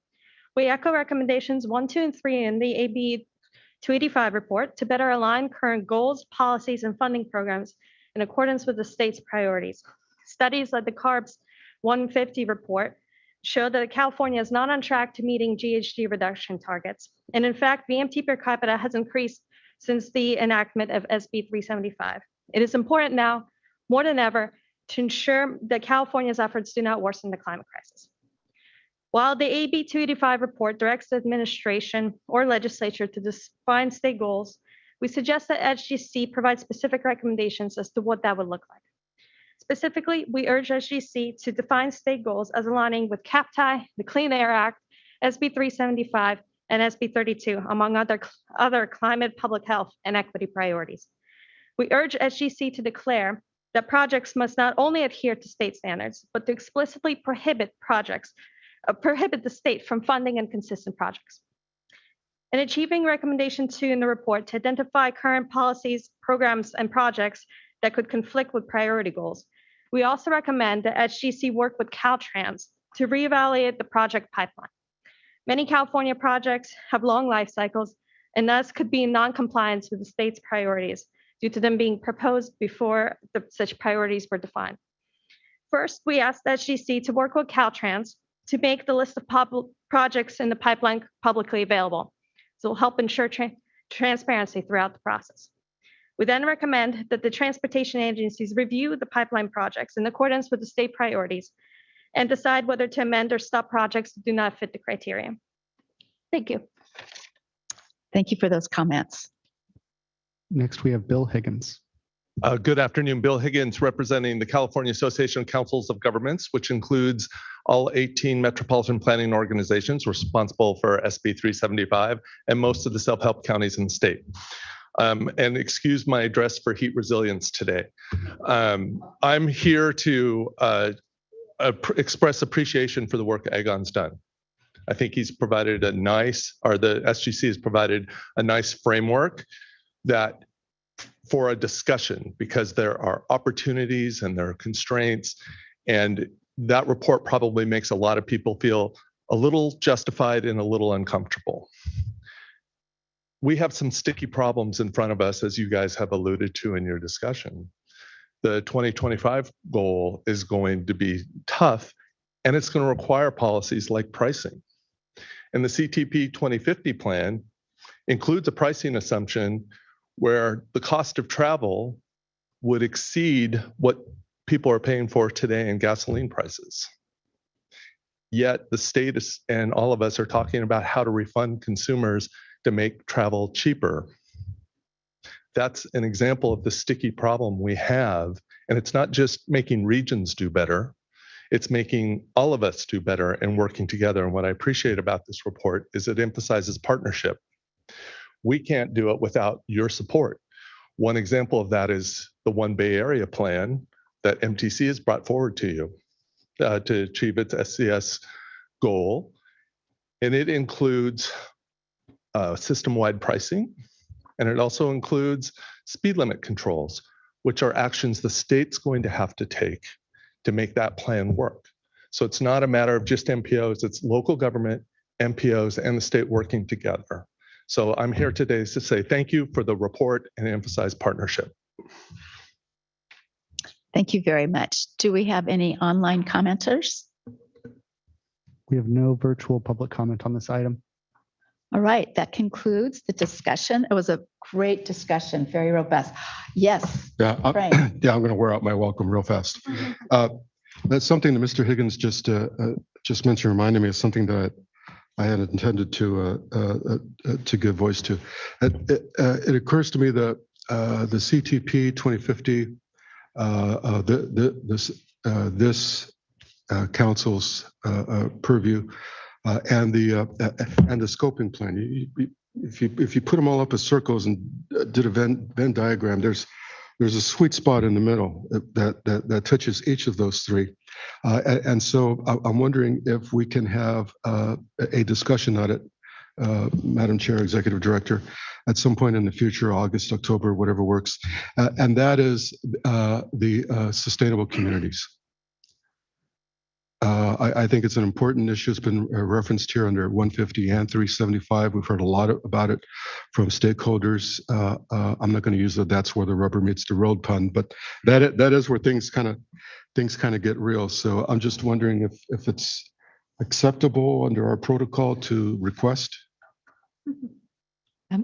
We echo recommendations 1, 2, and 3 in the AB 285 report to better align current goals, policies, and funding programs in accordance with the state's priorities. Studies like the CARB's 150 report show that California is not on track to meeting GHG reduction targets. And in fact, VMT per capita has increased since the enactment of SB 375. It is important now, more than ever, to ensure that California's efforts do not worsen the climate crisis. While the AB 285 report directs the administration or legislature to define state goals, we suggest that SGC provide specific recommendations as to what that would look like. Specifically, we urge SGC to define state goals as aligning with CAPTI, the Clean Air Act, SB 375, and SB 32, among other climate, public health, and equity priorities. We urge SGC to declare that projects must not only adhere to state standards, but to explicitly prohibit the state from funding inconsistent projects. In achieving recommendation 2 in the report to identify current policies, programs, and projects that could conflict with priority goals, we also recommend that SGC work with Caltrans to reevaluate the project pipeline. Many California projects have long life cycles and thus could be in non-compliance with the state's priorities due to them being proposed before such priorities were defined. First, we asked SGC to work with Caltrans to make the list of projects in the pipeline publicly available. So it will help ensure transparency throughout the process. We then recommend that the transportation agencies review the pipeline projects in accordance with the state priorities and decide whether to amend or stop projects that do not fit the criteria. Thank you. Thank you for those comments. Next, we have Bill Higgins. Good afternoon, Bill Higgins, representing the California Association of Councils of Governments, which includes all 18 metropolitan planning organizations responsible for SB 375 and most of the self-help counties in the state. And excuse my address for heat resilience today. I'm here to express appreciation for the work Agon's done. I think he's provided the SGC has provided a nice framework that for a discussion, because there are opportunities and there are constraints, and that report probably makes a lot of people feel a little justified and a little uncomfortable. We have some sticky problems in front of us, as you guys have alluded to in your discussion. The 2025 goal is going to be tough, and it's going to require policies like pricing. And the CTP 2050 plan includes a pricing assumption where the cost of travel would exceed what people are paying for today in gasoline prices. Yet the state and all of us are talking about how to refund consumers to make travel cheaper. That's an example of the sticky problem we have. And it's not just making regions do better, it's making all of us do better and working together. And what I appreciate about this report is it emphasizes partnership. We can't do it without your support. One example of that is the One Bay Area plan that MTC has brought forward to you to achieve its SCS goal. And it includes system-wide pricing, and it also includes speed limit controls, which are actions the state's going to have to take to make that plan work. So it's not a matter of just MPOs, it's local government, MPOs, and the state working together. So I'm here today to say thank you for the report and emphasize partnership. Thank you very much. Do we have any online commenters? We have no virtual public comment on this item. All right, that concludes the discussion. It was a great discussion, very robust. Yes. Yeah, Frank. I'm going to wear out my welcome real fast. That's something that Mr. Higgins just mentioned, reminded me of something that I had intended to give voice to. It occurs to me that the CTP 2050, this council's purview, and the scoping plan. If you put them all up as circles and did a Venn diagram, there's a sweet spot in the middle that touches each of those three. And so I'm wondering if we can have a discussion on it, Madam Chair, Executive Director, at some point in the future, August, October, whatever works. And that is the sustainable communities. I think it's an important issue. It's been referenced here under 150 and 375. We've heard a lot about it from stakeholders. I'm not going to use that's where the rubber meets the road pun, but that is where things kind of get real. So I'm just wondering if it's acceptable under our protocol to request.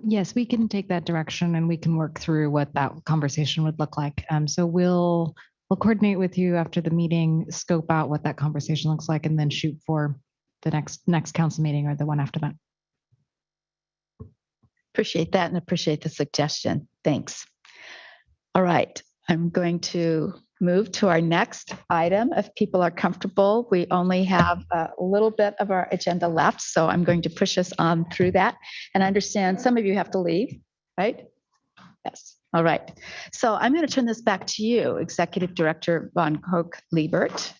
Yes, we can take that direction and we can work through what that conversation would look like. So we'll coordinate with you after the meeting, scope out what that conversation looks like, and then shoot for the next council meeting or the one after that. Appreciate that and appreciate the suggestion. Thanks. All right, I'm going to move to our next item. If people are comfortable, we only have a little bit of our agenda left, so I'm going to push us on through that. And I understand some of you have to leave, right? Yes. All right. So I'm going to turn this back to you, Executive Director Von Koch-Liebert.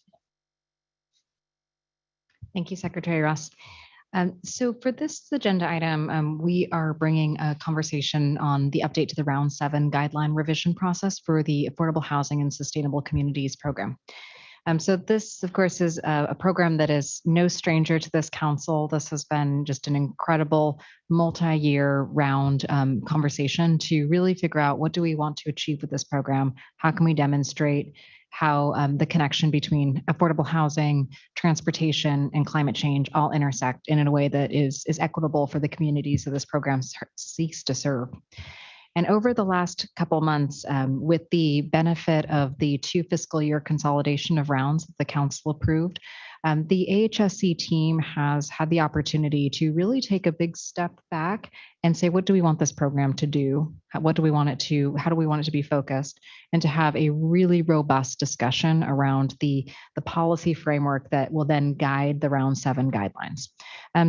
Thank you, Secretary Ross. So for this agenda item, we are bringing a conversation on the update to the Round 7 guideline revision process for the Affordable Housing and Sustainable Communities program. So this, of course, is a program that is no stranger to this council. This has been just an incredible multi-year round conversation to really figure out what do we want to achieve with this program? How can we demonstrate how the connection between affordable housing, transportation, and climate change all intersect in a way that is equitable for the communities that this program seeks to serve. And over the last couple months, with the benefit of the 2 fiscal year consolidation of rounds that the council approved, the AHSC team has had the opportunity to really take a big step back and say, what do we want this program to do? What do we want it to, how do we want it to be focused? And to have a really robust discussion around the policy framework that will then guide the Round 7 guidelines.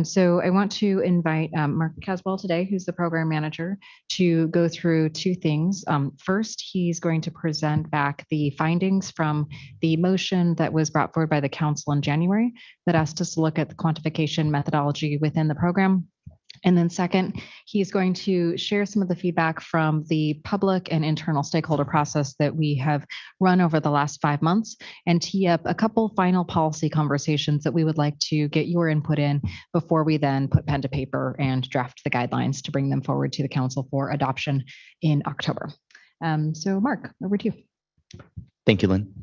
So I want to invite Mark Caswell today, who's the program manager, to go through 2 things. First, he's going to present back the findings from the motion that was brought forward by the council in January that asked us to look at the quantification methodology within the program. And then second, he's going to share some of the feedback from the public and internal stakeholder process that we have run over the last 5 months and tee up a couple final policy conversations that we would like to get your input in before we then put pen to paper and draft the guidelines to bring them forward to the council for adoption in October. So Mark, over to you. Thank you, Lynn.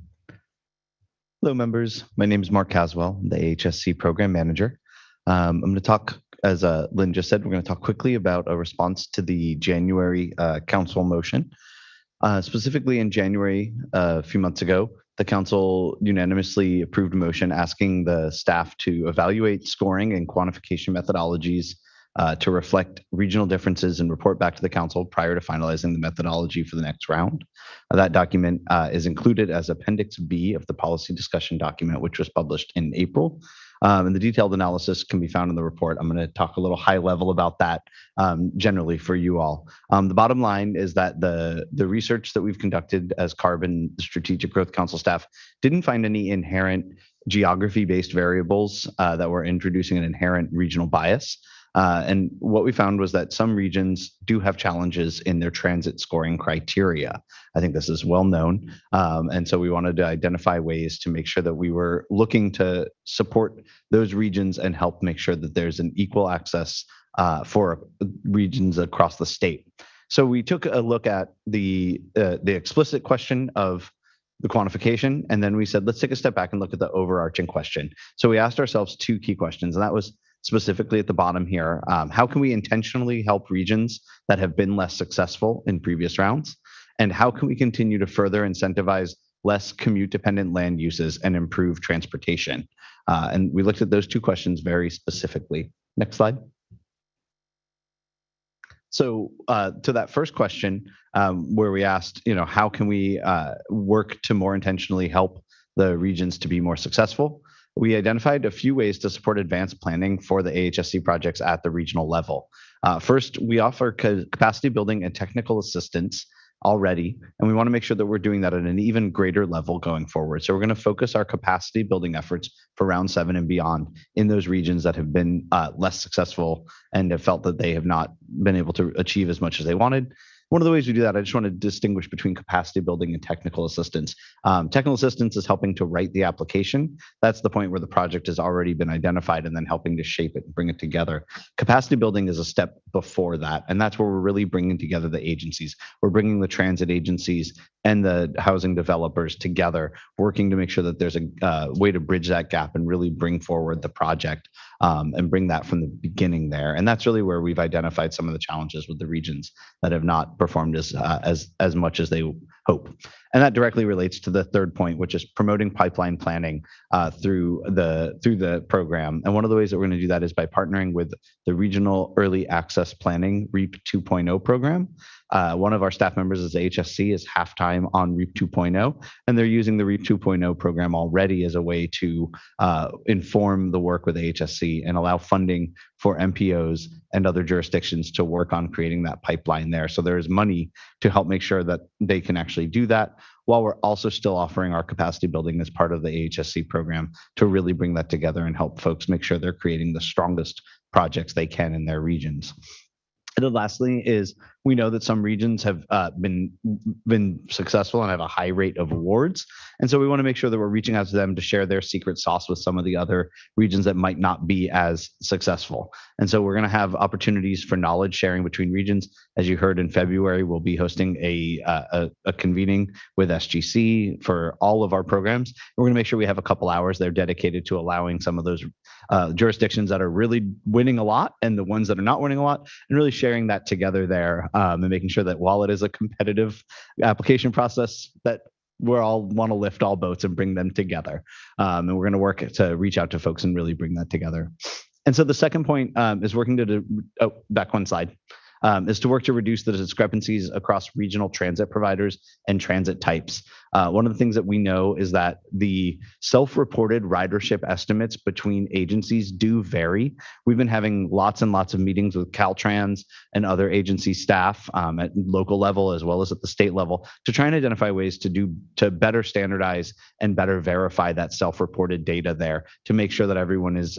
Hello, members. My name is Mark Caswell, the AHSC program manager. I'm going to talk, as Lynn just said, we're going to talk quickly about a response to the January council motion. Specifically in January, a few months ago, the council unanimously approved a motion asking the staff to evaluate scoring and quantification methodologies to reflect regional differences and report back to the council prior to finalizing the methodology for the next round. That document is included as Appendix B of the policy discussion document, which was published in April. And the detailed analysis can be found in the report. I'm going to talk a little high level about that generally for you all. The bottom line is that the research that we've conducted as Carbon Strategic Growth Council staff didn't find any inherent geography-based variables that were introducing an inherent regional bias. And what we found was that some regions do have challenges in their transit scoring criteria. I think this is well known. And so we wanted to identify ways to make sure that we were looking to support those regions and help make sure that there's an equal access for regions across the state. So we took a look at the explicit question of the quantification, and then we said, let's take a step back and look at the overarching question. So we asked ourselves 2 key questions, and that was specifically at the bottom here. How can we intentionally help regions that have been less successful in previous rounds? And how can we continue to further incentivize less commute-dependent land uses and improve transportation? And we looked at those 2 questions very specifically. Next slide. So to that first question, where we asked, how can we work to more intentionally help the regions to be more successful? We identified a few ways to support advanced planning for the AHSC projects at the regional level. First, we offer capacity building and technical assistance already, and we want to make sure that we're doing that at an even greater level going forward. So we're going to focus our capacity building efforts for round 7 and beyond in those regions that have been less successful and have felt that they have not been able to achieve as much as they wanted. One of the ways we do that, I just want to distinguish between capacity building and technical assistance. Technical assistance is helping to write the application. That's the point where the project has already been identified and then helping to shape it and bring it together. Capacity building is a step before that, and that's where we're really bringing together the agencies. We're bringing the transit agencies and the housing developers together, working to make sure that there's a way to bridge that gap and really bring forward the project and bring that from the beginning there. And that's really where we've identified some of the challenges with the regions that have not performed as much as they hope. And that directly relates to the third point, which is promoting pipeline planning through the program. And one of the ways that we're going to do that is by partnering with the Regional Early Access Planning REAP 2.0 program. One of our staff members is AHSC, is half-time on REAP 2.0, and they're using the REAP 2.0 program already as a way to inform the work with AHSC and allow funding for MPOs and other jurisdictions to work on creating that pipeline there. So there is money to help make sure that they can actually do that, while we're also still offering our capacity building as part of the AHSC program to really bring that together and help folks make sure they're creating the strongest projects they can in their regions. And then lastly is we know that some regions have been successful and have a high rate of awards. And so we want to make sure that we're reaching out to them to share their secret sauce with some of the other regions that might not be as successful. And so we're going to have opportunities for knowledge sharing between regions. As you heard in February, we'll be hosting a convening with SGC for all of our programs. We're going to make sure we have a couple hours there dedicated to allowing some of those jurisdictions that are really winning a lot and the ones that are not winning a lot, and really sharing that together there, and making sure that while it is a competitive application process, that we all want to lift all boats and bring them together. And we're going to work to reach out to folks and really bring that together. And so the second point is working to back one slide. Is to work to reduce the discrepancies across regional transit providers and transit types. One of the things that we know is that the self-reported ridership estimates between agencies do vary. We've been having lots and lots of meetings with Caltrans and other agency staff at local level as well as at the state level to try and identify ways to better standardize and better verify that self-reported data there to make sure that everyone is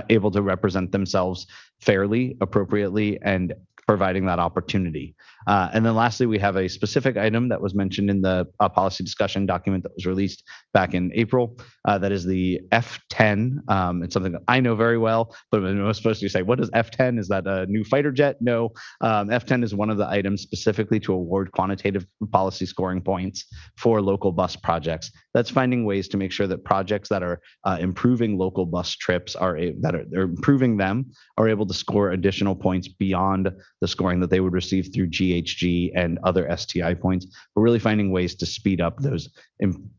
able to represent themselves fairly, appropriately, and providing that opportunity. And then lastly, we have a specific item that was mentioned in the policy discussion document that was released back in April. That is the F-10. It's something that I know very well, but I was supposed to say, what is F-10? Is that a new fighter jet? No. F-10 is one of the items specifically to award quantitative policy scoring points for local bus projects. That's finding ways to make sure that projects that are improving local bus trips are improving them are able to score additional points beyond the scoring that they would receive through GHG and other STI points. We're really finding ways to speed up those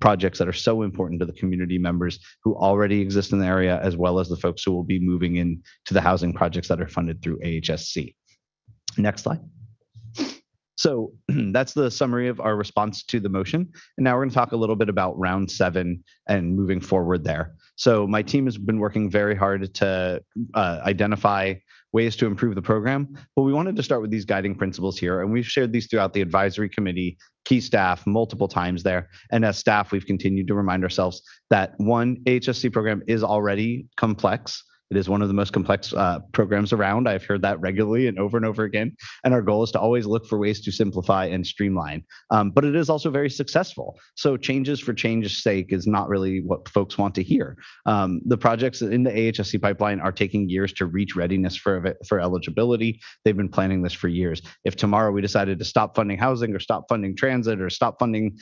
projects that are so important to the community members who already exist in the area, as well as the folks who will be moving in to the housing projects that are funded through AHSC. Next slide. So that's the summary of our response to the motion. And now we're going to talk a little bit about round 7 and moving forward there. So my team has been working very hard to identify ways to improve the program, but we wanted to start with these guiding principles here, and we've shared these throughout the advisory committee, key staff multiple times there. And as staff, we've continued to remind ourselves that one, AHSC program is already complex. It is one of the most complex programs around. I've heard that regularly and over again. And our goal is to always look for ways to simplify and streamline. But it is also very successful. So changes for change's sake is not really what folks want to hear. The projects in the AHSC pipeline are taking years to reach readiness for eligibility. They've been planning this for years. If tomorrow we decided to stop funding housing or stop funding transit or stop funding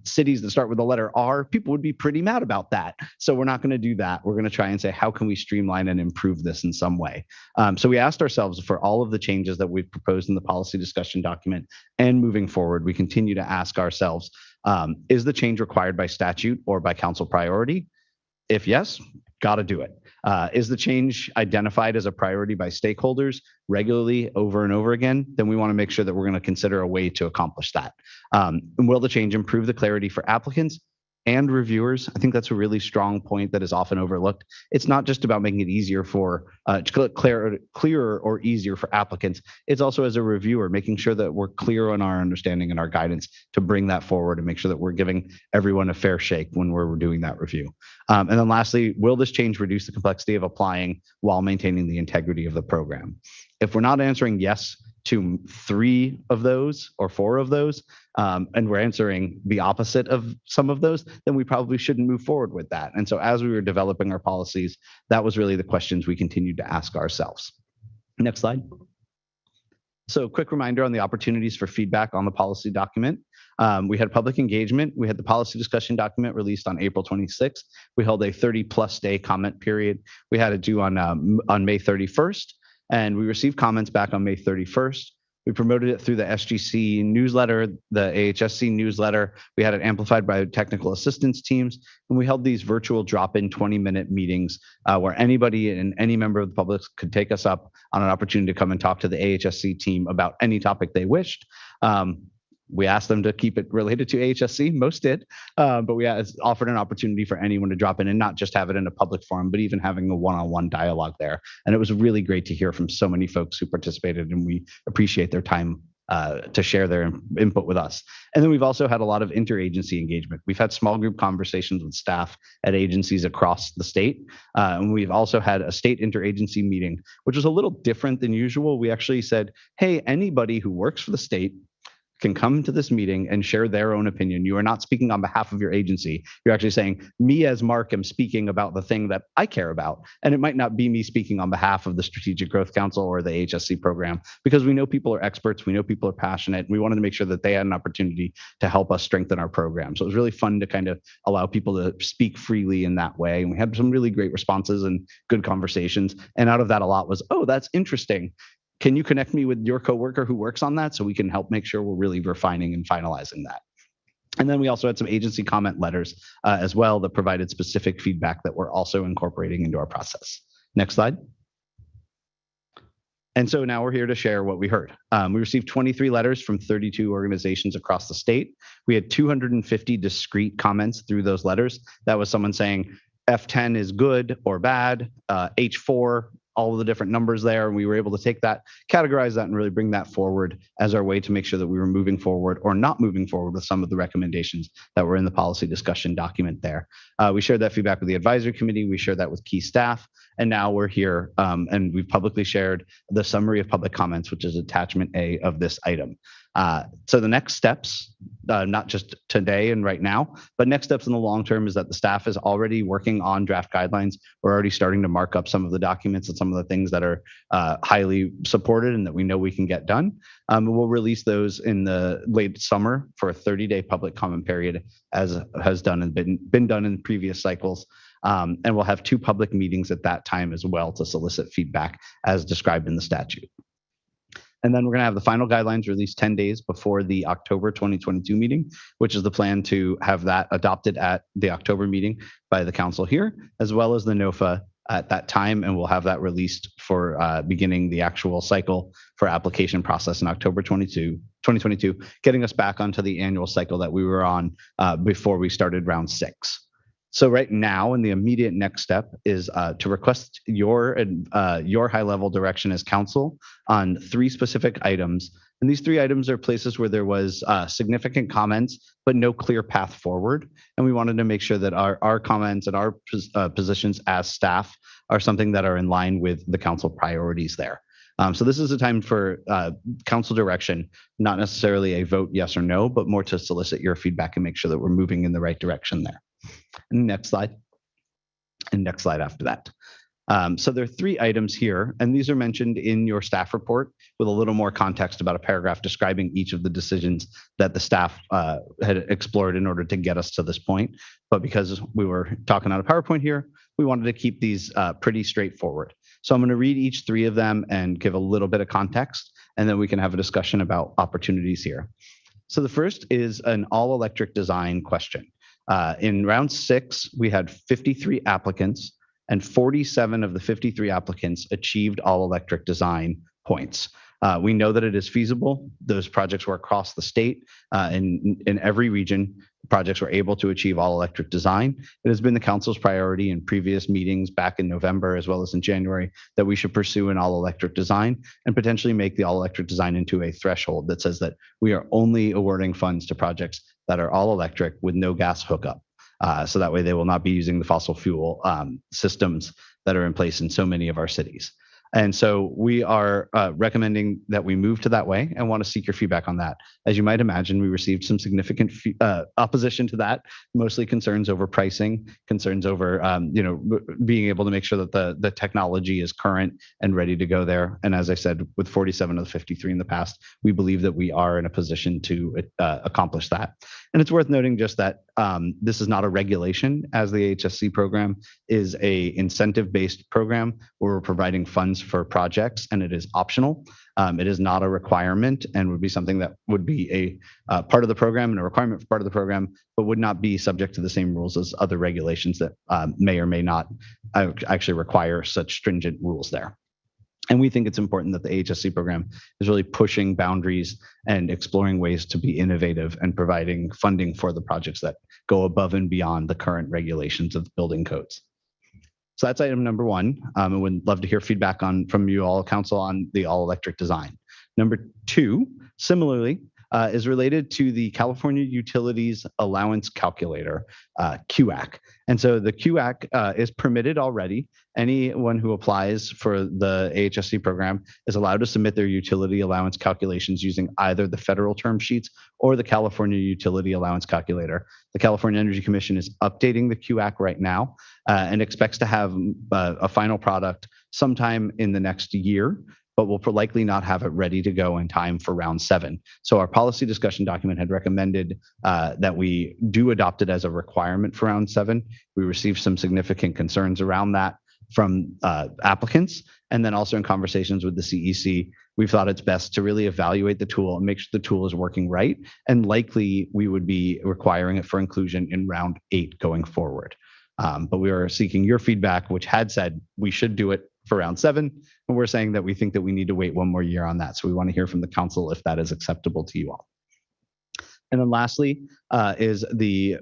cities that start with the letter R, people would be pretty mad about that. So we're not going to do that. We're going to try and say, how can we streamline and improve this in some way? So we asked ourselves for all of the changes that we've proposed in the policy discussion document, and moving forward, we continue to ask ourselves, is the change required by statute or by council priority? If yes, got to do it. Is the change identified as a priority by stakeholders regularly over and over again? Then we want to make sure that we're going to consider a way to accomplish that. And will the change improve the clarity for applicants and reviewers? I think that's a really strong point that is often overlooked. It's not just about making it easier for clearer or easier for applicants. It's also, as a reviewer, making sure that we're clear on our understanding and our guidance to bring that forward and make sure that we're giving everyone a fair shake when we're doing that review. And then lastly, will this change reduce the complexity of applying while maintaining the integrity of the program? If we're not answering yes to 3 of those or 4 of those, and we're answering the opposite of some of those, then we probably shouldn't move forward with that. And so as we were developing our policies, that was really the questions we continued to ask ourselves. Next slide. So quick reminder on the opportunities for feedback on the policy document. We had public engagement. We had the policy discussion document released on April 26th. We held a 30+ day comment period. We had it due on May 31st. And we received comments back on May 31st. We promoted it through the SGC newsletter, the AHSC newsletter. We had it amplified by technical assistance teams, and we held these virtual drop-in 20-minute meetings where anybody and any member of the public could take us up on an opportunity to come and talk to the AHSC team about any topic they wished. We asked them to keep it related to AHSC, most did, but we offered an opportunity for anyone to drop in and not just have it in a public forum, but even having a one-on-one dialogue there. And it was really great to hear from so many folks who participated, and we appreciate their time to share their input with us. And then we've also had a lot of interagency engagement. We've had small group conversations with staff at agencies across the state. And we've also had a state interagency meeting, which was a little different than usual. We actually said, hey, anybody who works for the state can come to this meeting and share their own opinion. You are not speaking on behalf of your agency. You're actually saying, me as Mark am speaking about the thing that I care about. And it might not be me speaking on behalf of the Strategic Growth Council or the AHSC program, because we know people are experts, we know people are passionate, and we wanted to make sure that they had an opportunity to help us strengthen our program. So it was really fun to kind of allow people to speak freely in that way. And we had some really great responses and good conversations. And out of that, a lot was, oh, that's interesting. Can you connect me with your coworker who works on that so we can help make sure we're really refining and finalizing that? And then we also had some agency comment letters as well that provided specific feedback that we're also incorporating into our process. Next slide. And so now we're here to share what we heard. We received 23 letters from 32 organizations across the state. We had 250 discrete comments through those letters. That was someone saying F10 is good or bad, H4, all of the different numbers there. And we were able to take that, categorize that, and really bring that forward as our way to make sure that we were moving forward or not moving forward with some of the recommendations that were in the policy discussion document there. We shared that feedback with the advisory committee. We shared that with key staff. And now we're here and we've publicly shared the summary of public comments, which is attachment A of this item. So the next steps, not just today and right now, but next steps in the long term is that the staff is already working on draft guidelines. We're already starting to mark up some of the documents and some of the things that are highly supported and that we know we can get done. We'll release those in the late summer for a 30-day public comment period, as has done and been done in previous cycles. And we'll have 2 public meetings at that time as well to solicit feedback as described in the statute. And then we're going to have the final guidelines released 10 days before the October 2022 meeting, which is the plan to have that adopted at the October meeting by the council here, as well as the NOFA at that time. And we'll have that released for beginning the actual cycle for application process in October 2022, getting us back onto the annual cycle that we were on before we started round 6. So right now, and the immediate next step is to request your high-level direction as council on 3 specific items. And these 3 items are places where there was significant comments, but no clear path forward. And we wanted to make sure that our comments and our positions as staff are something that are in line with the council priorities there. So this is a time for council direction, not necessarily a vote yes or no, but more to solicit your feedback and make sure that we're moving in the right direction there. And next slide. And next slide after that. So there are 3 items here, and these are mentioned in your staff report with a little more context about a paragraph describing each of the decisions that the staff had explored in order to get us to this point. But because we were talking on a PowerPoint here, we wanted to keep these pretty straightforward. So I'm going to read each 3 of them and give a little bit of context, and then we can have a discussion about opportunities here. So the first is an all-electric design question. In round 6, we had 53 applicants, and 47 of the 53 applicants achieved all-electric design points. We know that it is feasible. Those projects were across the state. In every region, projects were able to achieve all-electric design. It has been the council's priority in previous meetings back in November as well as in January that we should pursue an all-electric design and potentially make the all-electric design into a threshold that says that we are only awarding funds to projects that are all-electric with no gas hookup. So that way they will not be using the fossil fuel systems that are in place in so many of our cities. And so we are recommending that we move to that way and want to seek your feedback on that. As you might imagine, we received some significant opposition to that, mostly concerns over pricing, concerns over being able to make sure that the technology is current and ready to go there. And as I said, with 47 of the 53 in the past, we believe that we are in a position to accomplish that. And it's worth noting just that this is not a regulation, as the AHSC program is a incentive-based program where we're providing funds funds for projects, and it is optional. It is not a requirement and would be something that would be a part of the program and a requirement for part of the program, but would not be subject to the same rules as other regulations that may or may not actually require such stringent rules there. And we think it's important that the AHSC program is really pushing boundaries and exploring ways to be innovative and providing funding for the projects that go above and beyond the current regulations of the building codes. So that's item number one. I would love to hear feedback from you all, council, on the all-electric design. Number two, similarly, is related to the California Utilities Allowance Calculator, QAC. And so the QAC is permitted already. Anyone who applies for the AHSC program is allowed to submit their utility allowance calculations using either the federal term sheets or the California Utility Allowance Calculator. The California Energy Commission is updating the QAC right now and expects to have a final product sometime in the next year, but will likely not have it ready to go in time for round 7. So our policy discussion document had recommended that we do adopt it as a requirement for round 7. We received some significant concerns around that from applicants. And then also in conversations with the CEC, we've thought it's best to really evaluate the tool and make sure the tool is working right. And likely we would be requiring it for inclusion in round 8 going forward. But we are seeking your feedback, which had said we should do it for round 7. And we're saying that we think that we need to wait one more year on that. So we want to hear from the council if that is acceptable to you all. And then lastly is the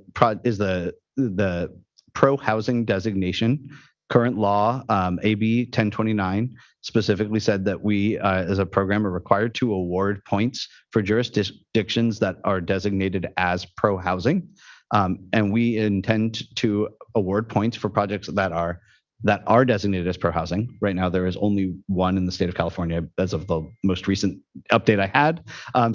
pro housing designation. Current law, AB 1029, specifically said that we as a program are required to award points for jurisdictions that are designated as pro housing. And we intend to award points for projects that are designated as pro housing. Right now, there is only one in the state of California as of the most recent update I had.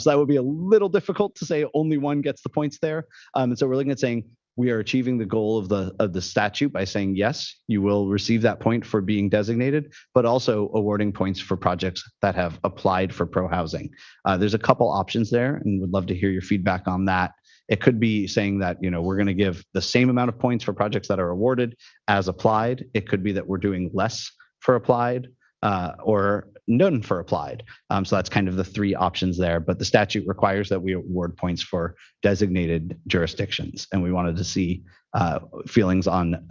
So that would be a little difficult to say only one gets the points there. And so we're looking at saying we are achieving the goal of the statute by saying, yes, you will receive that point for being designated, but also awarding points for projects that have applied for pro housing. There's a couple options there and would love to hear your feedback on that. It could be saying that, we're going to give the same amount of points for projects that are awarded as applied. It could be that we're doing less for applied or none for applied. So that's kind of the 3 options there. But the statute requires that we award points for designated jurisdictions. And we wanted to see feelings on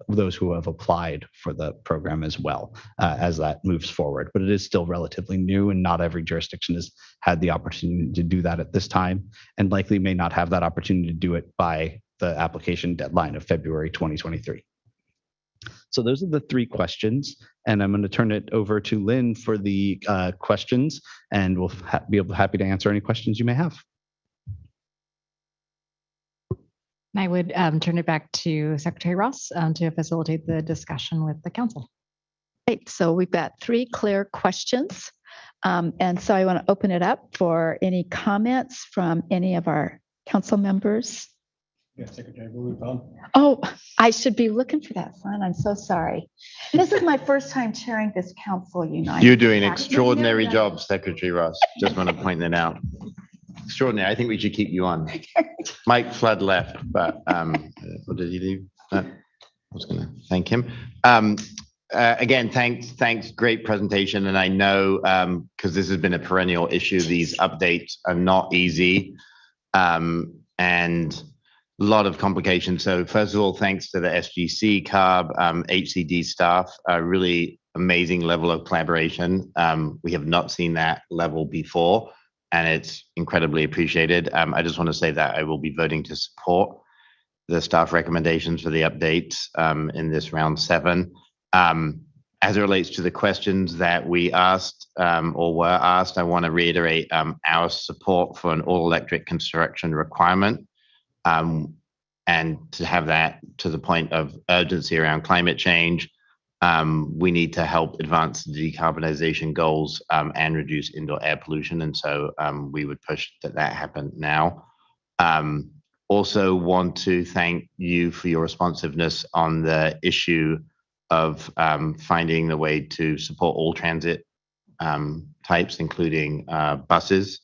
those who have applied for the program as well as that moves forward. But it is still relatively new and not every jurisdiction has had the opportunity to do that at this time and likely may not have that opportunity to do it by the application deadline of February 2023. So those are the 3 questions, and I'm going to turn it over to Lynn for the questions, and we'll be happy to answer any questions you may have. I would turn it back to Secretary Ross to facilitate the discussion with the council. Great. So we've got 3 clear questions. And so I want to open it up for any comments from any of our council members. Yeah, Secretary, will we phone? Oh, I should be looking for that sign. I'm so sorry. This is my first time chairing this council united. You're doing an extraordinary job, Secretary Ross. Just want to point that out. Extraordinary. I think we should keep you on. Mike Flood left, but what did he do? I was going to thank him. Again, thanks. Great presentation. And I know because this has been a perennial issue, these updates are not easy and a lot of complications. So first of all, thanks to the SGC, CARB, HCD staff, a really amazing level of collaboration. We have not seen that level before, and it's incredibly appreciated. I just want to say that I will be voting to support the staff recommendations for the updates in this round 7. As it relates to the questions that we asked or were asked, I want to reiterate our support for an all-electric construction requirement. And to have that to the point of urgency around climate change, we need to help advance the decarbonization goals and reduce indoor air pollution. And so we would push that happen now. Also want to thank you for your responsiveness on the issue of finding the way to support all transit types, including buses.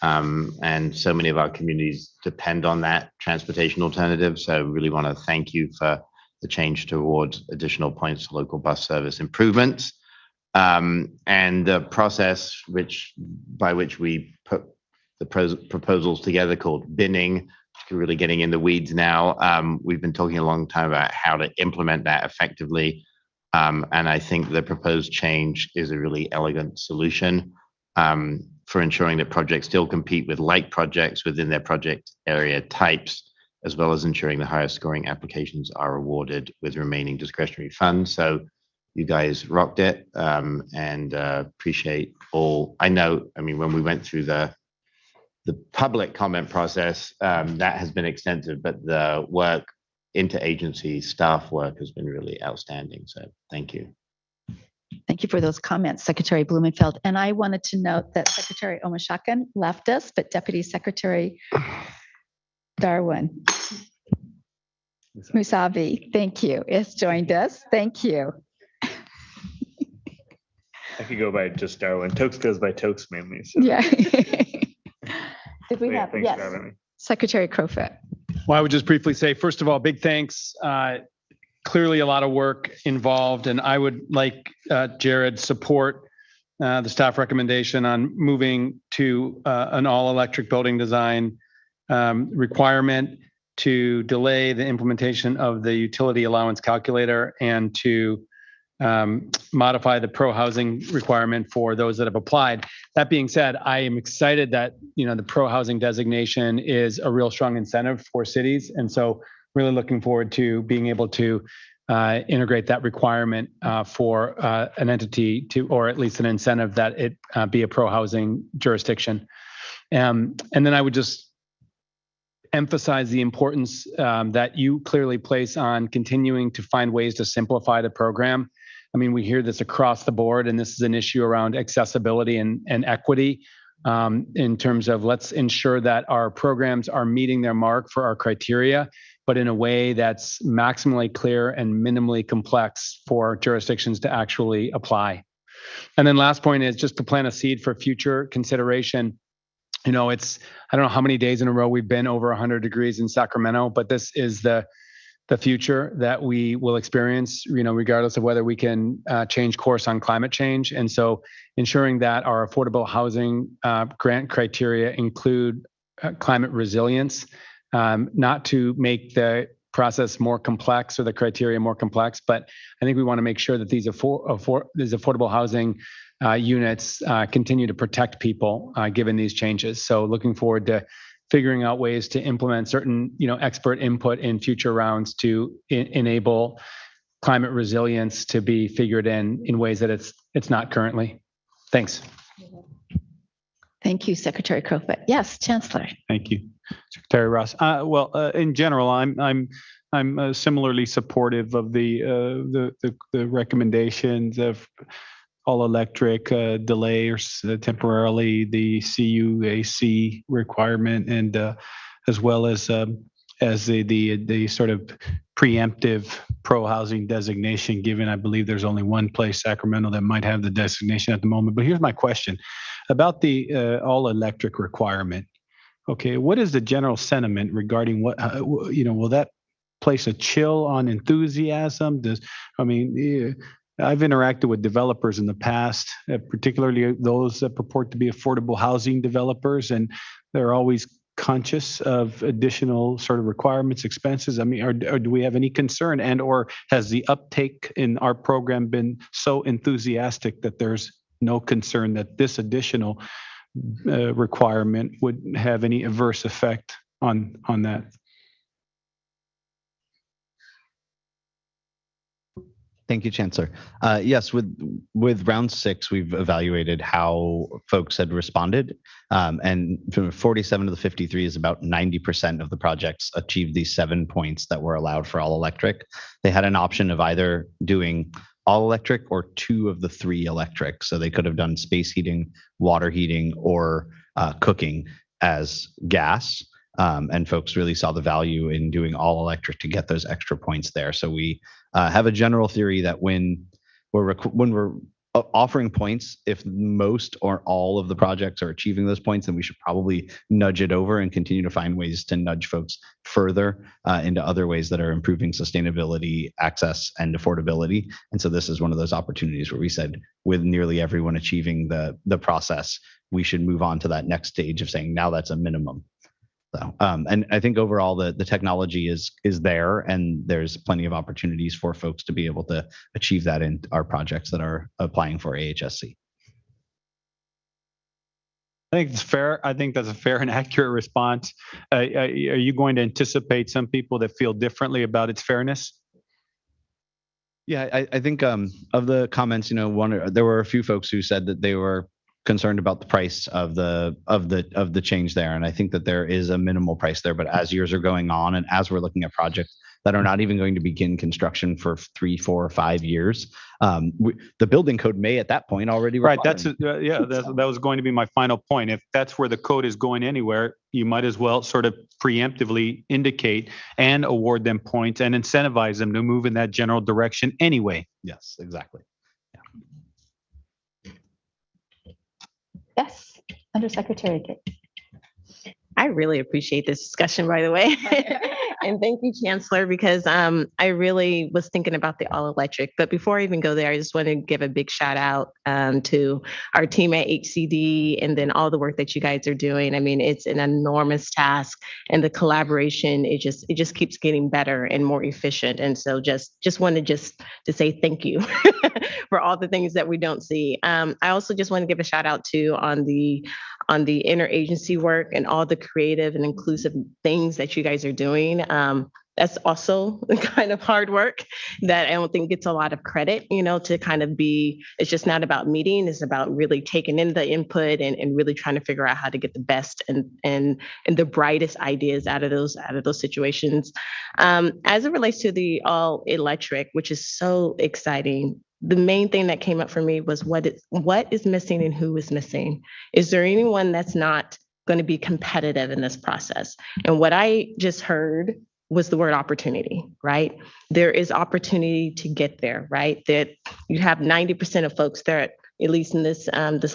And so many of our communities depend on that transportation alternative. So really want to thank you for the change towards additional points to local bus service improvements. And the process by which we put the proposals together, called binning, really getting in the weeds now. We've been talking a long time about how to implement that effectively. And I think the proposed change is a really elegant solution for ensuring that projects still compete with like projects within their project area types, as well as ensuring the highest scoring applications are awarded with remaining discretionary funds. So you guys rocked it, and appreciate all. I mean, when we went through the public comment process, that has been extensive, but the work, interagency staff work has been really outstanding. So thank you. Thank you for those comments, Secretary Blumenfeld. And I wanted to note that Secretary Omashakan left us, but Deputy Secretary Darwin Musavi, thank you, has joined us. Thank you. I could go by just Darwin. Tokes goes by Tokes mainly. So. Yeah. Did we have, Thanks yes, for having me. Secretary Crowfoot. Well, I would just briefly say, first of all, big thanks. Clearly a lot of work involved, and I would like Jared support the staff recommendation on moving to an all-electric building design requirement, to delay the implementation of the utility allowance calculator, and to modify the pro-housing requirement for those that have applied. That being said, I am excited that the pro-housing designation is a real strong incentive for cities, and so really looking forward to being able to integrate that requirement for an entity to, or at least an incentive that it be a pro-housing jurisdiction. And then I would just emphasize the importance that you clearly place on continuing to find ways to simplify the program. I mean, we hear this across the board, and this is an issue around accessibility and equity in terms of let's ensure that our programs are meeting their mark for our criteria, but in a way that's maximally clear and minimally complex for jurisdictions to actually apply. And then last point is just to plant a seed for future consideration. I don't know how many days in a row we've been over 100 degrees in Sacramento, but this is the future that we will experience, regardless of whether we can change course on climate change. And so ensuring that our affordable housing grant criteria include climate resilience, not to make the process more complex or the criteria more complex, but I think we want to make sure that these affordable housing units continue to protect people given these changes. So looking forward to figuring out ways to implement certain, expert input in future rounds to enable climate resilience to be figured in ways that it's not currently. Thanks. Thank you, Secretary Crowfoot. Yes, Chancellor. Thank you, Secretary Ross. In general, I'm similarly supportive of the recommendations of all electric, delay or temporarily the CUAC requirement, and as well as the sort of preemptive pro-housing designation, given I believe there's only one place, Sacramento, that might have the designation at the moment. But here's my question about the all electric requirement. Okay, what is the general sentiment regarding what, will that place a chill on enthusiasm? I've interacted with developers in the past, particularly those that purport to be affordable housing developers, and they're always conscious of additional sort of requirements, expenses. I mean, or do we have any concern, and or has the uptake in our program been so enthusiastic that there's no concern that this additional requirement would have any adverse effect on that? Thank you, Chancellor. Yes, with round 6, we've evaluated how folks had responded, and from 47 to the 53 is about 90% of the projects achieved these 7 points that were allowed for all electric. They had an option of either doing all electric or 2 of the 3 electric. So they could have done space heating, water heating, or cooking as gas. And folks really saw the value in doing all electric to get those extra points there. So we have a general theory that when we're offering points. If most or all of the projects are achieving those points, then we should probably nudge it over and continue to find ways to nudge folks further into other ways that are improving sustainability, access, and affordability. And so this is one of those opportunities where we said, with nearly everyone achieving the process, we should move on to that next stage of saying, now that's a minimum. So, and I think overall the technology is there, and there's plenty of opportunities for folks to be able to achieve that in our projects that are applying for AHSC. I think it's fair. I think that's a fair and accurate response. Are you going to anticipate some people that feel differently about its fairness? Yeah, I think of the comments, there were a few folks who said that they were concerned about the price of the change there, and I think that there is a minimal price there. But as years are going on, and as we're looking at projects that are not even going to begin construction for 3, 4, or 5 years, the building code may at that point already Right. require That was going to be my final point. If that's where the code is going anywhere, you might as well sort of preemptively indicate and award them points and incentivize them to move in that general direction anyway. Yes, exactly. Yes, Undersecretary Gates. I really appreciate this discussion, by the way. And thank you, Chancellor, because I really was thinking about the all electric. But before I even go there, I just want to give a big shout out to our team at HCD and then all the work that you guys are doing. I mean, it's an enormous task, and the collaboration, it just keeps getting better and more efficient. And so just wanted to say thank you for all the things that we don't see. I also just want to give a shout out to on the interagency work and all the creative and inclusive things that you guys are doing. That's also kind of hard work that I don't think gets a lot of credit, to kind of be, it's just not about meeting, it's about really taking in the input and really trying to figure out how to get the best and the brightest ideas out of those situations. As it relates to the all electric, which is so exciting, the main thing that came up for me was what is missing and who is missing. Is there anyone that's not going to be competitive in this process? And what I just heard was the word opportunity, right? There is opportunity to get there, right? That you have 90% of folks there, at least in this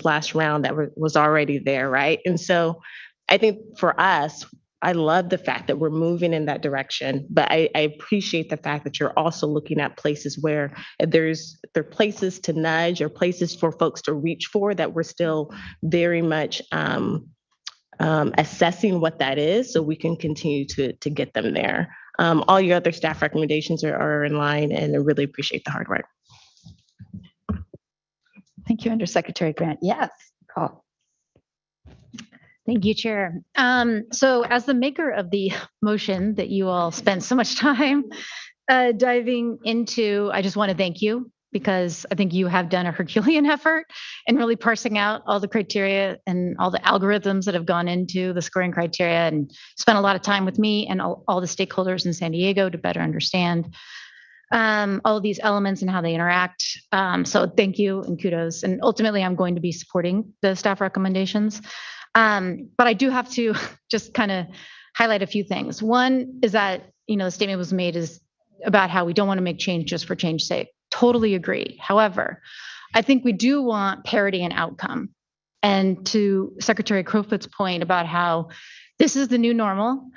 last round, that was already there, right? And so I think for us, I love the fact that we're moving in that direction, but I appreciate the fact that you're also looking at places where there are places to nudge or places for folks to reach for that we're still very much assessing what that is, so we can continue to get them there. All your other staff recommendations are in line, and I really appreciate the hard work. Thank you, Undersecretary Grant. Yes, call. Thank you, Chair. So as the maker of the motion that you all spent so much time diving into, I just want to thank you, because I think you have done a Herculean effort in really parsing out all the criteria and all the algorithms that have gone into the scoring criteria, and spent a lot of time with me and all the stakeholders in San Diego to better understand all of these elements and how they interact. So thank you and kudos. And ultimately, I'm going to be supporting the staff recommendations. But I do have to just kind of highlight a few things. One is that, the statement was made is about how we don't want to make change just for change's sake. Totally agree. However, I think we do want parity in outcome. And to Secretary Crowfoot's point about how this is the new normal,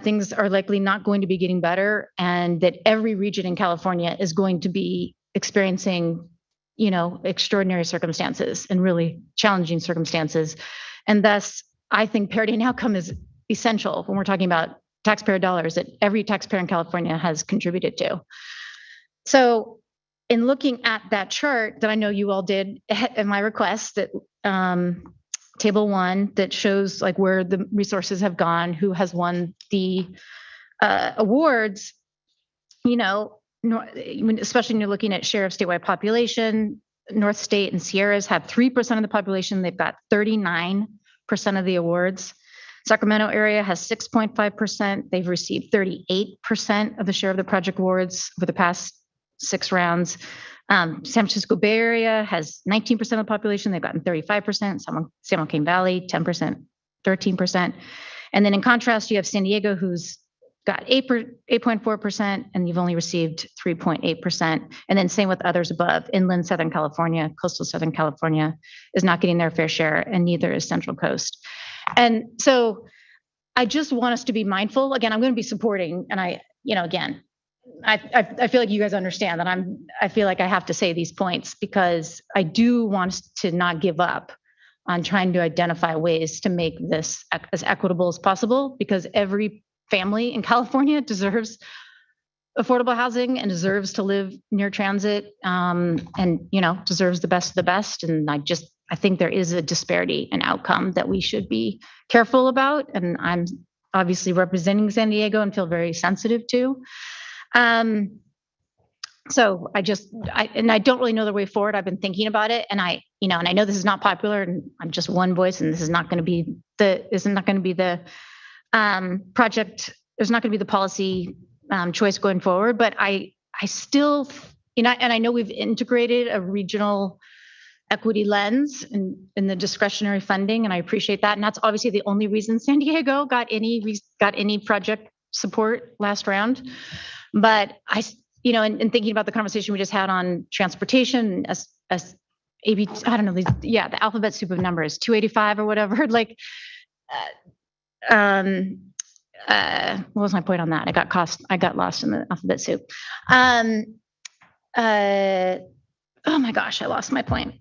things are likely not going to be getting better, and that every region in California is going to be experiencing, extraordinary circumstances and really challenging circumstances. And thus, I think parity in outcome is essential when we're talking about taxpayer dollars that every taxpayer in California has contributed to. So in looking at that chart that I know you all did at my request, that table 1 that shows like where the resources have gone, who has won the awards, especially when you're looking at share of statewide population, North State and Sierras have 3% of the population. They've got 39% of the awards. Sacramento area has 6.5%. They've received 38% of the share of the project awards over the past 6 rounds. San Francisco Bay Area has 19% of the population. They've gotten 35%. San Joaquin Valley, 10%, 13%. And then in contrast, you have San Diego, who's got 8.4%, and you've only received 3.8%. And then same with others above. Inland Southern California, coastal Southern California is not getting their fair share, and neither is Central Coast. And so I just want us to be mindful. Again, I'm going to be supporting, and I feel like you guys understand that I feel like I have to say these points because I do want us to not give up on trying to identify ways to make this as equitable as possible, because every family in California deserves affordable housing and deserves to live near transit, and deserves the best of the best. And I think there is a disparity in outcome that we should be careful about. And I'm obviously representing San Diego and feel very sensitive to. So I don't really know the way forward. I've been thinking about it, and I know this is not popular, and I'm just one voice, and this is not going to be the project. There's not going to be the policy choice going forward. But I still, and I know we've integrated a regional equity lens in the discretionary funding, and I appreciate that. And that's obviously the only reason San Diego got any project support last round. But in thinking about the conversation we just had on transportation, as AB, I don't know, the alphabet soup of numbers, 285 or whatever. Like, what was my point on that? I got lost in the alphabet soup. Oh my gosh, I lost my point.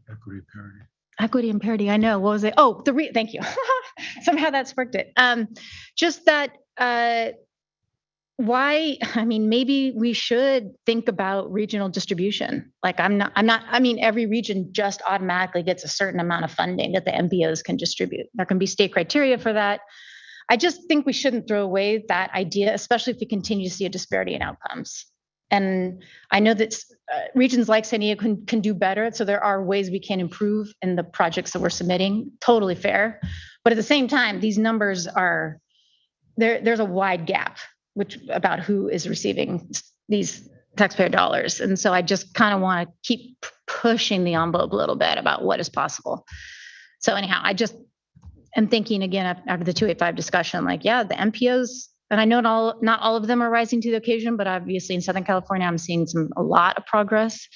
Equity and parity. I know. What was it? Oh, thank you. Somehow that sparked it. Just that. Why? I mean, maybe we should think about regional distribution. Like every region just automatically gets a certain amount of funding that the MPOs can distribute. There can be state criteria for that. I just think we shouldn't throw away that idea, especially if we continue to see a disparity in outcomes. And I know that regions like San Diego can do better. So there are ways we can improve in the projects that we're submitting. Totally fair. But at the same time, these numbers are, there's a wide gap about who is receiving these taxpayer dollars. And so I just kind of want to keep pushing the envelope a little bit about what is possible. So anyhow, I just am thinking again after the 285 discussion, the MPOs, and I know not all of them are rising to the occasion, but obviously in Southern California, I'm seeing a lot of progress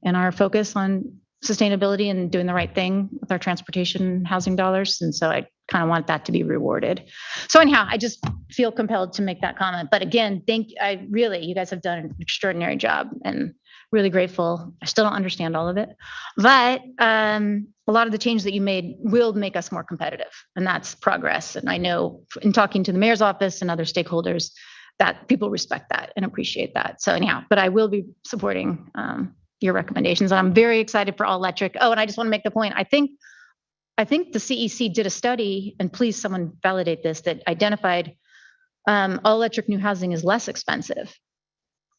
in our focus on sustainability and doing the right thing with our transportation housing dollars. And so I kind of want that to be rewarded. So anyhow, I just feel compelled to make that comment. But again, you guys have done an extraordinary job and really grateful. I still don't understand all of it, but a lot of the changes that you made will make us more competitive, and that's progress. And I know in talking to the mayor's office and other stakeholders that people respect that and appreciate that. So anyhow, but I will be supporting your recommendations. I'm very excited for all electric. Oh, and I just want to make the point. I think the CEC did a study, and please someone validate this, that identified all electric new housing is less expensive.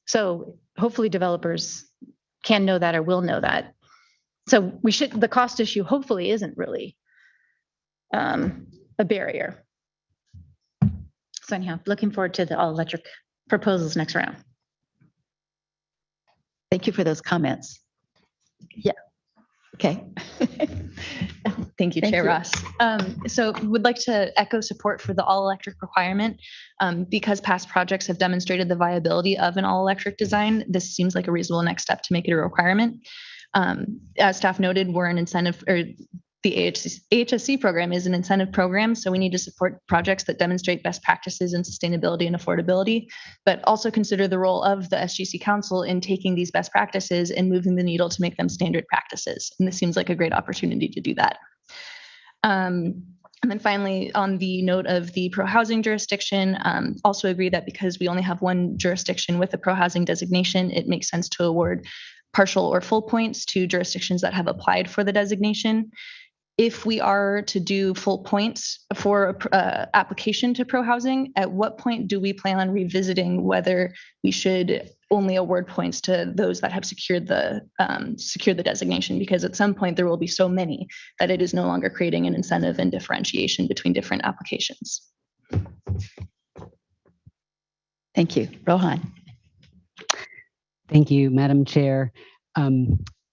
So hopefully developers can know that or will know that. So the cost issue hopefully isn't really a barrier. So anyhow, looking forward to the all electric proposals next round. Thank you for those comments. Yeah. Okay. Thank you, Chair Ross. So would like to echo support for the all-electric requirement. Because past projects have demonstrated the viability of an all-electric design, this seems like a reasonable next step to make it a requirement. As staff noted, we're an incentive, or the AHSC program is an incentive program, so we need to support projects that demonstrate best practices in sustainability and affordability, but also consider the role of the SGC Council in taking these best practices and moving the needle to make them standard practices. And this seems like a great opportunity to do that. And then finally, on the note of the pro-housing jurisdiction, also agree that because we only have one jurisdiction with a pro-housing designation, it makes sense to award partial or full points to jurisdictions that have applied for the designation. If we are to do full points for application to pro-housing, at what point do we plan on revisiting whether we should only award points to those that have secured the designation? Because at some point there will be so many that it is no longer creating an incentive and differentiation between different applications. Thank you. Rohan. Thank you, Madam Chair.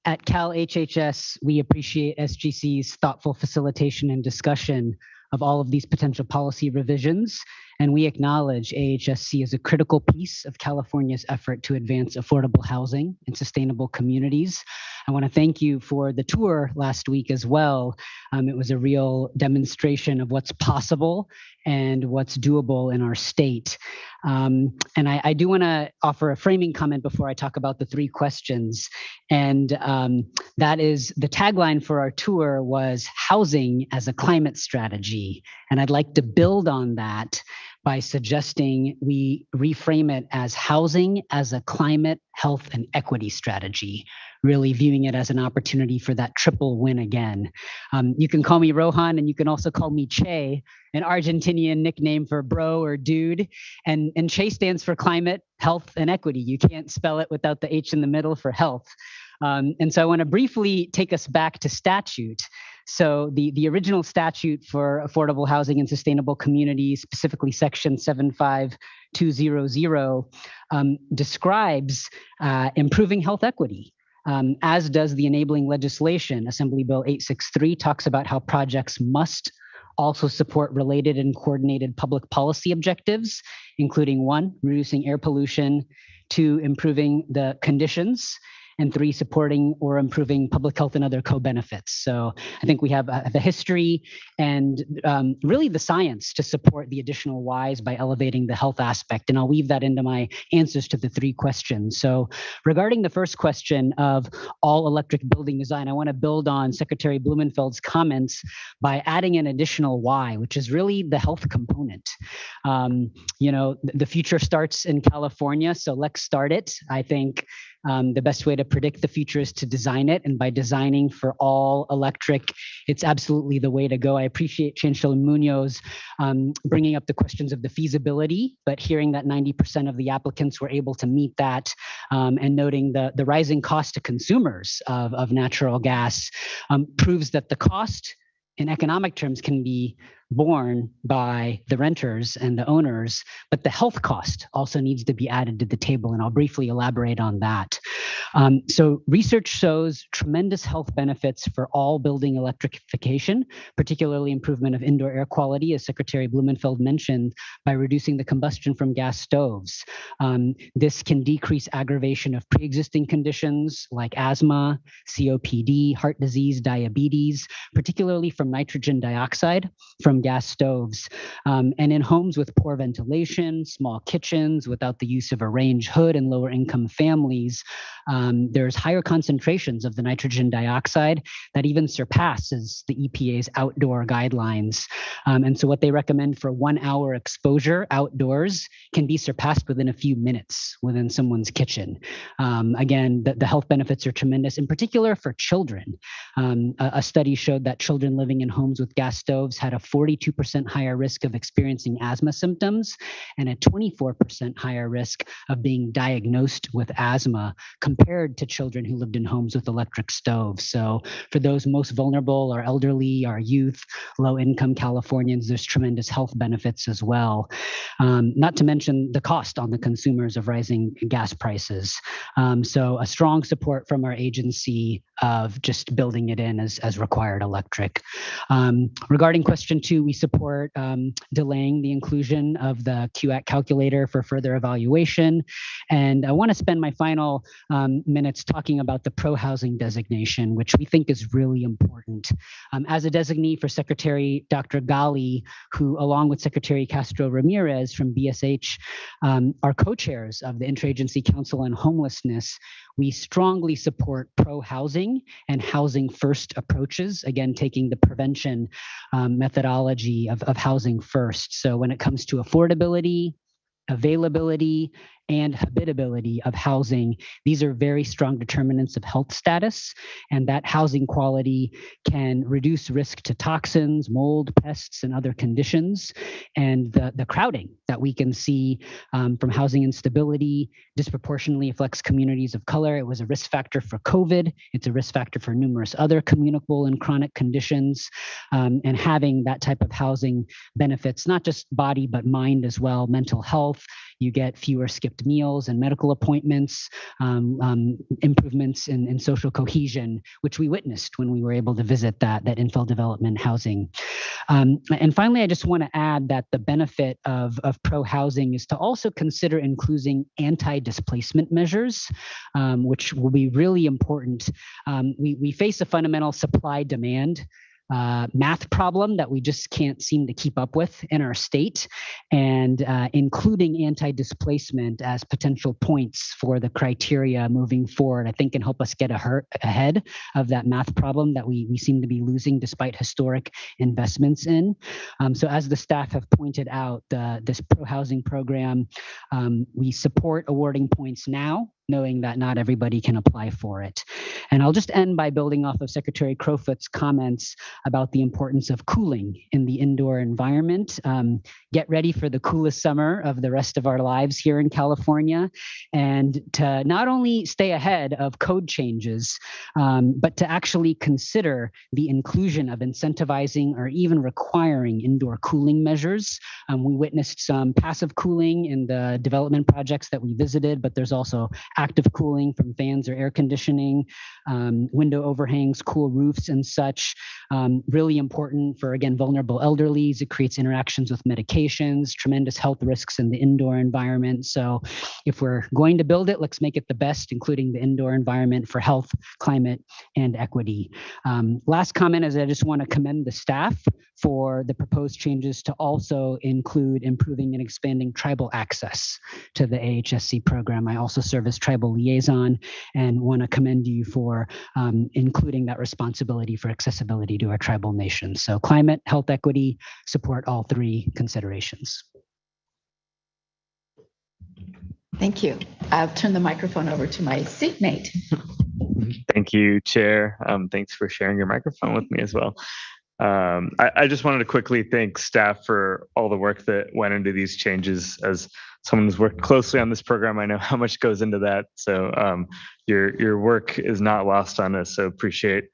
At Cal HHS, we appreciate SGC's thoughtful facilitation and discussion of all of these potential policy revisions. And we acknowledge AHSC as a critical piece of California's effort to advance affordable housing and sustainable communities. I want to thank you for the tour last week as well. It was a real demonstration of what's possible and what's doable in our state. And I do want to offer a framing comment before I talk about the 3 questions. And that is the tagline for our tour was housing as a climate strategy. And I'd like to build on that by suggesting we reframe it as housing as a climate, health, and equity strategy, really viewing it as an opportunity for that triple win again. You can call me Rohan, and you can also call me Che, an Argentinian nickname for bro or dude. And Che stands for climate, health, and equity. You can't spell it without the H in the middle for health. And so I want to briefly take us back to statute. So the original statute for affordable housing and sustainable communities, specifically section 75200, describes improving health equity, as does the enabling legislation. Assembly Bill 863 talks about how projects must also support related and coordinated public policy objectives, including 1, reducing air pollution, 2, improving the conditions, and 3, supporting or improving public health and other co-benefits. So I think we have the history and really the science to support the additional whys by elevating the health aspect. And I'll weave that into my answers to the 3 questions. So regarding the first question of all electric building design, I want to build on Secretary Blumenfeld's comments by adding an additional why, which is really the health component. The future starts in California, so let's start it. I think the best way to predict the future is to design it. And by designing for all electric, it's absolutely the way to go. I appreciate Chancellor Munoz bringing up the questions of the feasibility, but hearing that 90% of the applicants were able to meet that, and noting the rising cost to consumers of natural gas proves that the cost in economic terms can be borne by the renters and the owners, but the health cost also needs to be added to the table, and I'll briefly elaborate on that. So research shows tremendous health benefits for all building electrification, particularly improvement of indoor air quality, as Secretary Blumenfeld mentioned, by reducing the combustion from gas stoves. This can decrease aggravation of pre-existing conditions like asthma, COPD, heart disease, diabetes, particularly from nitrogen dioxide from gas stoves. And in homes with poor ventilation, small kitchens without the use of a range hood, and lower income families, there's higher concentrations of the nitrogen dioxide that even surpasses the EPA's outdoor guidelines. And so what they recommend for 1 hour exposure outdoors can be surpassed within a few minutes within someone's kitchen. Again, the health benefits are tremendous, in particular for children. A study showed that children living in homes with gas stoves had a 42% higher risk of experiencing asthma symptoms and a 24% higher risk of being diagnosed with asthma compared to children who lived in homes with electric stoves. So for those most vulnerable, our elderly, our youth, low-income Californians, there's tremendous health benefits as well. Not to mention the cost on the consumers of rising gas prices. So a strong support from our agency of just building it in as required electric. Regarding question 2, we support delaying the inclusion of the QAC calculator for further evaluation. And I want to spend my final minutes talking about the pro-housing designation, which we think is really important. As a designee for Secretary Dr. Ghali, who along with Secretary Castro Ramirez from BSH are co-chairs of the Interagency Council on Homelessness, we strongly support pro-housing and housing first approaches, again, taking the prevention methodology of housing first. So when it comes to affordability, availability, and habitability of housing, these are very strong determinants of health status, and that housing quality can reduce risk to toxins, mold, pests, and other conditions. And the crowding that we can see from housing instability disproportionately affects communities of color. It was a risk factor for COVID. It's a risk factor for numerous other communicable and chronic conditions. And having that type of housing benefits not just body, but mind as well, mental health, You get fewer skipped meals and medical appointments, improvements in social cohesion, which we witnessed when we were able to visit that infill development housing. And finally, I just want to add that the benefit of pro-housing is to also consider including anti-displacement measures, which will be really important. We face a fundamental supply-demand math problem that we just can't seem to keep up with in our state, and including anti-displacement as potential points for the criteria moving forward, I think can help us get ahead of that math problem that we seem to be losing despite historic investments in. So as the staff have pointed out, this pro-housing program, we support awarding points now, knowing that not everybody can apply for it. And I'll just end by building off of Secretary Crowfoot's comments about the importance of cooling in the indoor environment. Get ready for the coolest summer of the rest of our lives here in California, and to not only stay ahead of code changes, but to actually consider the inclusion of incentivizing or even requiring indoor cooling measures. We witnessed some passive cooling in the development projects that we visited, but there's also active cooling from fans or air conditioning, window overhangs, cool roofs and such. Really important for, again, vulnerable elderlies. It creates interactions with medications, tremendous health risks in the indoor environment. So if we're going to build it, let's make it the best, including the indoor environment for health, climate, and equity. Last comment is I just want to commend the staff for the proposed changes to also include improving and expanding tribal access to the AHSC program. I also serve as tribal liaison and want to commend you for including that responsibility for accessibility to our tribal nations. So climate, health equity, support all three considerations. Thank you. I'll turn the microphone over to my seatmate. Thank you, Chair. Thanks for sharing your microphone with me as well. I just wanted to quickly thank staff for all the work that went into these changes. As someone who's worked closely on this program, I know how much goes into that. So your work is not lost on us. So appreciate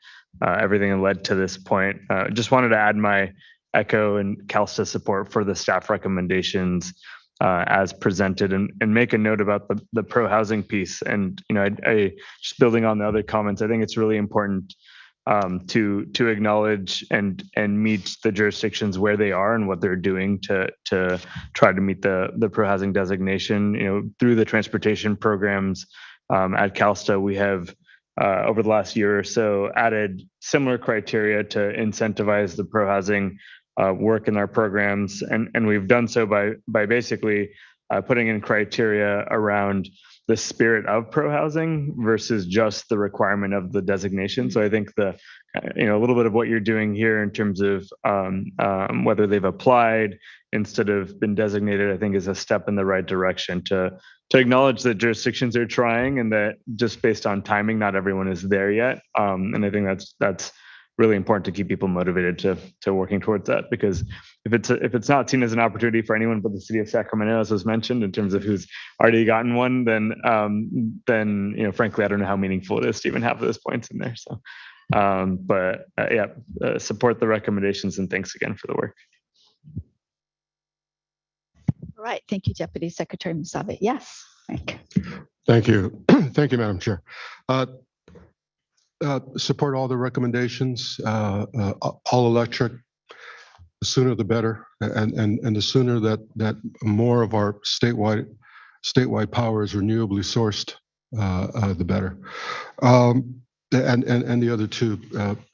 everything that led to this point. Just wanted to add my echo and CalSTA support for the staff recommendations as presented, and make a note about the pro-housing piece. And I just building on the other comments, I think it's really important to acknowledge and meet the jurisdictions where they are and what they're doing to try to meet the pro-housing designation. Through the transportation programs at CalSTA, we have over the last year or so added similar criteria to incentivize the pro-housing work in our programs, and we've done so by basically putting in criteria around the spirit of pro-housing versus just the requirement of the designation. So I think a little bit of what you're doing here in terms of whether they've applied instead of been designated, I think is a step in the right direction to acknowledge that jurisdictions are trying, and that just based on timing, not everyone is there yet. And I think that's really important to keep people motivated to working towards that, because if it's not seen as an opportunity for anyone but the city of Sacramento, as was mentioned, in terms of who's already gotten one, then frankly, I don't know how meaningful it is to even have those points in there. So, support the recommendations, and thanks again for the work. All right, thank you, Deputy Secretary Musabe. Yes, Mike. Thank you. Thank you, Madam Chair. Support all the recommendations, all electric, the sooner the better, and the sooner that more of our statewide power is renewably sourced, the better. And the other two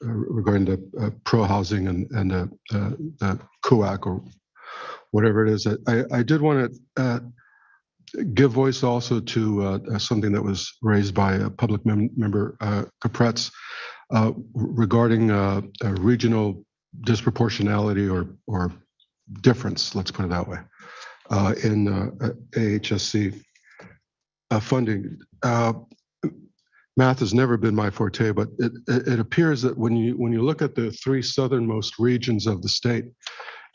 regarding the pro-housing and the CUAC or whatever it is. I did want to give voice also to something that was raised by a public member, Capretz, regarding regional disproportionality or difference, let's put it that way, in AHSC funding. Math has never been my forte, but it appears that when you look at the three southernmost regions of the state,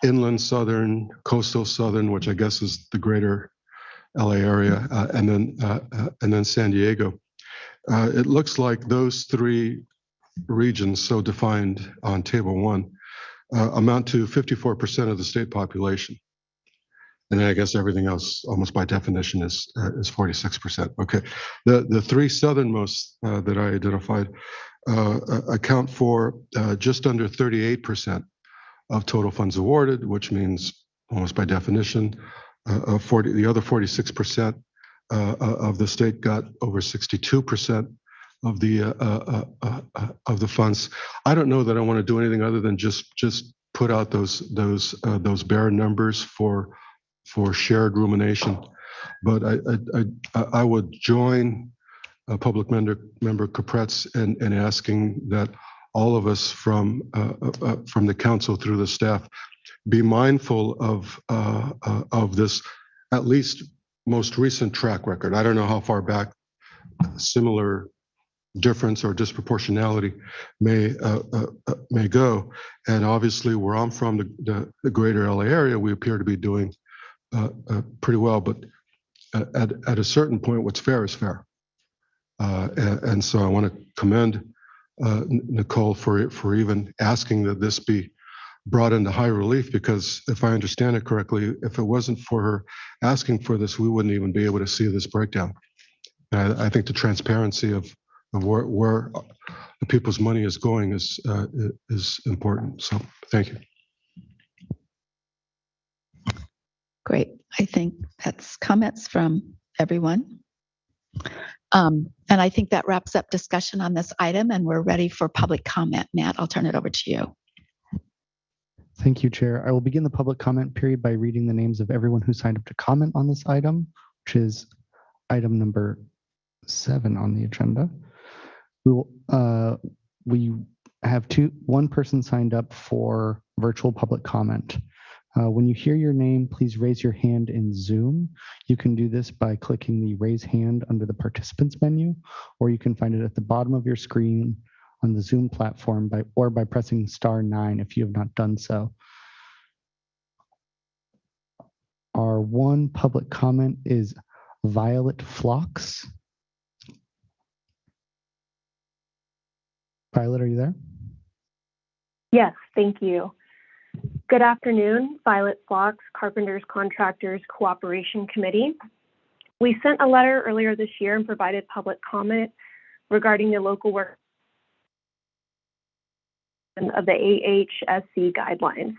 inland southern, coastal southern, which I guess is the greater LA area, and then San Diego. It looks like those three regions, so defined on Table 1, amount to 54% of the state population. And then I guess everything else, almost by definition, is 46%. Okay. The three southernmost that I identified account for just under 38% of total funds awarded, which means almost by definition, the other 46% of the state got over 62% of the funds. I don't know that I want to do anything other than just put out those bare numbers for shared rumination. But I would join Public Member Capretz in asking that all of us from the council through the staff be mindful of this at least most recent track record. I don't know how far back similar difference or disproportionality may go. And obviously, where I'm from, the greater LA area, we appear to be doing pretty well. But at a certain point, what's fair is fair. And so I want to commend Nicole for even asking that this be brought into high relief, because if I understand it correctly, if it wasn't for her asking for this, we wouldn't even be able to see this breakdown. And I think the transparency of where the people's money is going is important. So thank you. Great. I think that's comments from everyone. And I think that wraps up discussion on this item, and we're ready for public comment. Matt, I'll turn it over to you. Thank you, Chair. I will begin the public comment period by reading the names of everyone who signed up to comment on this item, which is item number 7 on the agenda. We have one person signed up for virtual public comment. When you hear your name, please raise your hand in Zoom. You can do this by clicking the raise hand under the participants menu, or you can find it at the bottom of your screen on the Zoom platform or by pressing *9 if you have not done so. Our one public comment is Violet Phlox. Violet, are you there? Yes, thank you. Good afternoon, Violet Phlox, Carpenters Contractors Cooperation Committee. We sent a letter earlier this year and provided public comment regarding the local work of the AHSC guidelines.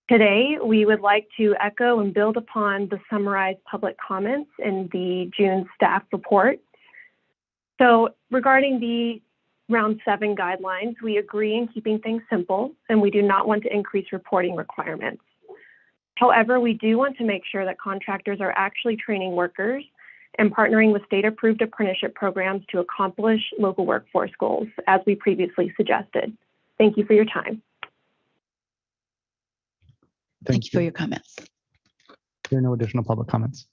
Today, we would like to echo and build upon the summarized public comments in the June staff report. So regarding the Round 7 guidelines, we agree in keeping things simple, and we do not want to increase reporting requirements. However, we do want to make sure that contractors are actually training workers and partnering with state-approved apprenticeship programs to accomplish local workforce goals, as we previously suggested. Thank you for your time. Thank you for your comments. There are no additional public comments.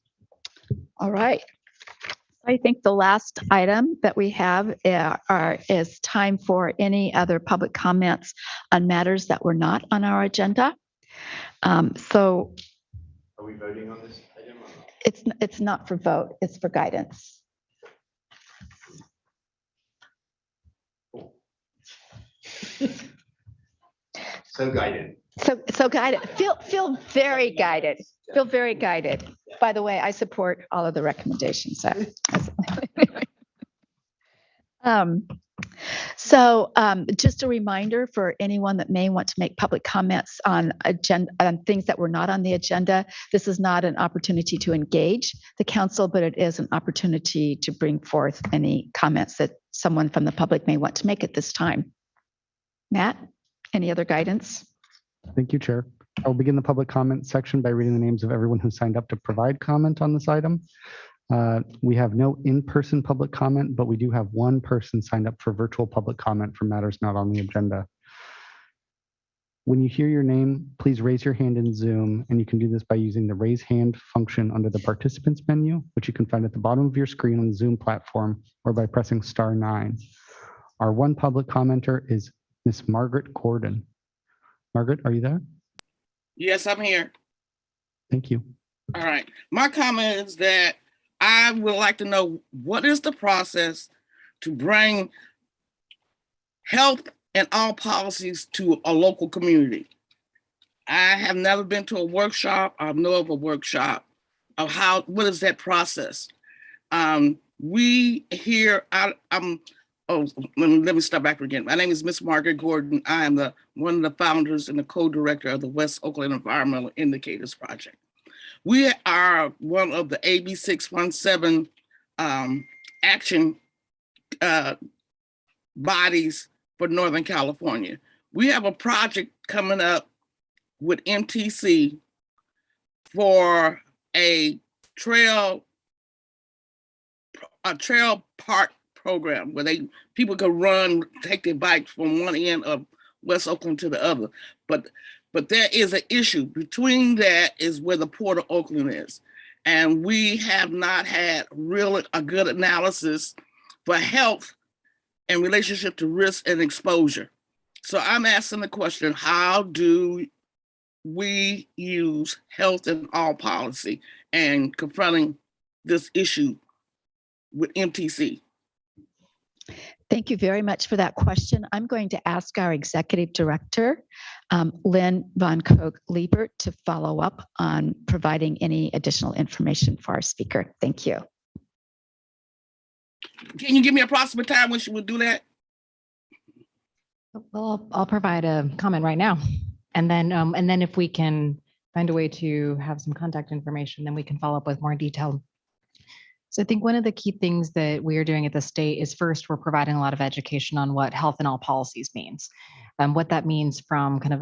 All right. I think the last item that we have is time for any other public comments on matters that were not on our agenda. So are we voting on this item? It's not for vote, it's for guidance. So guided. So guided. Feel very guided. Feel very guided. By the way, I support all of the recommendations. Just a reminder for anyone that may want to make public comments on things that were not on the agenda. This is not an opportunity to engage the council, but it is an opportunity to bring forth any comments that someone from the public may want to make at this time. Matt, any other guidance? Thank you, Chair. I will begin the public comment section by reading the names of everyone who signed up to provide comment on this item. We have no in-person public comment, but we do have one person signed up for virtual public comment for matters not on the agenda. When you hear your name, please raise your hand in Zoom, and you can do this by using the raise hand function under the participants menu, which you can find at the bottom of your screen on the Zoom platform, or by pressing *9. Our one public commenter is Miss Margaret Gordon. Margaret, are you there? Yes, I'm here. Thank you. All right. My comment is that I would like to know, what is the process to bring health and all policies to a local community? I have never been to a workshop or know of a workshop of what is that process? We here, oh, let me start back again. My name is Miss Margaret Gordon. I am one of the founders and the co-director of the West Oakland Environmental Indicators Project. We are one of the AB 617 action bodies for Northern California. We have a project coming up with MTC for a trail park program where people could run, take their bikes from one end of West Oakland to the other. But there is an issue. Between that is where the Port of Oakland is. And we have not had really a good analysis for health in relationship to risk and exposure. So I'm asking the question, how do we use health in all policy and confronting this issue with MTC? Thank you very much for that question. I'm going to ask our Executive Director, Lynn Von Koch-Liebert, to follow up on providing any additional information for our speaker. Thank you. Can you give me approximate time when she would do that? Well, I'll provide a comment right now. And then if we can find a way to have some contact information, then we can follow up with more detail. So I think one of the key things that we are doing at the state is first, we're providing a lot of education on what health in all policies means, what that means from kind of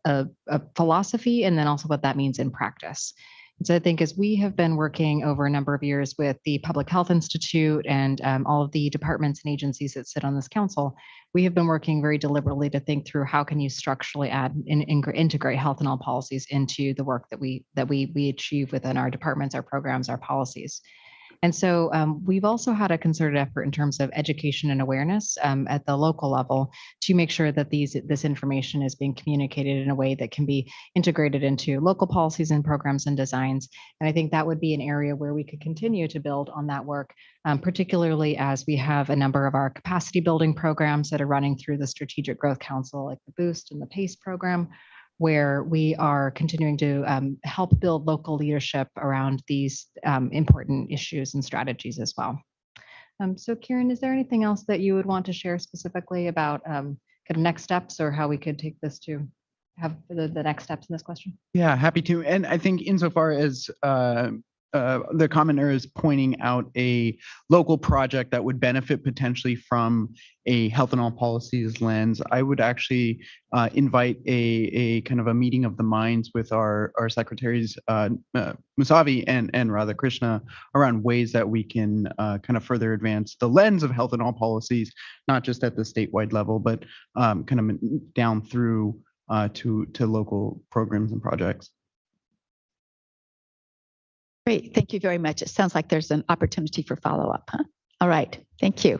a philosophy, and then also what that means in practice. And so I think as we have been working over a number of years with the Public Health Institute and all of the departments and agencies that sit on this council, we have been working very deliberately to think through how can you structurally add and integrate health in all policies into the work that we achieve within our departments, our programs, our policies. And so we've also had a concerted effort in terms of education and awareness at the local level to make sure that this information is being communicated in a way that can be integrated into local policies and programs and designs. And I think that would be an area where we could continue to build on that work, particularly as we have a number of our capacity building programs that are running through the Strategic Growth Council, like the Boost and the PACE program, where we are continuing to help build local leadership around these important issues and strategies as well. So Kieran, is there anything else that you would want to share specifically about kind of next steps or how we could take this to have the next steps in this question? Yeah, happy to. And I think insofar as the commenter is pointing out a local project that would benefit potentially from a health and all policies lens, I would actually invite a kind of a meeting of the minds with our secretaries, Musavi and Radhakrishna, around ways that we can kind of further advance the lens of health and all policies, not just at the statewide level, but kind of down through to local programs and projects. Great, thank you very much. It sounds like there's an opportunity for follow-up, huh? All right, thank you.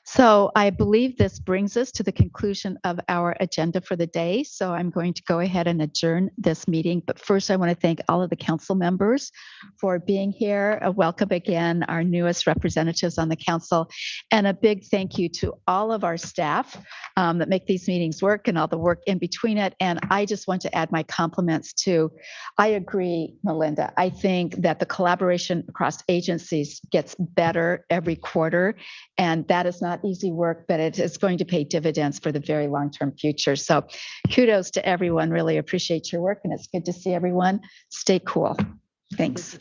So I believe this brings us to the conclusion of our agenda for the day. So I'm going to go ahead and adjourn this meeting. But first, I want to thank all of the council members for being here. Welcome again, our newest representatives on the council. And a big thank you to all of our staff that make these meetings work and all the work in between it. And I just want to add my compliments to, I agree, Melinda. I think that the collaboration across agencies gets better every quarter. And that is not easy work, but it is going to pay dividends for the very long-term future. So kudos to everyone. Really appreciate your work, and it's good to see everyone. Stay cool. Thanks.